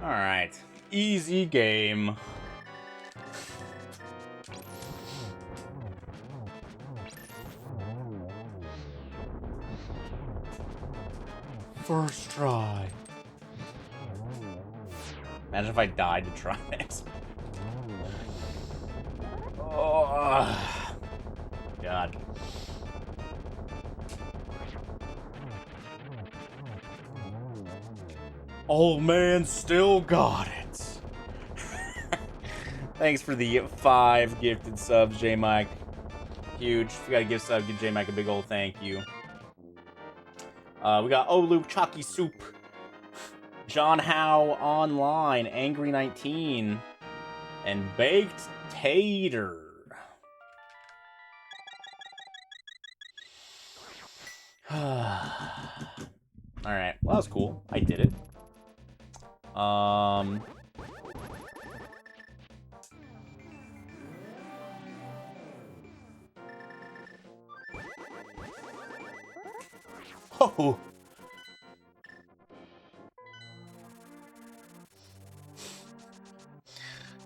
All right. Easy game. First try. Imagine if I died to try it. Oh, God. Old man still got it. Thanks for the 5 gifted subs, J-Mike. Huge. If you got a gift sub, give J-Mike a big old thank you. We got Luke Chalky Soup, John Howe Online, Angry 19, and Baked Tater. Alright, well, that was cool. I did it. Oh!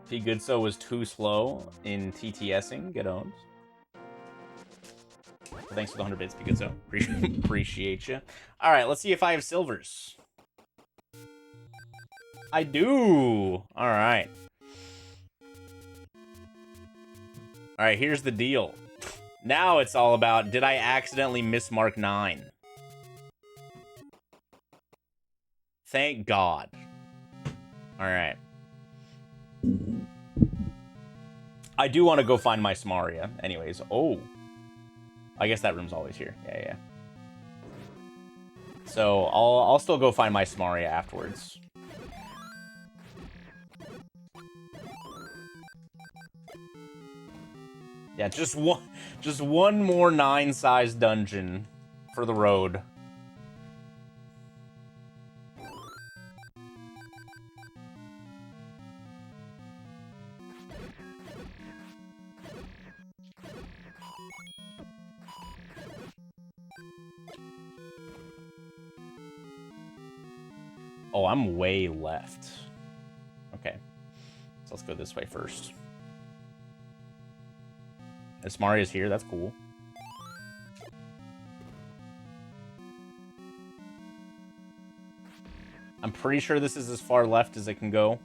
P. Goodso was too slow in TTSing. Good owns. Thanks for the 100 bits, P. Goodso. Appreciate you. Alright, let's see if I have silvers. I do! Alright. Alright, here's the deal. Now it's all about, did I accidentally miss Mark 9? Thank God. Alright. I do want to go find my Samaria. Anyways, oh. I guess that room's always here. Yeah. So, I'll still go find my Samaria afterwards. Yeah, just one more 9-size dungeon for the road. Oh, I'm way left. Okay. So let's go this way first. If Maria's here, that's cool. I'm pretty sure this is as far left as it can go.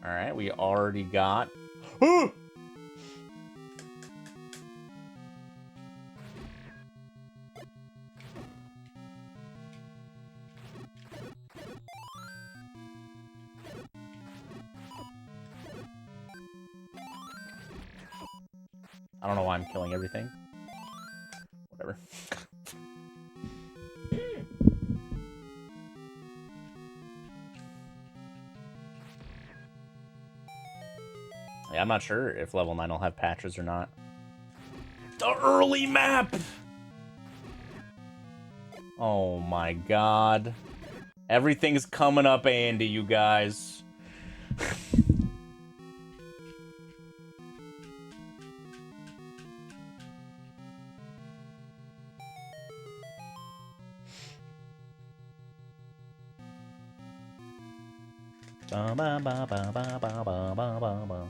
Alright, we already got... I don't know why I'm killing everything. Whatever. Yeah, I'm not sure if level 9 will have patches or not. The early map! Oh my god. Everything's coming up, Andy, you guys. Ba, ba, ba, ba, ba, ba, ba, ba, ba, ba.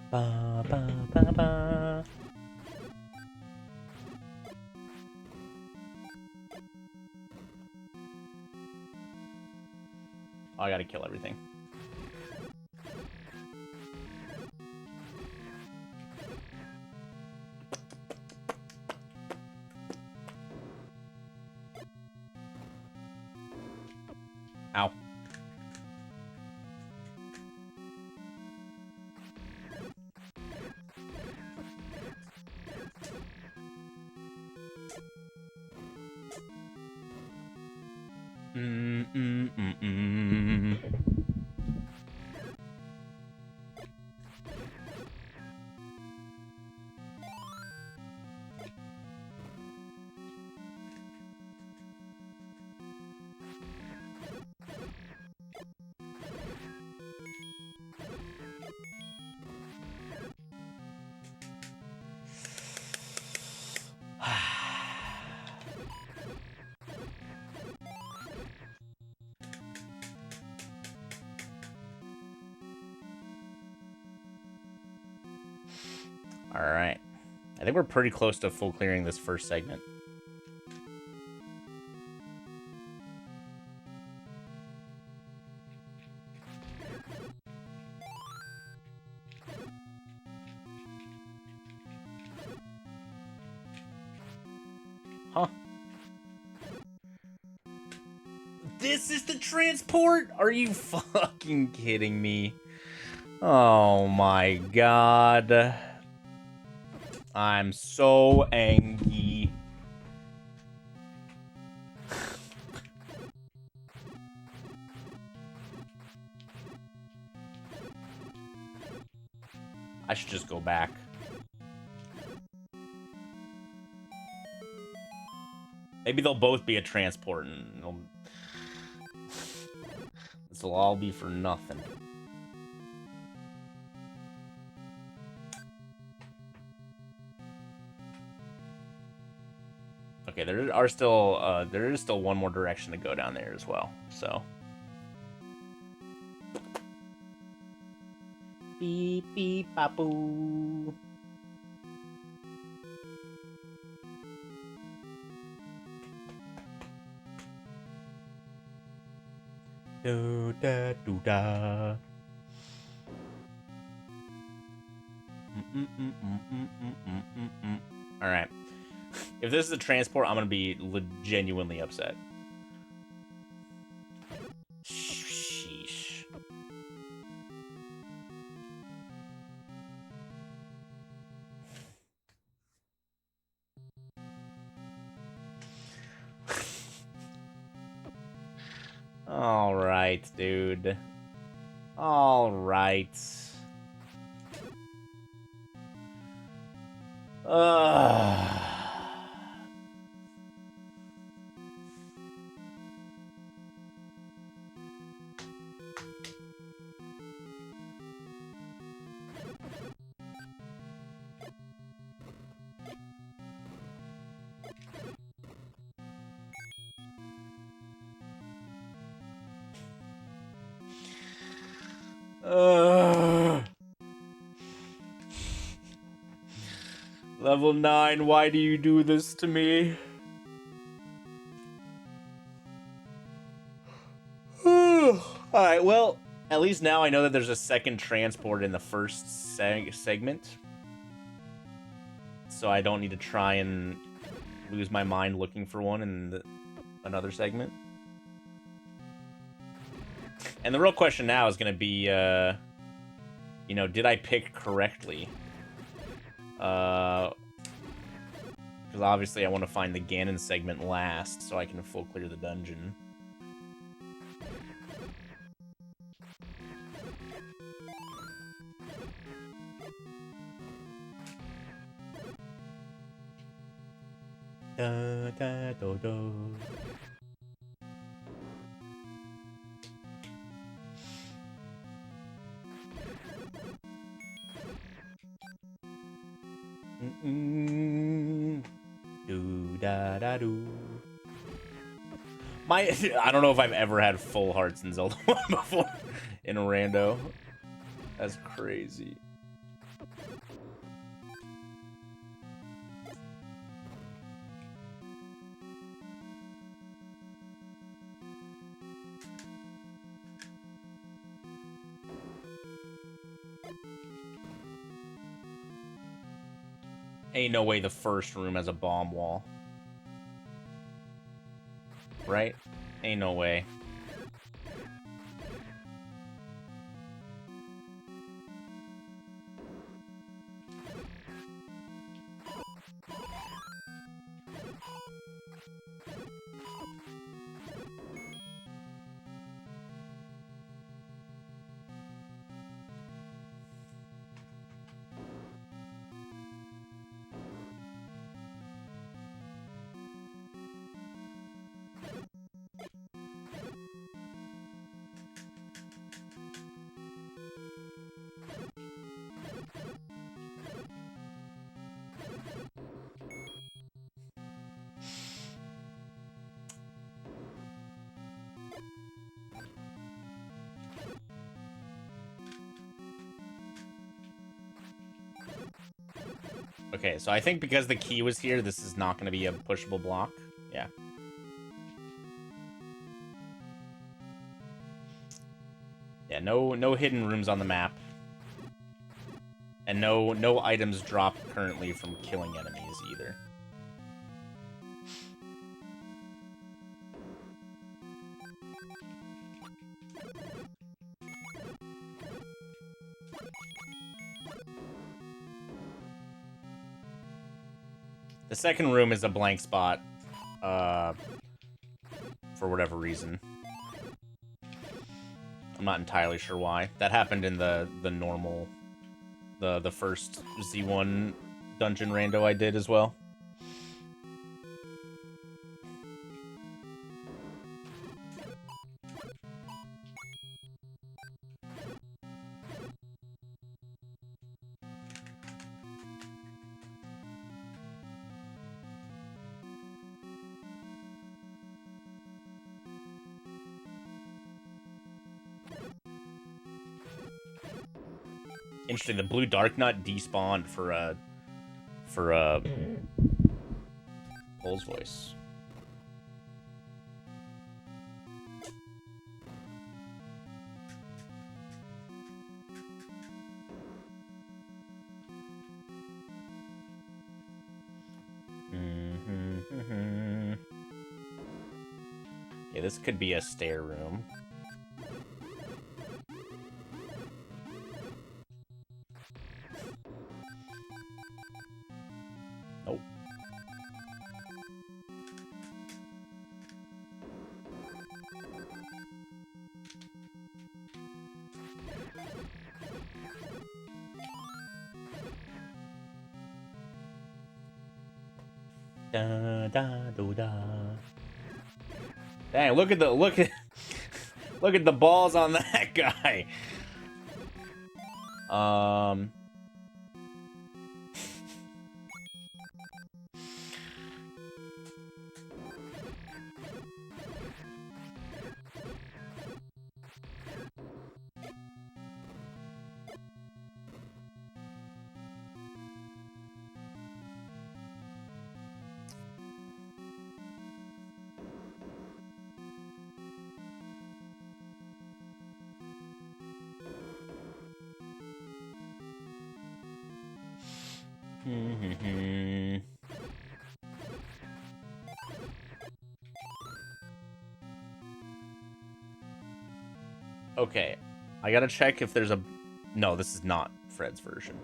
Ba, ba, ba, ba. Oh, I gotta kill everything. Ow. Alright. I think we're pretty close to full clearing this first segment. Huh. This is the transport? Are you fucking kidding me? Oh my god. I'm so angry. I should just go back. Maybe they'll both be a transport and this will all be for nothing. Okay, there is still one more direction to go down there as well. So beep beep boo. Do da do da. All right. If this is a transport, I'm gonna be genuinely upset. Sheesh. All right, dude. All right. Level 9, why do you do this to me? Alright, well, at least now I know that there's a second transport in the first segment. So I don't need to try and lose my mind looking for one in another segment. And the real question now is going to be, you know, did I pick correctly? Because obviously I want to find the Ganon segment last, so I can full clear the dungeon. Da, da, do, do. Do da da do. I don't know if I've ever had full hearts in Zelda 1 before in a rando. That's crazy. Ain't no way the first room has a bomb wall. Right? Ain't no way. Okay, so I think because the key was here, this is not going to be a pushable block. Yeah. Yeah, no hidden rooms on the map. And no items dropped currently from killing enemies either. The second room is a blank spot, for whatever reason. I'm not entirely sure why. That happened in the normal, the first Z1 dungeon rando I did as well. Interesting. The blue dark nut despawned for Bull's voice. Okay, this could be a stair room. Nope. Da da do da. Dang! Look at look at the balls on that guy. Okay, I gotta check if there's a... No, this is not Fred's version.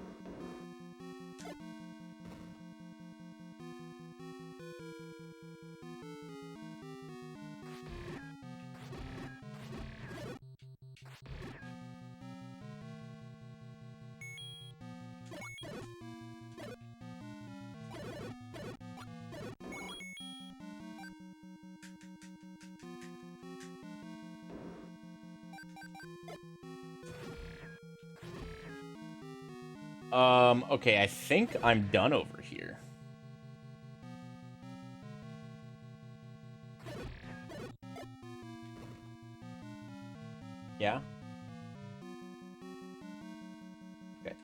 Okay, I think I'm done over here. Yeah? Okay.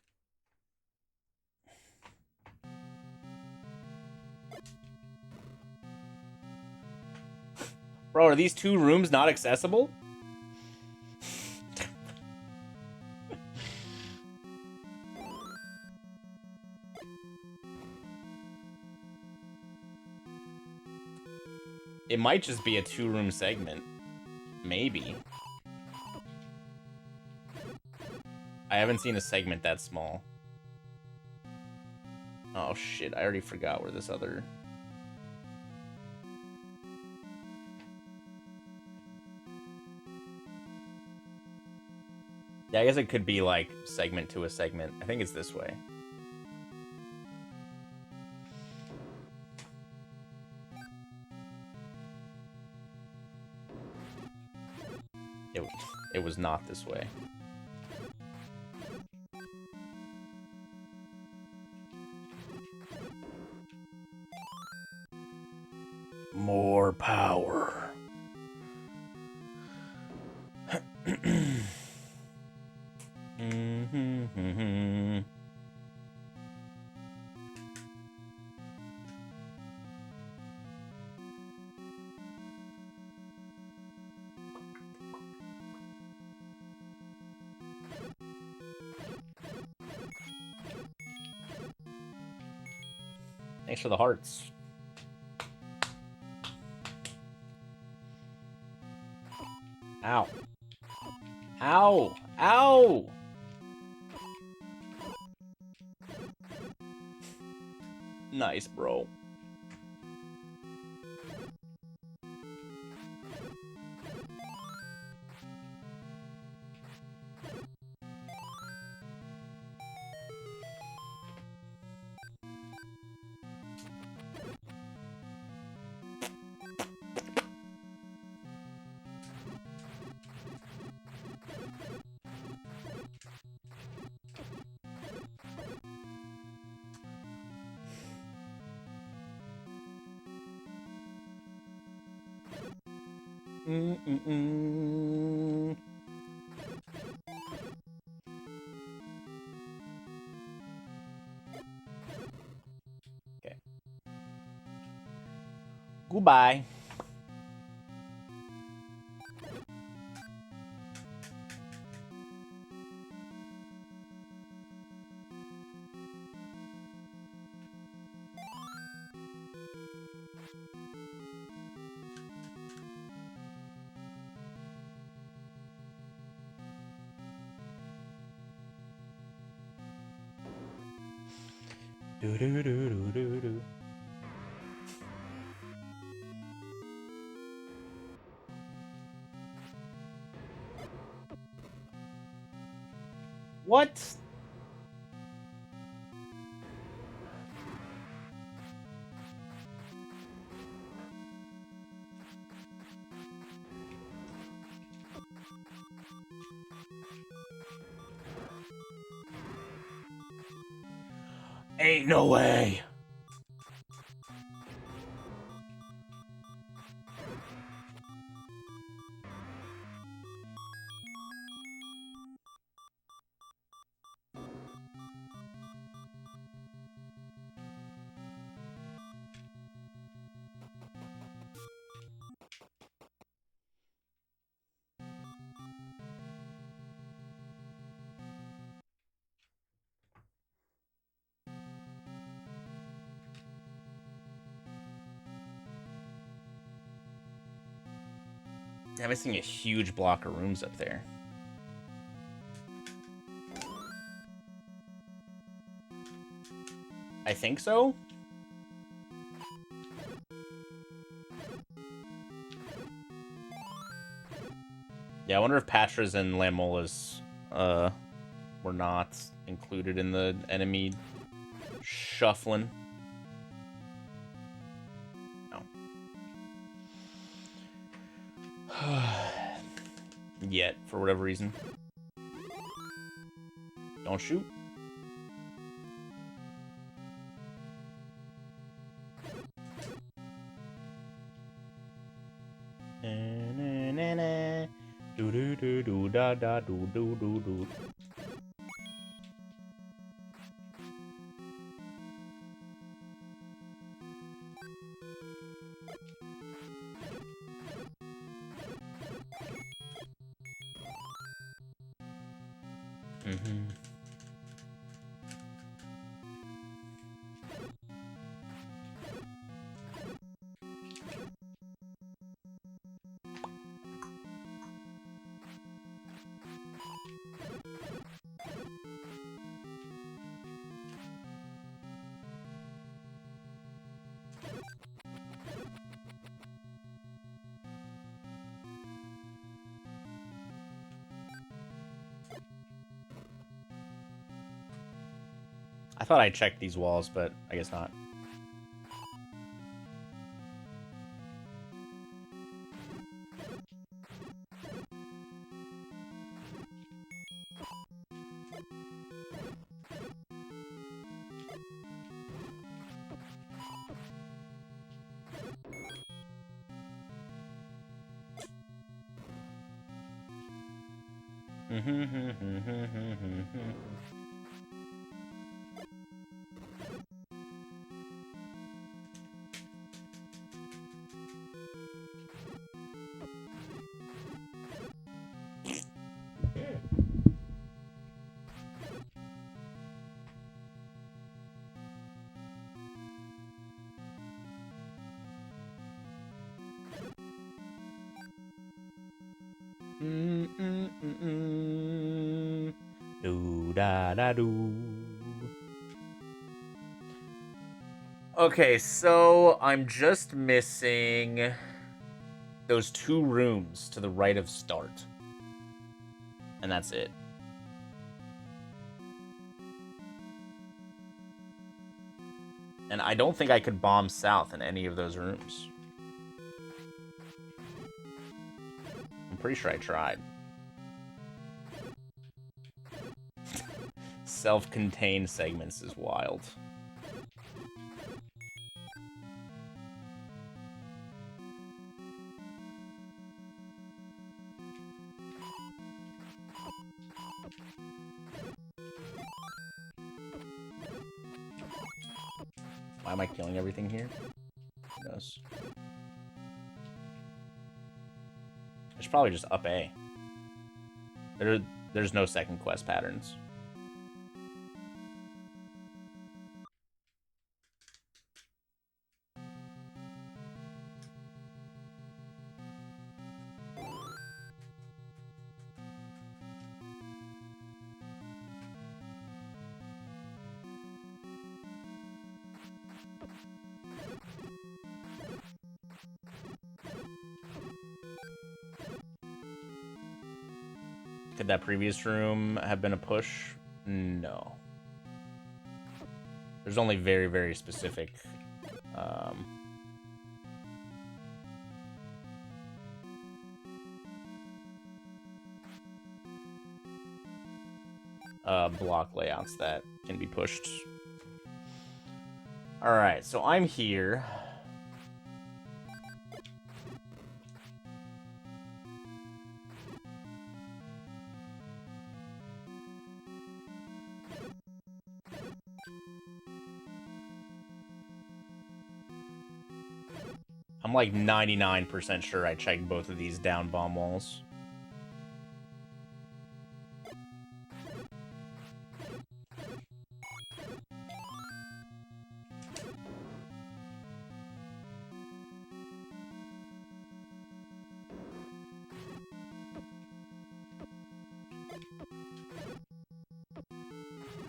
Bro, are these 2 rooms not accessible? It might just be a 2-room segment. Maybe. I haven't seen a segment that small. Oh shit, I already forgot where this other... Yeah, I guess it could be like segment to a segment. I think it's this way. It was not this way. More power. Thanks for the hearts. Ow. Ow! Ow! Nice, bro. Okay. Goodbye. Do do do do do do. What? Ain't no way. I'm missing a huge block of rooms up there. I think so. Yeah, I wonder if Patras and Lamolas were not included in the enemy shuffling. No. Yet, for whatever reason. Don't shoot. Na-na-na-na. Do-do-do-do-da-da-do-do-do-do. Mm-hmm. I thought I checked these walls, but I guess not. Do da da do. Okay, so I'm just missing those 2 rooms to the right of start. And that's it. And I don't think I could bomb south in any of those rooms. I'm pretty sure I tried. Self-contained segments is wild. Why am I killing everything here? Who knows? I should probably just up A. There's no second quest patterns. Could that previous room have been a push? No. There's only very, very specific block layouts that can be pushed. Alright, so I'm here. I'm like 99% sure I checked both of these down bomb walls.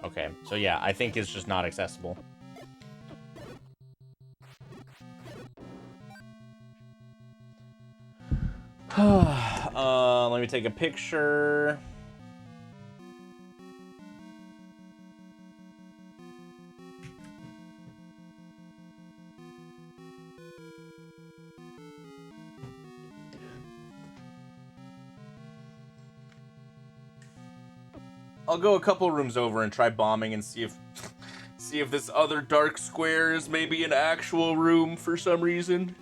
Okay, so yeah, I think it's just not accessible. Let me take a picture. I'll go a couple rooms over and try bombing and see if this other dark square is maybe an actual room for some reason.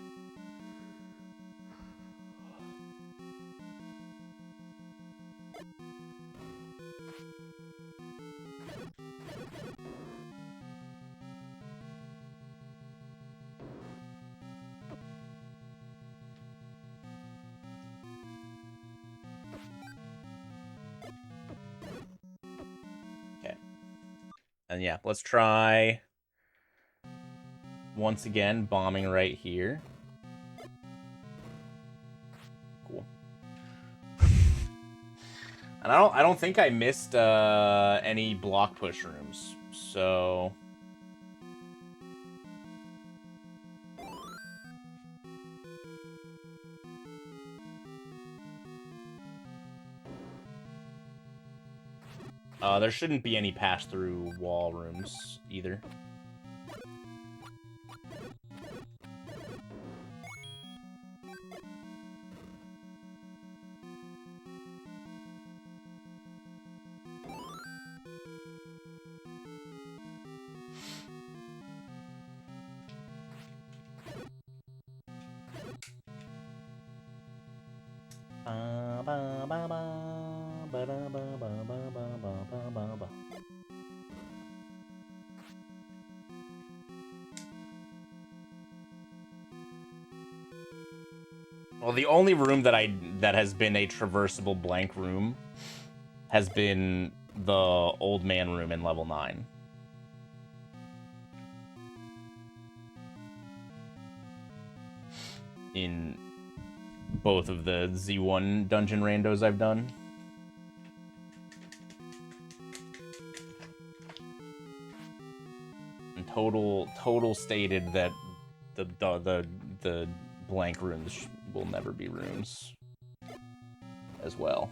And yeah, let's try once again bombing right here. Cool. And I don't think I missed any block push rooms. So there shouldn't be any pass-through wall rooms either. Well, the only room that has been a traversable blank room has been the old man room in level 9. In both of the Z1 dungeon randos I've done. And total stated that the blank rooms will never be rooms as well.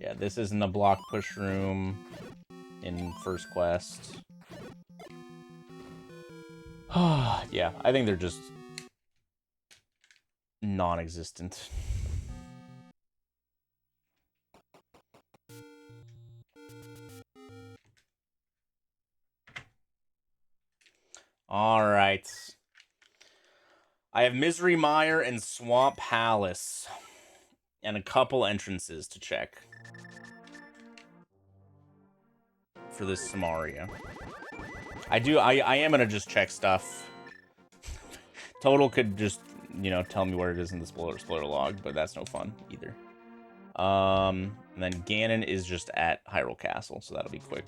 Yeah, this isn't a block push room in first quest. Yeah, I think they're just non-existent. All right. I have Misery Mire and Swamp Palace and a couple entrances to check for this Samaria. I am gonna just check stuff. Total could just, you know, tell me where it is in the spoiler log, but that's no fun either. And then Ganon is just at Hyrule Castle, so that'll be quick.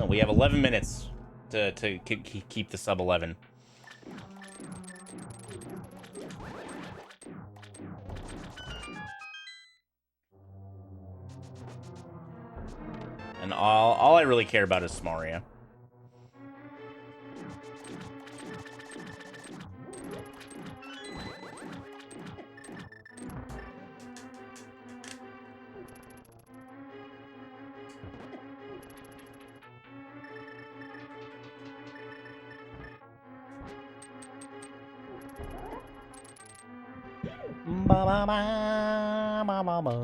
We have 11 minutes to keep the sub 11. And all I really care about is Samaria. Ba ba ba ba ba ba.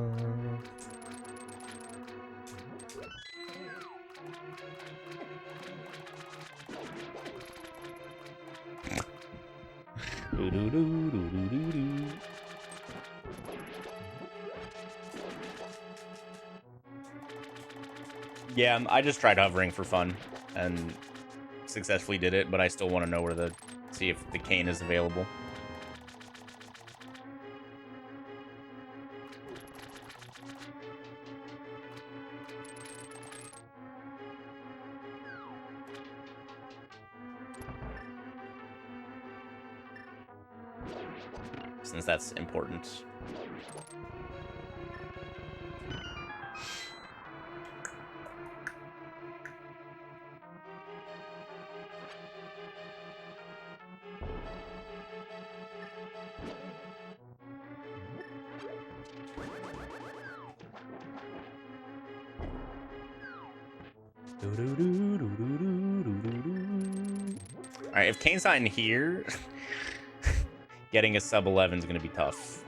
Do do do do do do do. Yeah, I just tried hovering for fun and successfully did it, but I still want to know where see if the cane is available. Since that's important. Alright, if Kane's not in here, Getting a sub 11 is going to be tough.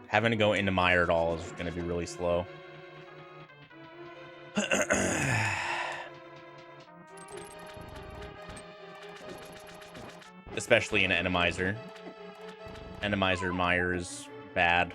Having to go into Mire at all is going to be really slow. Especially in Enemizer. Enemizer Mire is bad.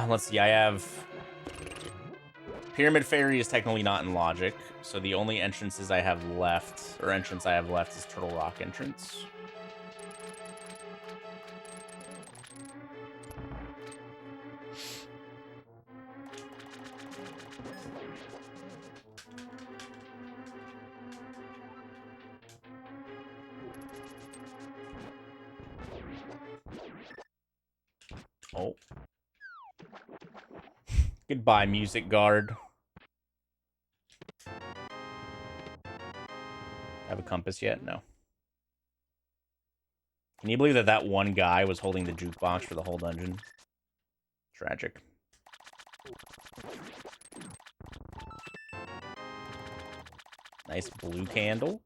Let's see, I have... Pyramid Fairy is technically not in Logic, so the only entrances I have left, or entrance I have left, is Turtle Rock entrance. Oh. Goodbye, Music Guard. Have a compass yet? No. Can you believe that that one guy was holding the jukebox for the whole dungeon? Tragic. Nice blue candle.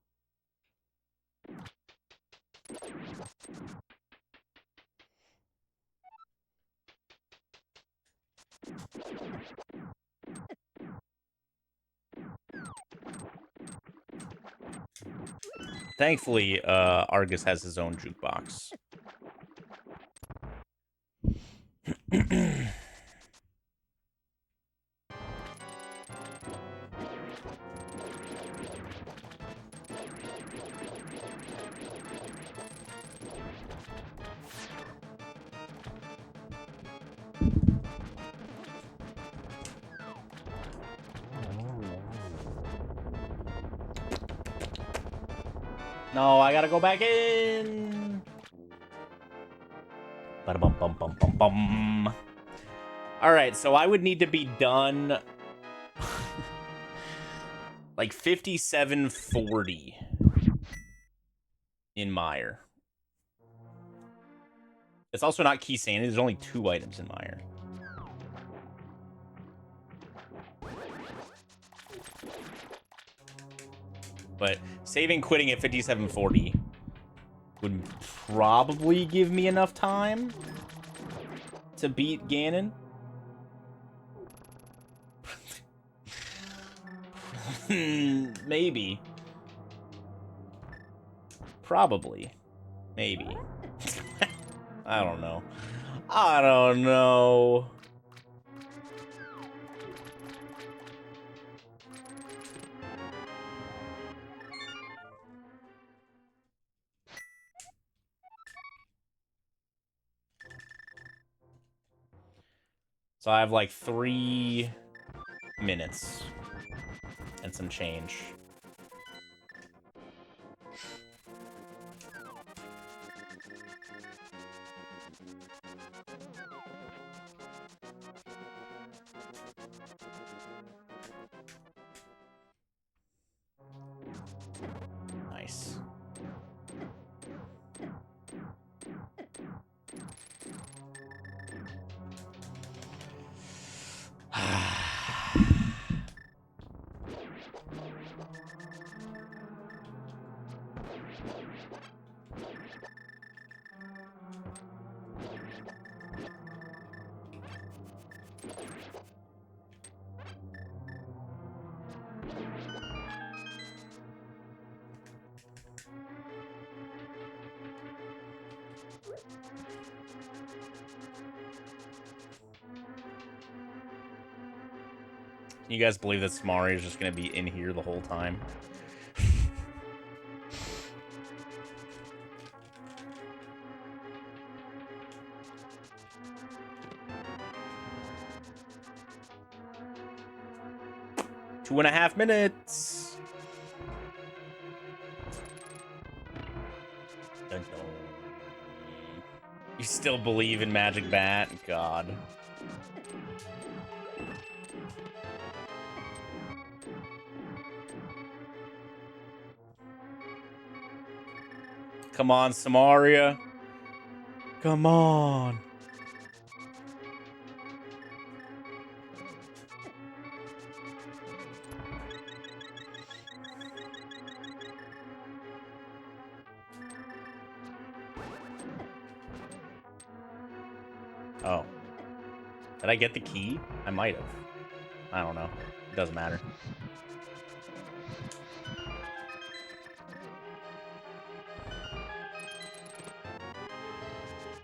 Thankfully, Argus has his own jukebox. No, I gotta go back in. Ba-da-bum-bum-bum-bum-bum. All right, so I would need to be done like 5740 in Mire. It's also not Key Sanity. There's only 2 items in Mire. But saving quitting at 5740 would probably give me enough time to beat Ganon. Maybe. Probably. Maybe. I don't know. I don't know. So I have like 3 minutes and some change. Nice. Can you guys believe that Smari is just going to be in here the whole time? 2.5 minutes. Dun, dun. You still believe in Magic Bat? God. Come on, Samaria. Come on. Oh. Did I get the key? I might have. I don't know. It doesn't matter.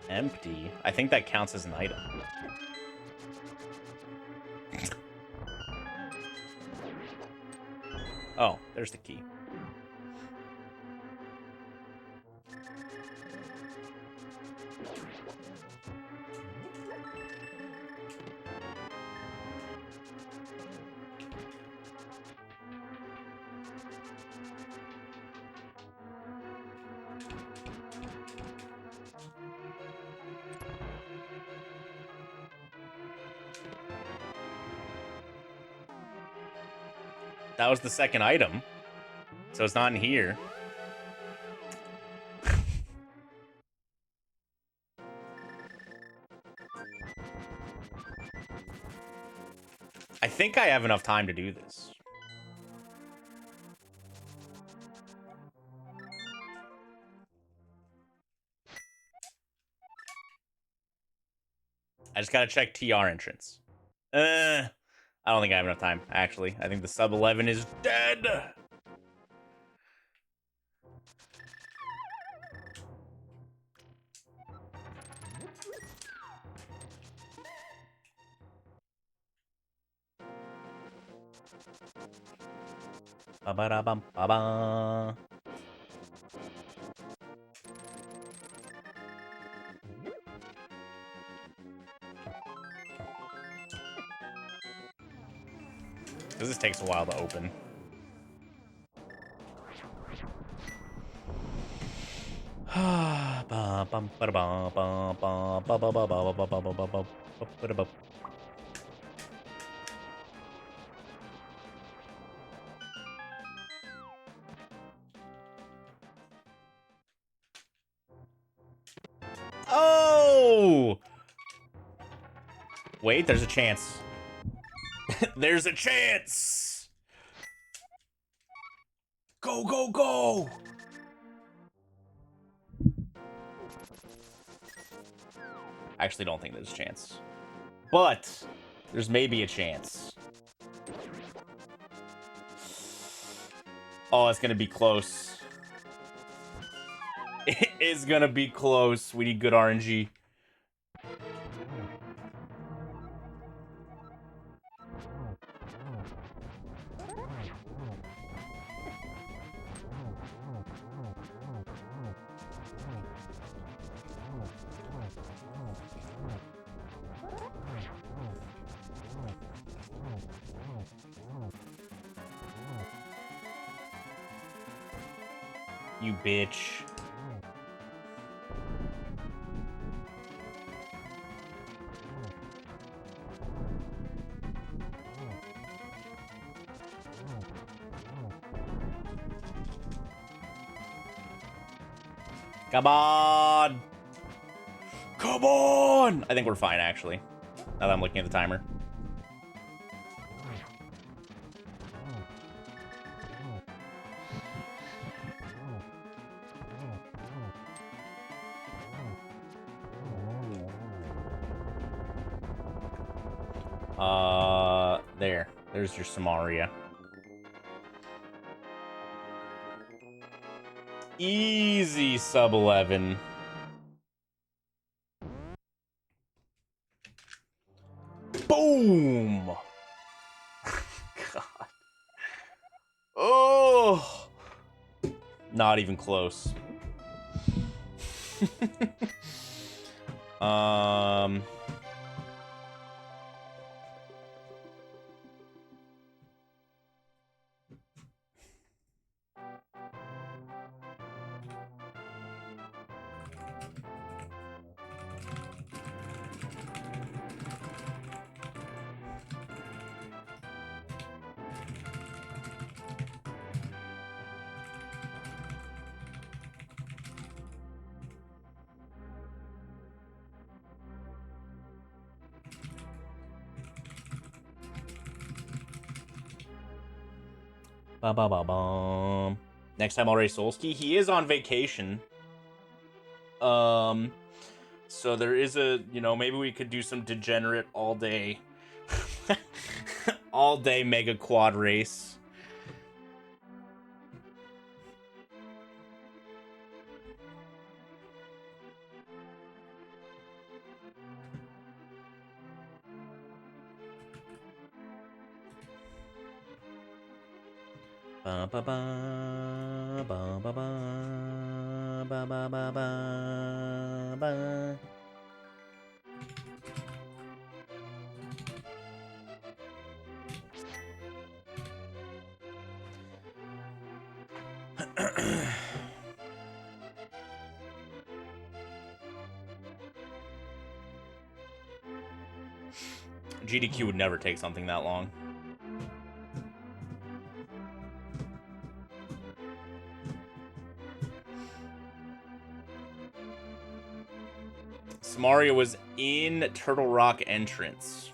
Empty? I think that counts as an item. Oh, there's the key. That was the second item. So it's not in here. I think I have enough time to do this. I just gotta check TR entrance. I don't think I have enough time, actually. I think the sub 11 is dead. Ba-ba-da-bum-ba-ba. Because this takes a while to open. Oh! Wait, there's a chance. There's a chance! Go, go, go! I actually don't think there's a chance. But there's maybe a chance. Oh, it's gonna be close. It is gonna be close. We need good RNG. You bitch. Come on! Come on! I think we're fine, actually. Now that I'm looking at the timer. There. There's your Samaria. Easy sub 11. Boom! God. Oh! Not even close. Ba ba ba bum. Next time I'll race Solski. He is on vacation. So there is a, maybe we could do some degenerate all day all day mega quad race. Ba ba ba ba ba ba ba ba ba ba ba. GDQ would never take something that long. Samaria was in Turtle Rock entrance,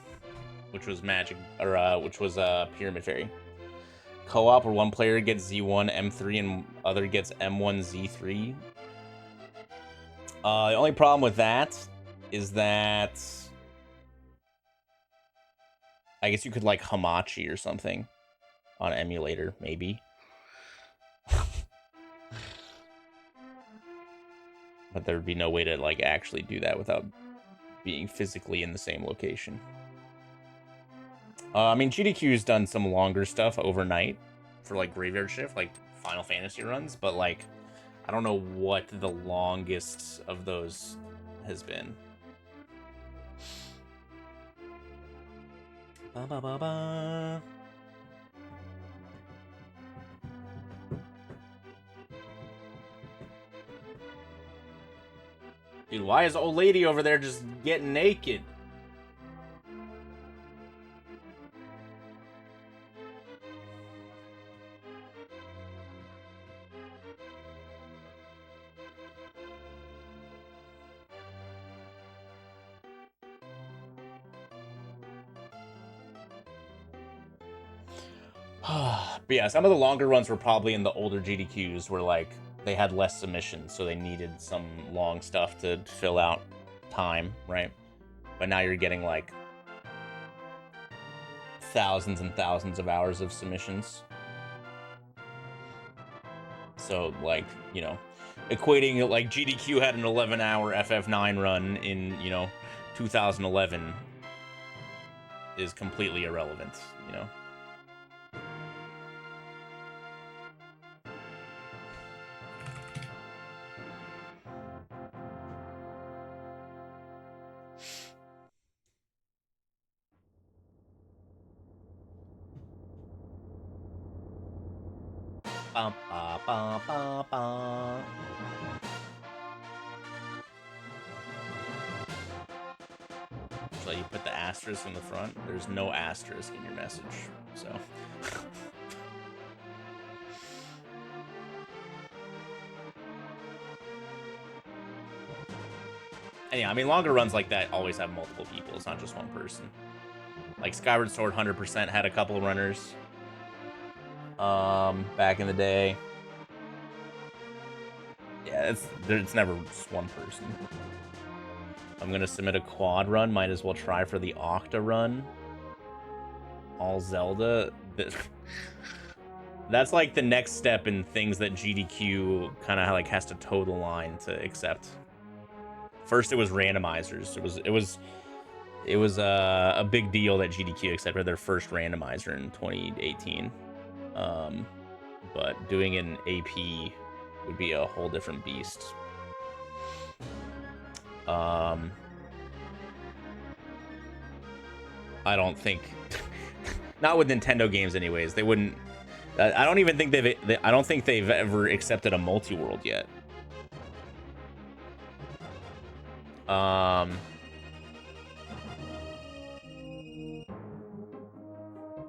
which was Magic, or which was Pyramid Fairy. Co-op where one player gets Z1 M3 and other gets M1 Z3. The only problem with that is that I guess you could like Hamachi or something on emulator, maybe. But there'd be no way to like actually do that without being physically in the same location. I mean, GDQ's done some longer stuff overnight for like Graveyard Shift, like Final Fantasy runs, but like I don't know what the longest of those has been. Ba ba ba ba. Dude, why is old lady over there just getting naked? But yeah, some of the longer runs were probably in the older GDQs where like they had less submissions, so they needed some long stuff to fill out time, right? But now you're getting like thousands and thousands of hours of submissions. So like, equating like GDQ had an 11-hour FF9 run in, 2011 is completely irrelevant, Ba, ba, ba, ba, ba. So you put the asterisk in the front. There's no asterisk in your message, so. And yeah, I mean, longer runs like that always have multiple people. It's not just one person. Like Skyward Sword 100% had a couple of runners back in the day. Yeah, it's never just one person. I'm gonna submit a quad run. Might as well try for the Octa run. All Zelda. That's like the next step in things that GDQ kind of like has to toe the line to accept. First, it was randomizers. It was a big deal that GDQ accepted their first randomizer in 2018. But doing an AP would be a whole different beast. I don't think, not with Nintendo games, anyways. They wouldn't. I don't even think I don't think they've ever accepted a multi-world yet.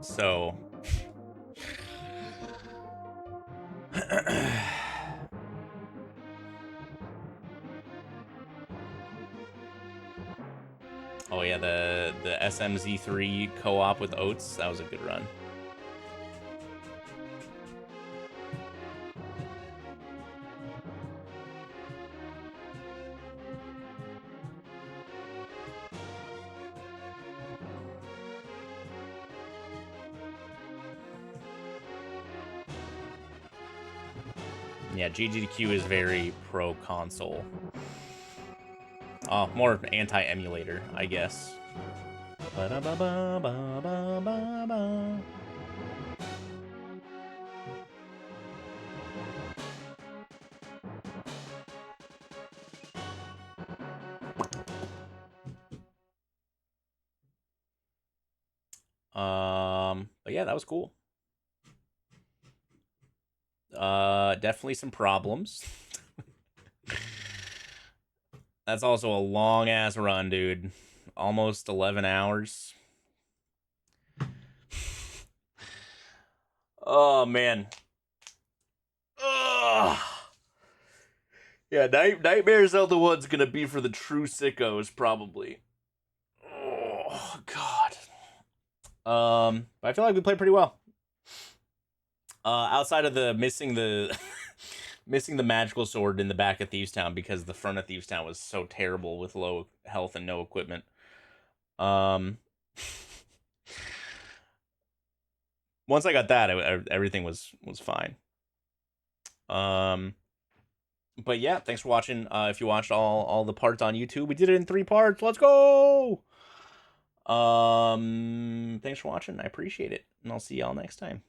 So. Oh yeah, the SMZ3 co-op with Oats, that was a good run. Yeah, GGQ is very pro console. More anti-emulator, I guess. Ba-da-ba-ba-ba-ba-ba-ba. But yeah, that was cool. Definitely some problems. That's also a long ass run, dude. Almost 11 hours. Oh man. Ugh. Yeah, Nightmare Zelda 1's gonna be for the true sickos, probably. Oh god. But I feel like we played pretty well. Outside of the missing the missing the magical sword in the back of Thieves Town because the front of Thieves Town was so terrible with low health and no equipment. Um, once I got that, everything was fine. Um, but yeah, thanks for watching. If you watched all the parts on YouTube, we did it in 3 parts. Let's go. Thanks for watching. I appreciate it, and I'll see y'all next time.